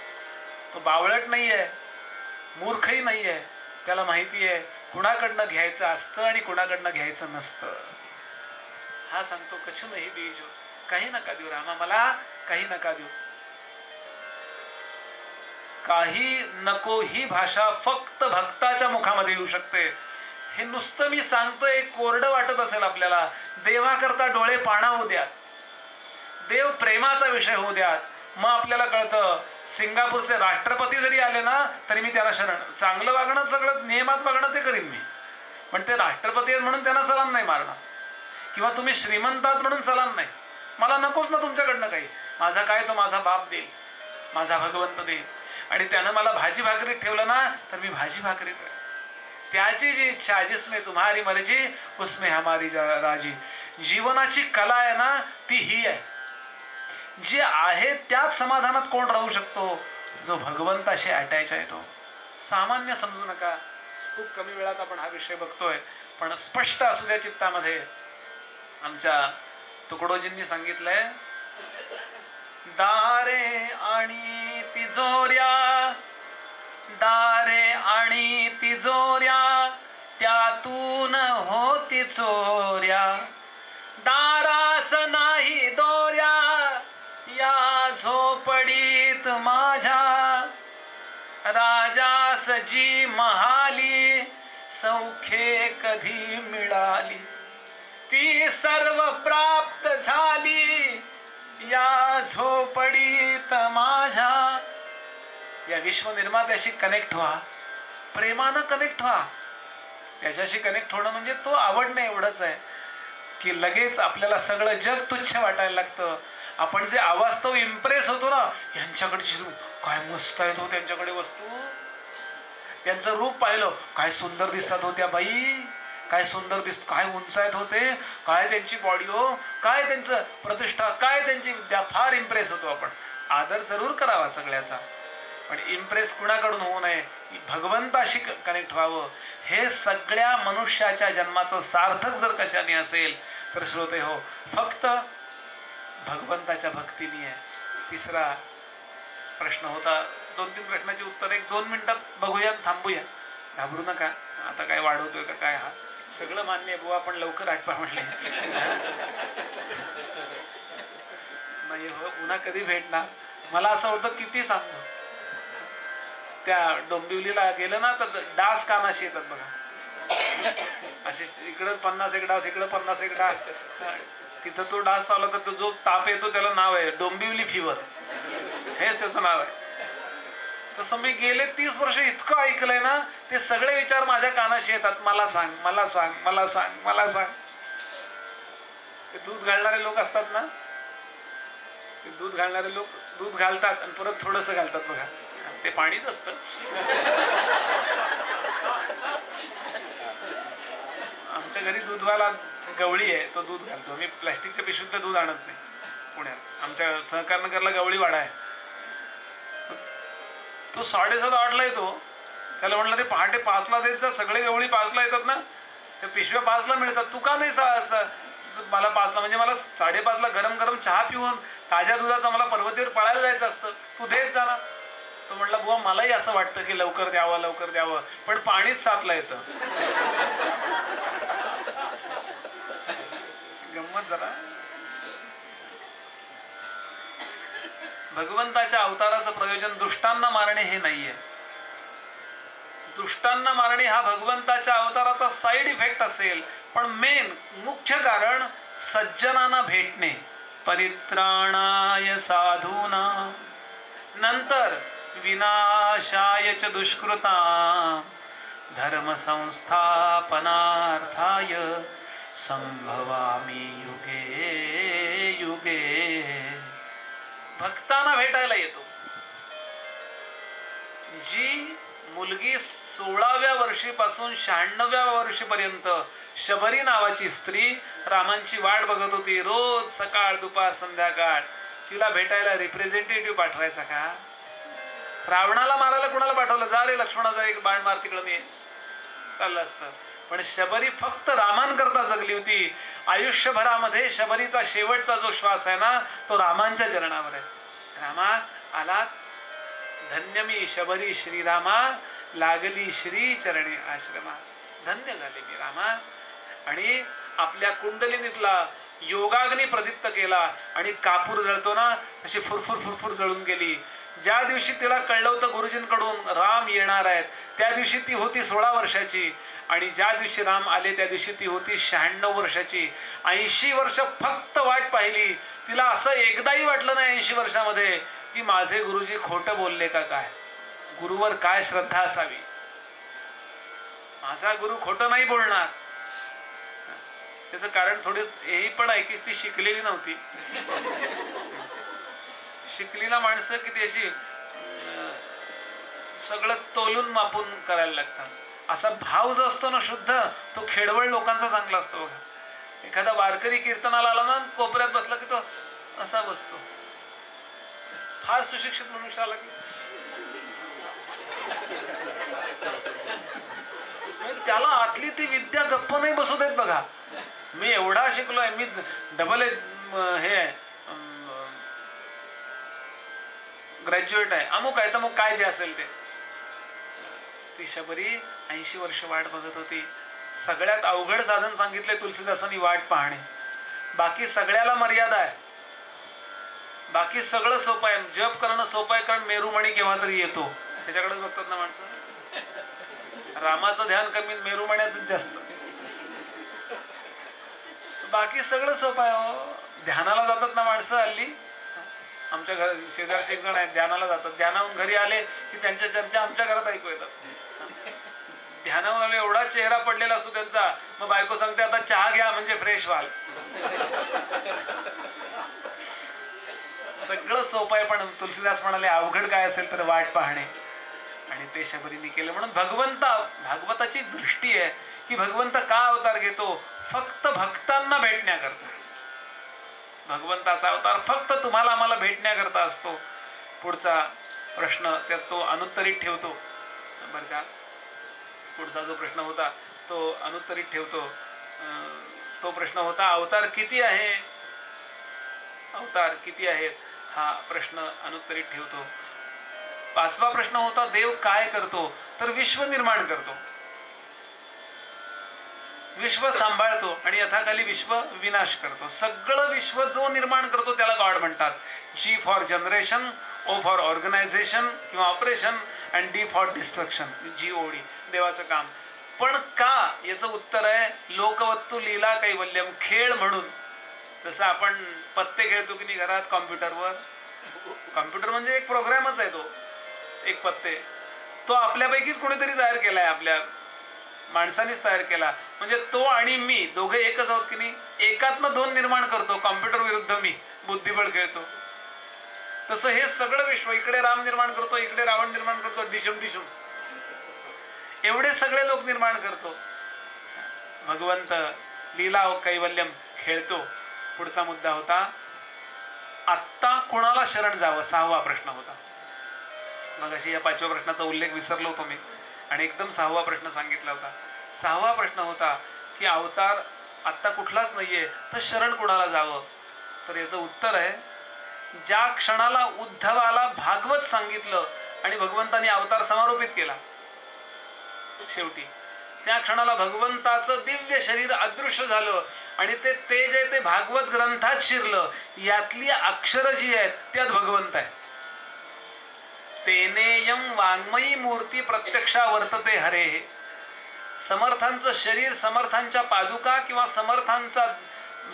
तो बावळट नाहीये, मूर्खही नाहीये, त्याला माहिती आहे कुणाकडनं घ्यायचं असतं आणि कुणाकडनं घ्यायचं नसतं. हा सांगतो, कछु नाही बीजो, काही नका देऊ रामा मला, काही नका देऊ. काही नको ही भाषा फक्त भक्ताच्या मुखामध्ये येऊ शकते. हे नुसतं मी सांगतोय, कोरडं वाटत असेल आपल्याला. देवाकरता डोळे पाणा होऊ द्यात, देव प्रेमाचा विषय होऊ द्यात, मग आपल्याला कळतं. सिंगापूरचे राष्ट्रपती जरी आले ना तरी मी त्याला शरण, चांगलं वागणं, सगळं नियमात वागणं ते करीन मी, पण ते राष्ट्रपती आहेत म्हणून त्यांना सलाम नाही मारणार, किंवा तुम्ही श्रीमंतात म्हणून सलाम नाही. मला नकोच ना तुमच्याकडनं काही. माझा काय तो माझा बाप देईल, माझा भगवंत देईल. आणि त्यानं मला भाजी भाकरीत ठेवलं ना तर मी भाजी भाकरीत राहील. त्याची जी इच्छा, जिसमें तुम्हारी मर्जी उसमें हमारी राजी. जीवनाची कला आहे ना ती ही आहे. जे आहे त्याच समाधानात कोण राहू शकतो? जो भगवंताशी अटॅच आहे तो. सामान्य समजू नका. खूप कमी वेळात आपण हा विषय बघतोय, पण स्पष्ट असू द्या चित्तामध्ये. आमच्या तुकडोजींनी सांगितलंय, दारे आणि तिजोऱ्या, दारे आणि तिजोऱ्या, त्यातून होती चोऱ्या. दारास नाही दोऱ्या, या झोपडीत माझ्या. राजास जी महाली, सौख्ये कधी मिळाली. ती सर्व प्राप्त झाली, या झोपडीत माझ्या. या विश्वनिर्मात्याशी कनेक्ट व्हा, प्रेमानं कनेक्ट व्हा. त्याच्याशी कनेक्ट होणं म्हणजे तो आवडणं एवढंच आहे की लगेच आपल्याला सगळं जग तुच्छ वाटायला लागतं. आपण जे अवास्तव इम्प्रेस होतो ना, यांच्याकडची काय मस्त आहेत हो त्यांच्याकडे वस्तू, त्यांचं रूप पाहिलं काय सुंदर दिसतात हो त्या बाई, काय सुंदर काय उंच आहेत होते, काय त्यांची बॉडी हो, काय त्यांचं प्रतिष्ठा, काय त्यांची विद्या. फार इम्प्रेस होतो आपण. आदर जरूर करावा सगळ्याचा, पण इम्प्रेस कुणाकडून होऊ नये, भगवंताशी कनेक्ट व्हावं. हे सगळ्या मनुष्याच्या जन्माचं सार्थक जर कशाने असेल तर श्रोते हो, फक्त भगवंताच्या भक्तीने आहे. तिसरा प्रश्न होता. 2-3 प्रश्नाची उत्तर 1-2 मिनिटात बघूया, थांबूया, घाबरू नका. आता काय वाढवतोय का काय? हा सगळं मान्य आहे बुवा, पण लवकर आठवा म्हणले. नाही हो, पुन्हा कधी भेटणार? मला असं होतं किती सांगतो. त्या डोंबिवलीला गेलं ना तर डास कानाशी येतात बघा. असे इकडं 50 डास, इकडं 50 डास. तिथं तो डास चालला तर तो जो ताप येतो त्याला नाव आहे डोंबिवली फिवर, हेच त्याचं नाव आहे. तसं मी गेले 30 वर्ष इतकं ऐकलंय ना, ते सगळे विचार माझ्या कानाशी येतात. मला सांग, मला सांग, मला सांग, मला सांग. ते दूध घालणारे लोक असतात ना, ते दूध घालणारे लोक दूध घालतात आणि परत थोडंसं घालतात बघा, ते पाणीच असतं. आमच्या घरी दूधवाला गवळी आहे, तो दूध घालतो. मी प्लॅस्टिकच्या पिशवीतलं दूध आणत नाही पुण्यात. आमच्या सहकारनगरला गवळी वाडा आहे. तो 7:30-8ला येतो. त्याला म्हणलं ते पहाटे 5ला देत जा, सगळे गवळी 5ला येतात ना, त्या पिशव्या 5ला मिळतात. तू का नाही मला 5ला? म्हणजे मला 5:30ला गरम गरम चहा पिऊन ताज्या दुधाचा मला पर्वतीवर पळायला जायचं असतं, तू देत जा ना. तो म्हटला बुवा मलाही असं वाटतं की लवकर द्यावं लवकर द्यावं, पण पाणीच 7ला येतं. गंमत जरा. भगवंताच्या अवताराचं प्रयोजन दुष्टांना मारणे हे नाहीये. दुष्टांना मारणे हा भगवंताच्या अवताराचा साईड इफेक्ट असेल, पण मेन मुख्य कारण सज्जनांना भेटणे. परित्राणाय साधूना नंतर विनाशाय च दुष्कृता धर्म संस्थापनार्थाय संभवामी युगे युगे. भक्तांना भेटायला येतो. जी मुलगी 16व्या वर्षीपासून 96व्या वर्षीपर्यंत शबरी नावाची स्त्री रामांची वाट बघत होती, रोज सकाळ दुपार संध्याकाळ, तिला भेटायला रिप्रेझेंटेटिव्ह पाठवायचा का? रावणाला मारायला कुणाला पाठवलं? जा रे लक्ष्मणाचा एक बाण मार, तिकडं मी चाललं असतं. पण शबरी फक्त रामांकरता जगली होती. आयुष्यभरामध्ये शबरीचा शेवटचा जो श्वास आहे ना, तो रामांच्या चरणावर आहे. रामा आलात, धन्य मी शबरी श्रीरामा, लागली श्री चरणी आश्रमा. धन्य झाले मी रामा. आणि आपल्या कुंडलिनीतला योगाग्नी प्रदीप्त केला आणि कापूर जळतो ना, तशी फुरफुर फुरफुर जळून गेली. ज्या दिवशी तिला कळलं होतं गुरुजींकडून राम येणार आहेत, त्या दिवशी ती होती 16 वर्षाची. आणि ज्या दिवशी राम आले त्या दिवशी ती होती 96 वर्षाची. 80 वर्ष फक्त वाट पाहिली. तिला असं एकदाही वाटलं नाही 80 वर्षामध्ये की माझे गुरुजी खोटं बोलले का काय. गुरुवर काय श्रद्धा असावी. माझा गुरु खोटं नाही बोलणार. त्याचं कारण थोडे हेही पण आहे की ती शिकलेली नव्हती. शिकलेला माणसं की त्याची सगळं तोलून मापून करायला लागतात. असा भाव जो असतो ना शुद्ध, तो खेडवळ लोकांचा चांगला असतो बघा. एखादा वारकरी कीर्तनाला आला ना, कोपऱ्यात बसला की तो असा बसतो. फार सुशिक्षित मनुष्य आला की त्याला आतली ती विद्या गप्प नाही बसू देत बघा. मी एवढा शिकलोय, मी डबल हे ग्रॅज्युएट आहे, अमुक आहे तर मग काय जे असेल ते. ती शबरी 80 वर्ष वाट बघत होती. सगळ्यात अवघड साधन सांगितले तुलसीदासांनी, वाट पाहणे. बाकी सगळ्याला मर्यादा आहे, बाकी सगळं सोपं आहे. जप करणं सोपं आहे, कारण मेरुमणी केव्हा तरी येतो, त्याच्याकडे बघतात ना माणसं. रामाचं ध्यान कमी, मेरुमण्याच जास्त. बाकी सगळं सोपं आहे. ध्यानाला जातात ना माणसं हल्ली. आमच्या घर शेजारचे एक जण आहेत, ध्यानाला जातात. ध्यानाहून घरी आले की त्यांच्या चर्चा आमच्या घरात ऐकू येतात. ध्यानाहून आले, एवढा चेहरा पडलेला असतो त्यांचा. मग बायको सांगते आता चहा घ्या म्हणजे फ्रेश व्हाल. सगळं सोपं आहे, पण तुलसीदास म्हणाले अवघड काय असेल तर वाट पाहणे. आणि ते शबरीने केलं. म्हणून भागवताची दृष्टी आहे की भगवंत का अवतार घेतो? फक्त भक्तांना भेटण्याकरता. भगवंताचा अवतार फक्त तुम्हाला आम्हाला भेटण्याकरता असतो. पुढचा प्रश्न त्यात तो अनुत्तरित ठेवतो बरं का. पुढचा जो प्रश्न होता तो अनुत्तरित ठेवतो. तो प्रश्न होता, अवतार किती आहे, अवतार किती आहेत, हा प्रश्न अनुत्तरित ठेवतो. 5वा प्रश्न होता, देव काय करतो, तर विश्व निर्माण करतो, विश्व सांभाळतो आणि यथाखाली विश्व विनाश करतो. सगळं विश्व जो निर्माण करतो त्याला गॉड म्हणतात. G for generation, O for organisation किंवा operation and D for destruction, GOD, देवाचं काम. पण का, याचं उत्तर आहे लोकवत्तू लीला कैवल्यम, खेळ म्हणून. जसं आपण पत्ते खेळतो की नाही घरात कॉम्प्युटरवर, कॉम्प्युटर म्हणजे एक प्रोग्रामच आहे, तो एक पत्ते, तो आपल्यापैकीच कोणीतरी तयार केला आहे, आपल्या माणसानेच तयार केला. म्हणजे तो आणि मी दोघे एकच आहोत की नाही, एकातनं 2 निर्माण करतो, कॉम्प्युटर विरुद्ध मी बुद्धिबळ खेळतो. तसं हे सगळं विश्व, इकडे राम निर्माण करतो, इकडे रावण निर्माण करतो, डिशुम डिशुम, एवढे सगळे लोक निर्माण करतो. भगवंत लीला कैवल्यम खेळतो. पुढचा मुद्दा होता, आत्ता कोणाला शरण जावं, 6वा प्रश्न होता. मग अशी या 5व्या प्रश्नाचा उल्लेख विसरलो होतो मी आणि एकदम 6वा प्रश्न सांगितला होता. 6वा प्रश्न होता की अवतार आत्ता कुठलाच नाहीये, तर शरण कोणाला जावं. तर याचं उत्तर आहे, ज्या क्षणाला उद्धवाला भागवत सांगितलं आणि भगवंतानी अवतार समारोपित केला, शेवटी त्या क्षणाला भगवंताचं दिव्य शरीर अदृश्य झालं आणि ते तेज आहे ते भागवत ग्रंथात शिरलं. यातली अक्षर जी आहेत त्यात भगवंत आहे. तेनेयम वाङ्मयी मूर्ती प्रत्यक्षा वर्तते हरे. समर्थांचं शरीर, समर्थांच्या पादुका किंवा समर्थांचा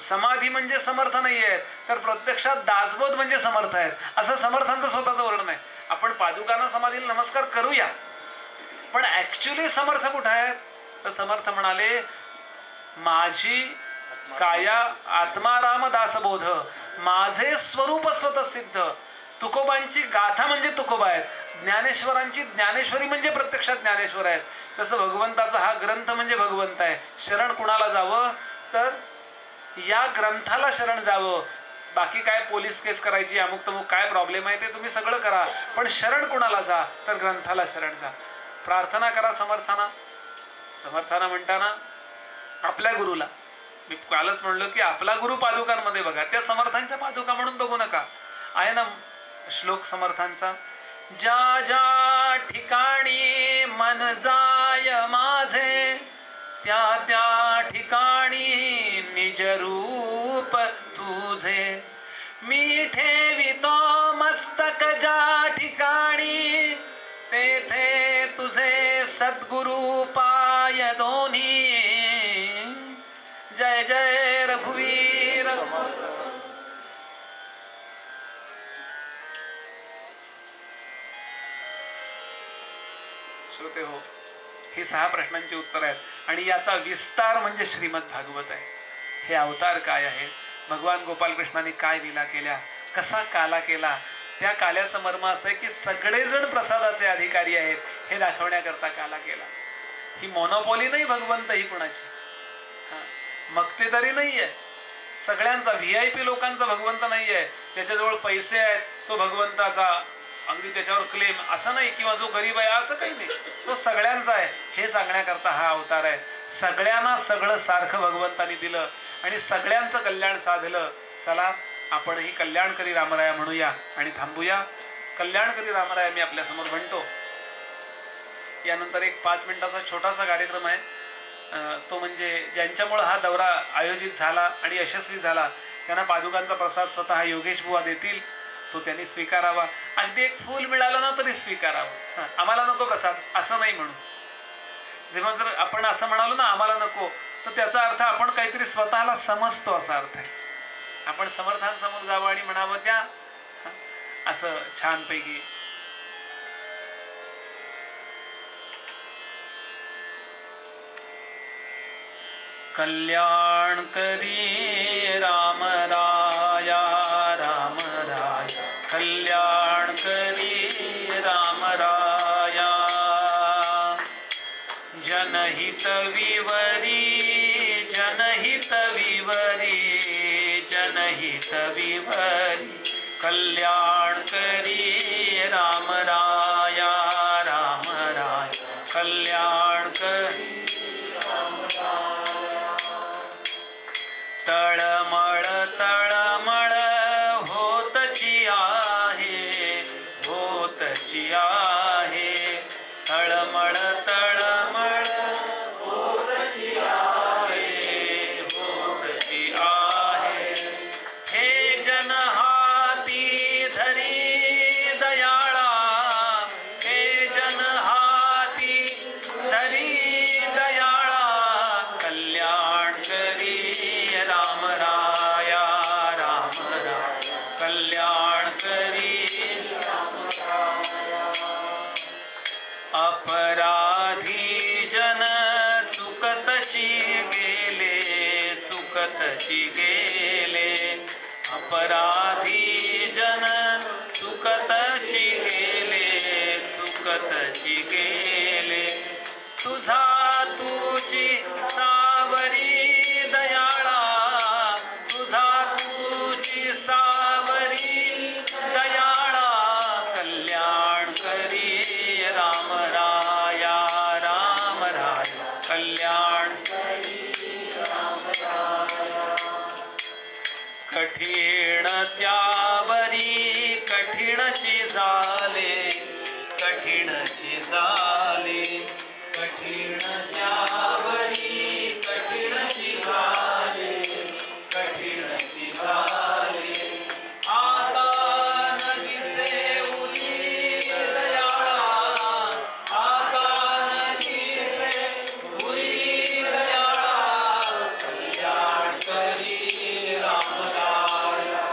समाधी म्हणजे समर्थ नाही आहेत, तर प्रत्यक्षात दासबोध म्हणजे समर्थ आहेत, असं समर्थांचं स्वतःचं वर्णन आहे. आपण पादुकांना समाधीला नमस्कार करूया, पण ऍक्च्युली समर्थ कुठं आहेत, तर समर्थ म्हणाले, माझी काया आत्माराम दासबोध, माझे स्वरूप स्वतःसिद्ध. तुकोबांची गाथा म्हणजे तुकोबा आहेत, ज्ञानेश्वरांची ज्ञानेश्वरी म्हणजे प्रत्यक्षात ज्ञानेश्वर आहेत. तसं भगवंताचा हा ग्रंथ म्हणजे भगवंत आहे. शरण कुणाला जावं, तर या ग्रंथाला शरण जावं. बाकी काय पोलीस केस करायची, अमुक तमुक काय प्रॉब्लेम आहे ते तुम्ही सगळं करा, पण शरण कुणाला जा, तर ग्रंथाला शरण जा. प्रार्थना करा समर्थांना. समर्थांना म्हणताना आपल्या गुरुला, मी कालच म्हणलो की आपला गुरु पादुकांमध्ये बघा, त्या समर्थांच्या पादुका म्हणून बघू नका. आहे ना श्लोक समर्थांचा, ज्या ज्या ठिकाणी मन जाय माझे, त्या त्या ठिकाणी निज रूप तुझे. मी ठेवितो मस्तक ज्या ठिकाणी, तेथे तुझे सद्गुरु पाय दोन्ही. जय जय रघुवीर. श्रोते हो, ही 6 प्रश्नांची उत्तर आहेत आणि याचा विस्तार म्हणजे श्रीमद भागवत आहे. हे अवतार काय आहे, भगवान गोपालकृष्णाने काय लीला केल्या, कसा काला केला, त्या काल्याचं मर्म असं आहे की सगळेजण प्रसादाचे अधिकारी आहेत हे दाखवण्याकरता काला केला. ही मोनोपॉली नाही भगवंत ही कुणाची, मक्तेदारी नाही आहे सगळ्यांचा, VIP लोकांचा भगवंत नाही आहे. त्याच्याजवळ पैसे आहेत तो भगवंताचा अगदी त्याच्यावर क्लेम असं नाही, किंवा जो गरीब आहे असं काही नाही, तो सगळ्यांचा आहे हे सांगण्याकरता हा अवतार आहे. सगळ्यांना सगळं सारखं भगवंतानी दिलं आणि सगळ्यांचं कल्याण साधलं. चला आपणही कल्याणकरी रामराया म्हणूया आणि थांबूया. कल्याणकरी रामराया मी आपल्यासमोर म्हणतो. यानंतर एक 5 मिनिटाचा छोटासा कार्यक्रम आहे, तो म्हणजे ज्यांच्यामुळं हा दौरा आयोजित झाला आणि यशस्वी झाला त्यांना पादुकांचा प्रसाद स्वतः योगेश बुवा देतील, तो त्यांनी स्वीकारावा. अगदी एक फूल मिळालं ना तरी स्वीकारावं. आम्हाला नको प्रसाद असं नाही म्हणू. जेव्हा जर आपण असं म्हणालो ना आम्हाला नको, तर त्याचा अर्थ आपण काहीतरी स्वतःला समजतो असा अर्थ आहे. आपण समर्थांसमोर जावं आणि म्हणावं त्या असं छानपैकी. कल्याण करी राम राया, राम राया कल्याण करी राम राया. जनहित विवरी, जनहित विवरी, जनहित विवरी, कल्याण करी राम राया, राम राया कल्याण करी. सुकतची गेले अपराधी जन सुकतची गेले सुकतची गेले तुझा तुझी सावरी दयाळा तुझा तुझी सावरी दयाळा कल्याण करी राम राया कल्याण कठीण त्यावरी कठीणची झाले कठीणची झाले कठीण त्यावरी कठीणची झाले कठीणची झाले आता नदिसे उरी दयाळा आता नदिसे उरी दयाळा कल्याण करी राम राया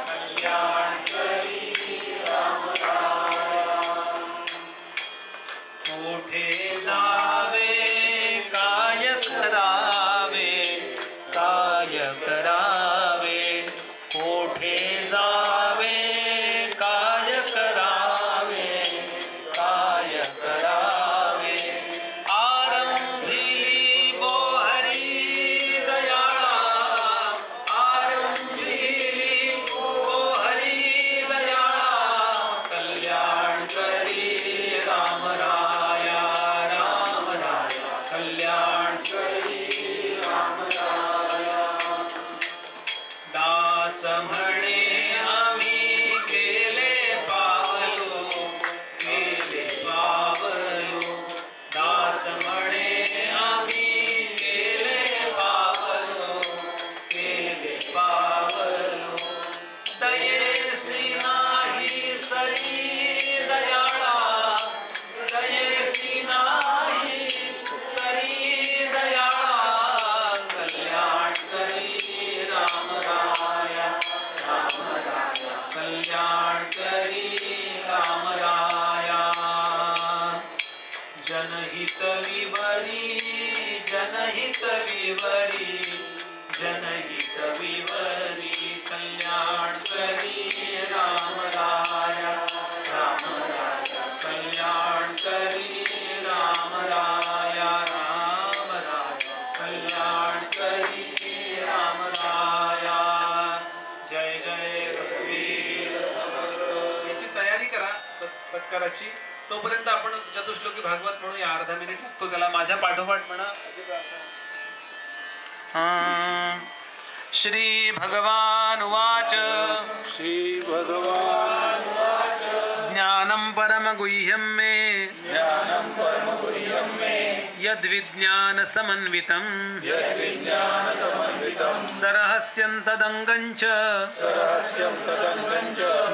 कल्याण करी राम कोठे जावे काय करावे कोठे जावे काय करावे आरंभिली बोहरी दयाळा आरंभिली बोहरी दयाळा कल्याण करी राम राया कल्याण करी राम राया दास म्हणे आम्ही केले पावलो दास म्हणे आम्ही केले पावलो दयेसी नाही सरी दयाळा दयेसी नाही सरी दयाळा कल्याण करी राम राया कल्याण करी राम राया जनहित विवरी जनहित विवरी जनहित विवरी कल्याण करी राम राया कल्याण करी राम राया कल्याण करी राम राया जय जय रघुवीर समर्थ याची तयारी करा सत्काराची तोपर्यंत आपण चतुश्लोकी भागवत म्हणूया अर्धा मिनिट लागतो त्याला माझ्या पाठोपाठ म्हणा श्री भगवान उवाच श्री भगवान ज्ञानं परमगुह्यं मे ज्ञानं परमगुह्यं मे यद्विज्ञान समन्वितं सरहस्यन्तदङ्गं च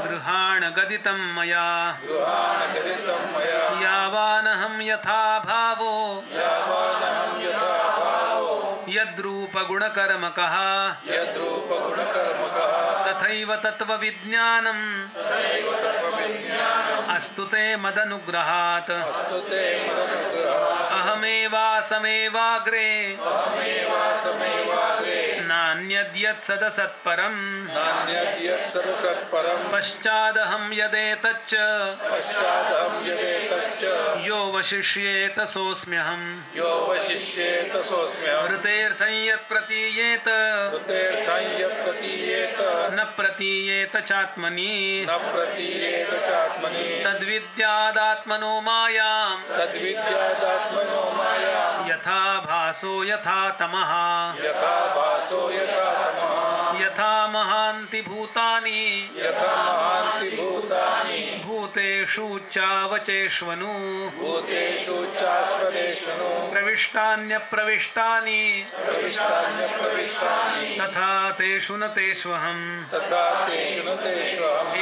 गृहाण गदितं मया यावानहं यथा भावो यद्रूपगुणकर्मकः तथैव तत्त्वविज्ञानम् अस्तु ते मदनुग्रहात् अहमेवासमेवाग्रे नान्यद्यत्सदसत्परम् पश्चादहं यदेतच्च यो वशिष्येत सोऽस्म्यहम् ऋतेऽर्थं यत् प्रतीयेत न प्रतीयेत चात्मनि तद्विद्यादात्मनो मायाम् यथा भासो यथा तमः यथा महान्ति भूतानि भूतेषु चावचेष्वनु प्रविष्टान्यप्रविष्टानि तथा तेषु न तेष्वहम्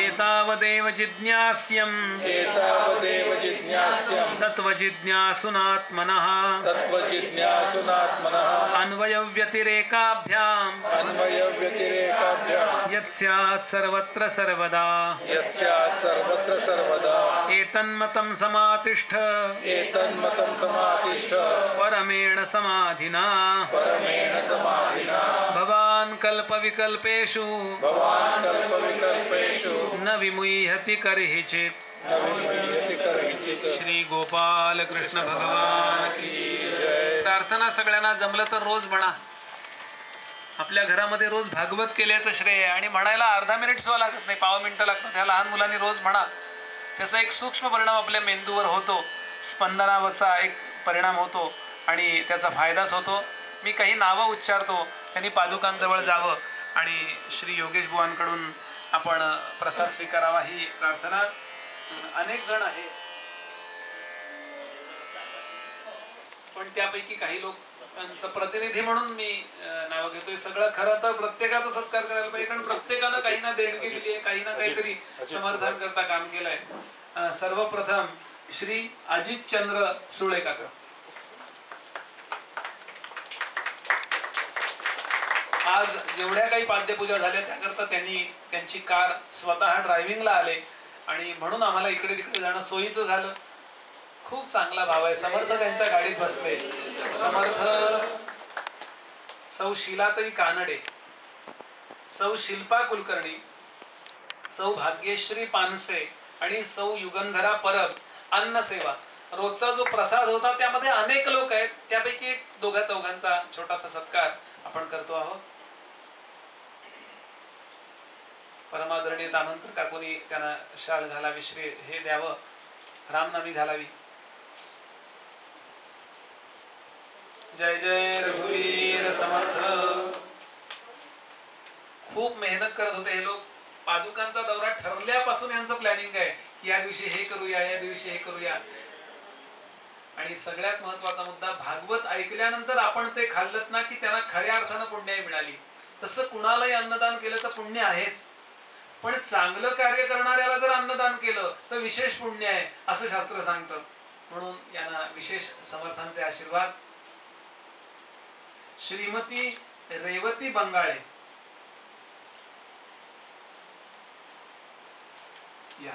एतावदेव जिज्ञास्यम् तत्त्वजिज्ञासुनात्मनः अन्वयव्यतिरेकाभ्याम् अन्वयव्यतिरेकाभ्याम् यत्स्यात् सर्वत्र सर्वदा यत्स्यात् सर्वत्र सर्वदा एतन्मतं समातिष्ठ एतन्मतं समातिष्ठ परमेण समाधिना परमेण समाधिना भवान् कल्पविकल्पेषु भवान् कल्पविकल्पेषु न विमुह्यति कर्हिचित् न विमुह्यति कर्हिचित्। श्री गोपाल कृष्ण भगवान की जय। प्रार्थना सगळ्यांना जमलं तर रोज म्हणा. आपल्या घरामध्ये रोज भागवत केल्याचं श्रेय आहे आणि म्हणायला अर्धा मिनिट सुद्धा लागत नाही, पाव मिनिटं लागतात. ह्या लहान मुलांनी रोज म्हणा. त्याचा एक सूक्ष्म परिणाम आपल्या मेंदूवर होतो, स्पंदनावरचा एक परिणाम होतो आणि त्याचा फायदाच होतो. मी काही नावं उच्चारतो, त्यांनी पादुकांजवळ जावं आणि श्री योगेश बुवांकडून आपण प्रसाद स्वीकारावा ही प्रार्थना. अनेक जण आहे पण त्यापैकी काही लोकांचं प्रतिनिधी म्हणून मी नाव घेतोय. सगळं खरं तर प्रत्येकाचा सत्कार करायला पाहिजे, कारण प्रत्येकानं काही ना देणगी दिली आहे, काही ना काहीतरी समर्थन करता काम केलंय. सर्वप्रथम श्री अजितचंद्र सुळे काका. आज जेवढ्या काही पाद्यपूजा झाल्या त्याकरता त्यांनी त्यांची कार स्वतः ड्रायव्हिंगला आले आणि म्हणून आम्हाला इकडे तिकडे जाणं सोयीचं झालं. खूप चांगला भाव आहे. समर्थ त्यांच्या गाडीत बसले. समर्थ सौ शिलाताई कानडे, सौ शिल्पा कुलकर्णी, सौ भाग्यश्री पानसे आणि सौ युगंधरा परब. अन्नसेवा रोजचा जो प्रसाद होता त्यामध्ये अनेक लोक आहेत, त्यापैकी एक दोघा चौघांचा छोटासा सत्कार आपण करतो आहोत. परमादरणीय दामंतर काकोनी त्यांना शाल घालावी, श्री हे द्यावं, रामनामी घालावी. जय जय रघुवीर समर्थ. खूप मेहनत करत होते हे लोक. पादुकांचा दौरा ठरल्यापासून यांचं प्लॅनिंग आहे की या दिवशी हे करूया, या दिवशी हे करूया. आणि सगळ्यात महत्वाचा मुद्दा, भागवत ऐकल्यानंतर आपण ते खाल्लत ना की त्यांना खऱ्या अर्थानं पुण्याई मिळाली. तसं कुणालाही अन्नदान केलं तर पुण्य आहेच, पण चांगलं कार्य करणाऱ्याला जर अन्नदान केलं तर विशेष पुण्य आहे असं शास्त्र सांगतं. म्हणून यांना विशेष समर्थांचे आशीर्वाद. श्रीमती रेवती बंगाळे या.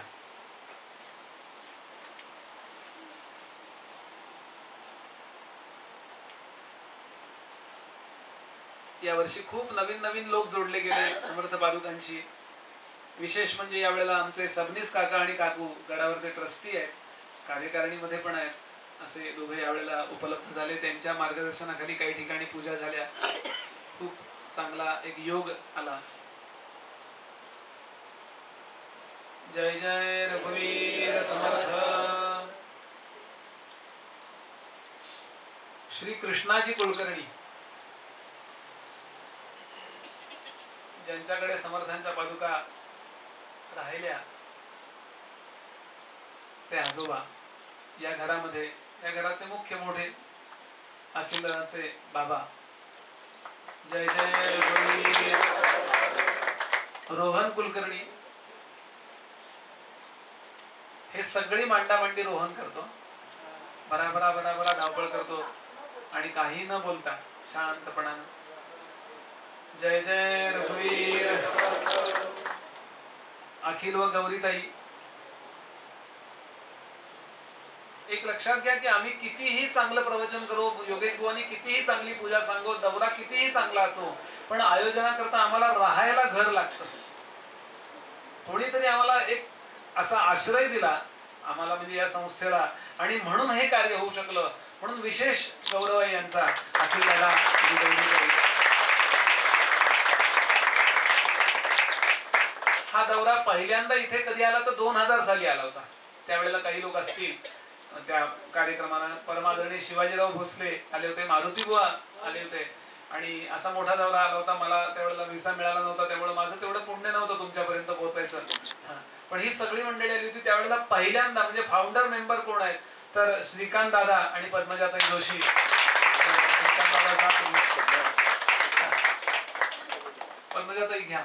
यावर्षी खूप नवीन नवीन लोक जोडले गेले समर्थ पादुकांशी. विशेष म्हणजे यावेळेला आमचे सबनीस काका आणि काकू गडावरचे ट्रस्टी आहेत, कार्यकारिणीमध्ये पण आहेत. असे दोघे यावेळेला उपलब्ध झाले. त्यांच्या मार्गदर्शनाखाली काही ठिकाणी पूजा झाल्या. खूप चांगला एक योग आला. जय जय रघुवीर समर्थ. श्री कृष्णाजी कुलकर्णी, ज्यांच्याकडे समर्थांच्या पादुका राहिल्या ते आजोबा. या घरामध्ये, या घराचे मुख्य मोठे अखिलचे बाबा. जय जय रघुवीर. रोहन कुलकर्णी, हे सगळी मांडामांडी रोहन करतो. बराबरा बराबरा धावपळ करतो आणि काही न बोलता शांतपणानं. जय जय रघुवीर. अखिल व गौरीताई, एक लक्षात घ्या की आम्ही कितीही चांगलं प्रवचन करू, योगेश बुवांनी कितीही चांगली पूजा सांगू, दौरा कितीही चांगला असो, पण आयोजनाकरता आम्हाला राहायला घर लागतं. कोणीतरी आम्हाला एक असा आश्रय दिला आम्हाला, म्हणजे या संस्थेला, आणि म्हणून हे कार्य होऊ शकलं. म्हणून विशेष गौरव आहे यांचा अखिल दादा. हा दौरा पहिल्यांदा इथे कधी आला तर 2000 साली आला होता. त्यावेळेला काही लोक असतील त्या कार्यक्रमाला. परमादरणीय शिवाजीराव भोसले आले होते, मारुती बुवा आले होते आणि असा मोठा दौरा आला होता. मला त्यावेळेला व्हिसा मिळाला नव्हता, त्यामुळे माझं तेवढं पुण्य नव्हतं तुमच्यापर्यंत पोहोचायचं. पण ही सगळी मंडळी आली होती त्यावेळेला. पहिल्यांदा म्हणजे फाउंडर मेंबर कोण आहेत तर श्रीकांत दादा आणि पद्मजाताई जोशी. श्रीकांत दादा, पद्मजाताई घ्या.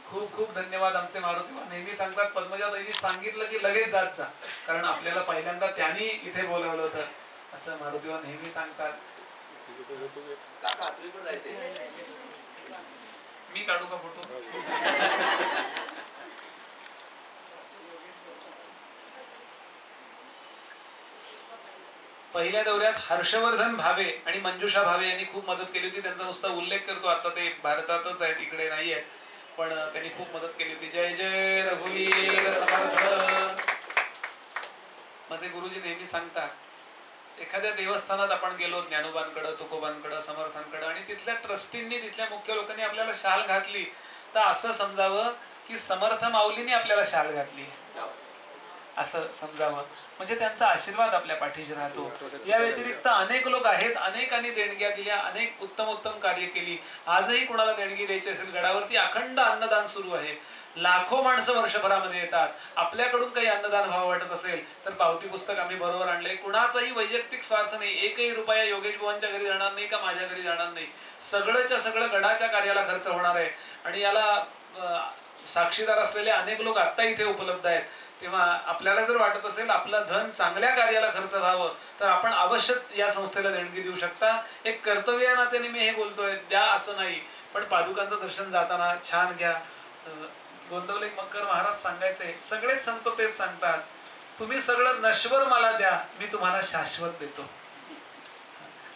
खूप खूप धन्यवाद. आमचे मारुती नेहमी सांगतात, पद्मजाताईंनी सांगितलं की लगेच जात जा, कारण आपल्याला पहिल्यांदा त्यांनी इथे बोलवलं होतं असं मारुतीबा नेहमी सांगतात. मी काढू का फोटो? पहिल्या दौऱ्यात हर्षवर्धन भावे आणि मंजुषा भावे यांनी खूप मदत केली होती. त्यांचा नुसता उल्लेख करतो, आता ते भारतातच आहेत, इकडे नाही आहेत, पण त्यांनी खूप मदत केली होती. जय जय रघुवीर समर्थ. माझे गुरुजी नेहमी सांगतात, एखाद्या देवस्थानात आपण गेलो, ज्ञानोबांकडं, तुकोबांकडं, समर्थांकडं, आणि तिथल्या ट्रस्टींनी, तिथल्या मुख्य लोकांनी आपल्याला शाल घातली, तर असं समजावं की समर्थ माऊलीने आपल्याला शाल घातली, असं समजावं. म्हणजे त्यांचा आशीर्वाद आपल्या पाठीशी राहतो. या व्यतिरिक्त अनेक लोक आहेत, अनेकांनी देणग्या दिल्या, अनेक उत्तम उत्तम कार्य केली. आजही कोणाला देणगी द्यायची असेल, गडावरती अखंड अन्नदान सुरू आहे. लाखो माणसं वर्षभरामध्ये येतात. आपल्याकडून काही अन्नदान व्हावं वाटत असेल तर पावती पुस्तक आम्ही बरोबर आणले. कुणाचाही वैयक्तिक स्वार्थ नाही. एकही रुपया योगेश बुवांच्या घरी जाणार नाही का माझ्या घरी जाणार नाही. सगळंच्या सगळं गडाच्या कार्याला खर्च होणार आहे. आणि याला साक्षीदार असलेले अनेक लोक आता इथे उपलब्ध आहेत. तेव्हा आपल्याला जर वाटत असेल आपलं धन चांगल्या कार्याला खर्च व्हावं, तर आपण अवश्यच या संस्थेला देणगी देऊ शकता. एक कर्तव्य या नात्याने मी हे बोलतोय, द्या असं नाही, पण पादुकांचं दर्शन जाताना छान घ्या. गोंदवले मक्कर महाराज सांगायचे, सगळेच संत तेच सांगतात, तुम्ही सगळं नश्वर मला द्या, मी तुम्हाला शाश्वत देतो.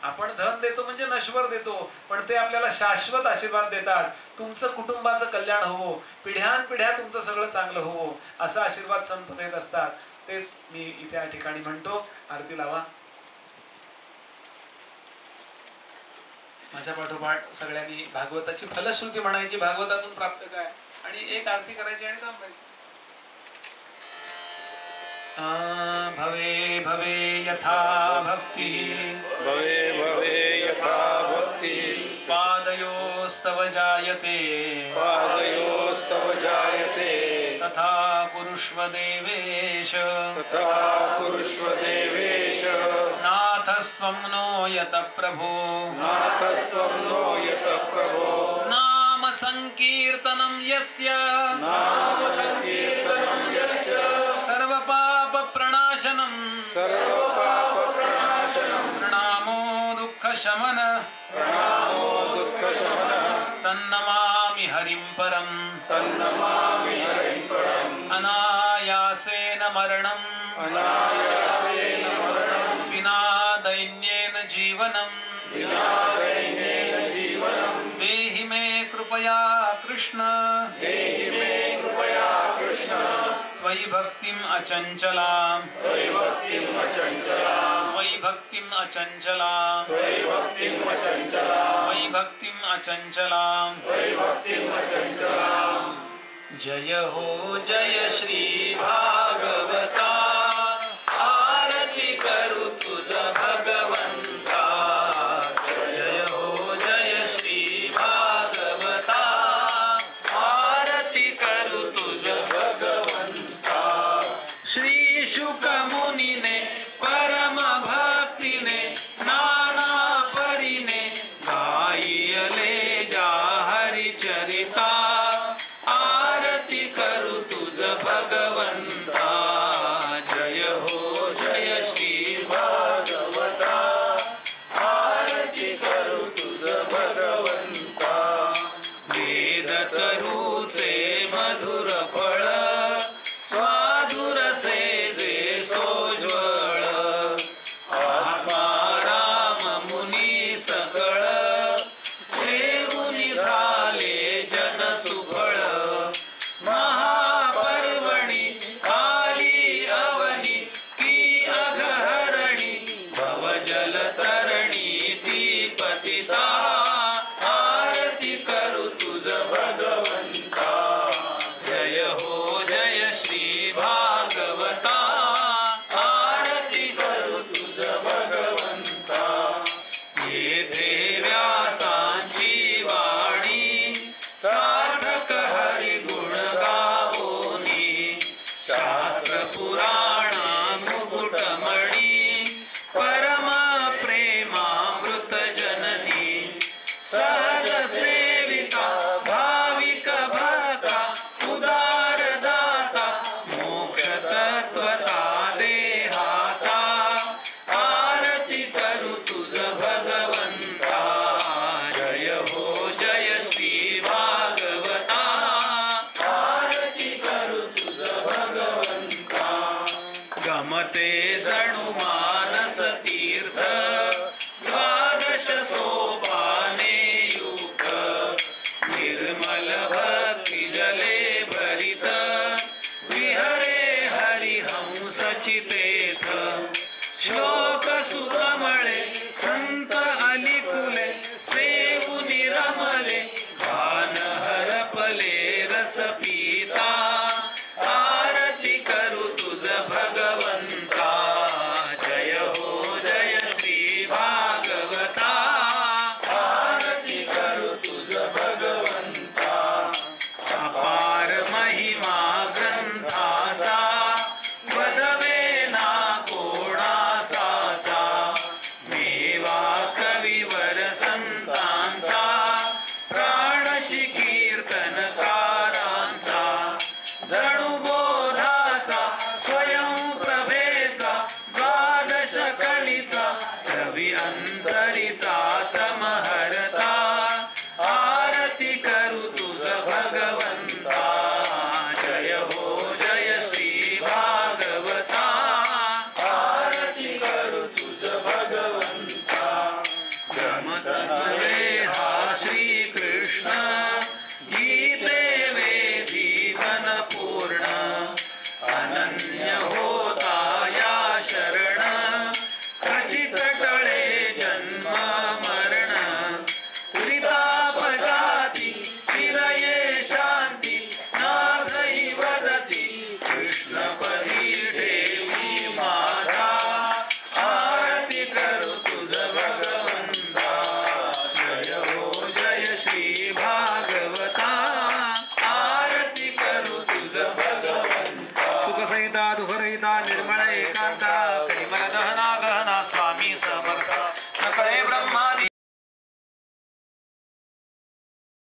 आपण धन देतो म्हणजे नश्वर देतो, पण ते आपल्याला शाश्वत आशीर्वाद देतात. तुमचं कुटुंबाचं कल्याण होवो, पिढ्यानपिढ्या तुमचं सगळं चांगलं होवो, असा आशीर्वाद संत देत असतात. तेच मी इथे या ठिकाणी म्हणतो. आरती लावा. माझ्या पाठोपाठ सगळ्यांनी भागवताची फलश्रुती म्हणायची, भागवतातून प्राप्त काय, आणि एक आरती करायची आणि थांबायची. भवे भवे यथा भक्ति, भवे भवे यथा भक्ति, पादयोस्तव जायते, पादयोस्तव जायते, तथा कुरुष्व देवेश, तथा कुरुष्व देवेश. नाथस्त्वं नो यत प्रभो, नाथस्त्वं नो यत प्रभो, नाम संकीर्तनं यस्य, नाम संकीर्तनं यस्य, सर्व पाप प्रणाशनं, सर्व पाप प्रणाशनं, प्रणामो दुःख शमन, प्रणामो दुःख शमन, तन्नमामि हरिं परं, तन्नमामि हरिं परम्. अनायासेन मरणं, अनायासेन मरणं, विना दैन्येन जीवनं, विना दैन्येन जीवनं. देहि मे कृपया कृष्ण, देहि मे कृपया कृष्ण, त्वयि भक्तिम् अचञ्चलां, त्वयि भक्तिम् अचञ्चलां, त्वयि भक्तिम् अचञ्चलां, त्वयि भक्तिम् अचञ्चलां, त्वयि भक्तिम् अचञ्चलां. त्वयि भक्तिम् अचञ्चलां. जय हो जय श्री भागवता, आरती करू तुझ भगवंता. जय हो जय श्री भागवता, आरती करू तुझ भगवंता. श्री शुक मुनीने परम भक्तीने, नाना परीने गायले जा हरिचरिता. आरती करू तुझ भगवंता. जय हो जय श्री भागवता, आरती करू तुझ भगवंता. वेद तरुचे मधुर फळ, स्वादुरसे जे सोज्वळ. आत्मा राम मुनी सकळ, सेवुनी झाले जन सुफळ. महापर्वणी आली अवनी, की अघहरणी भवजल तरणी ती पतिता.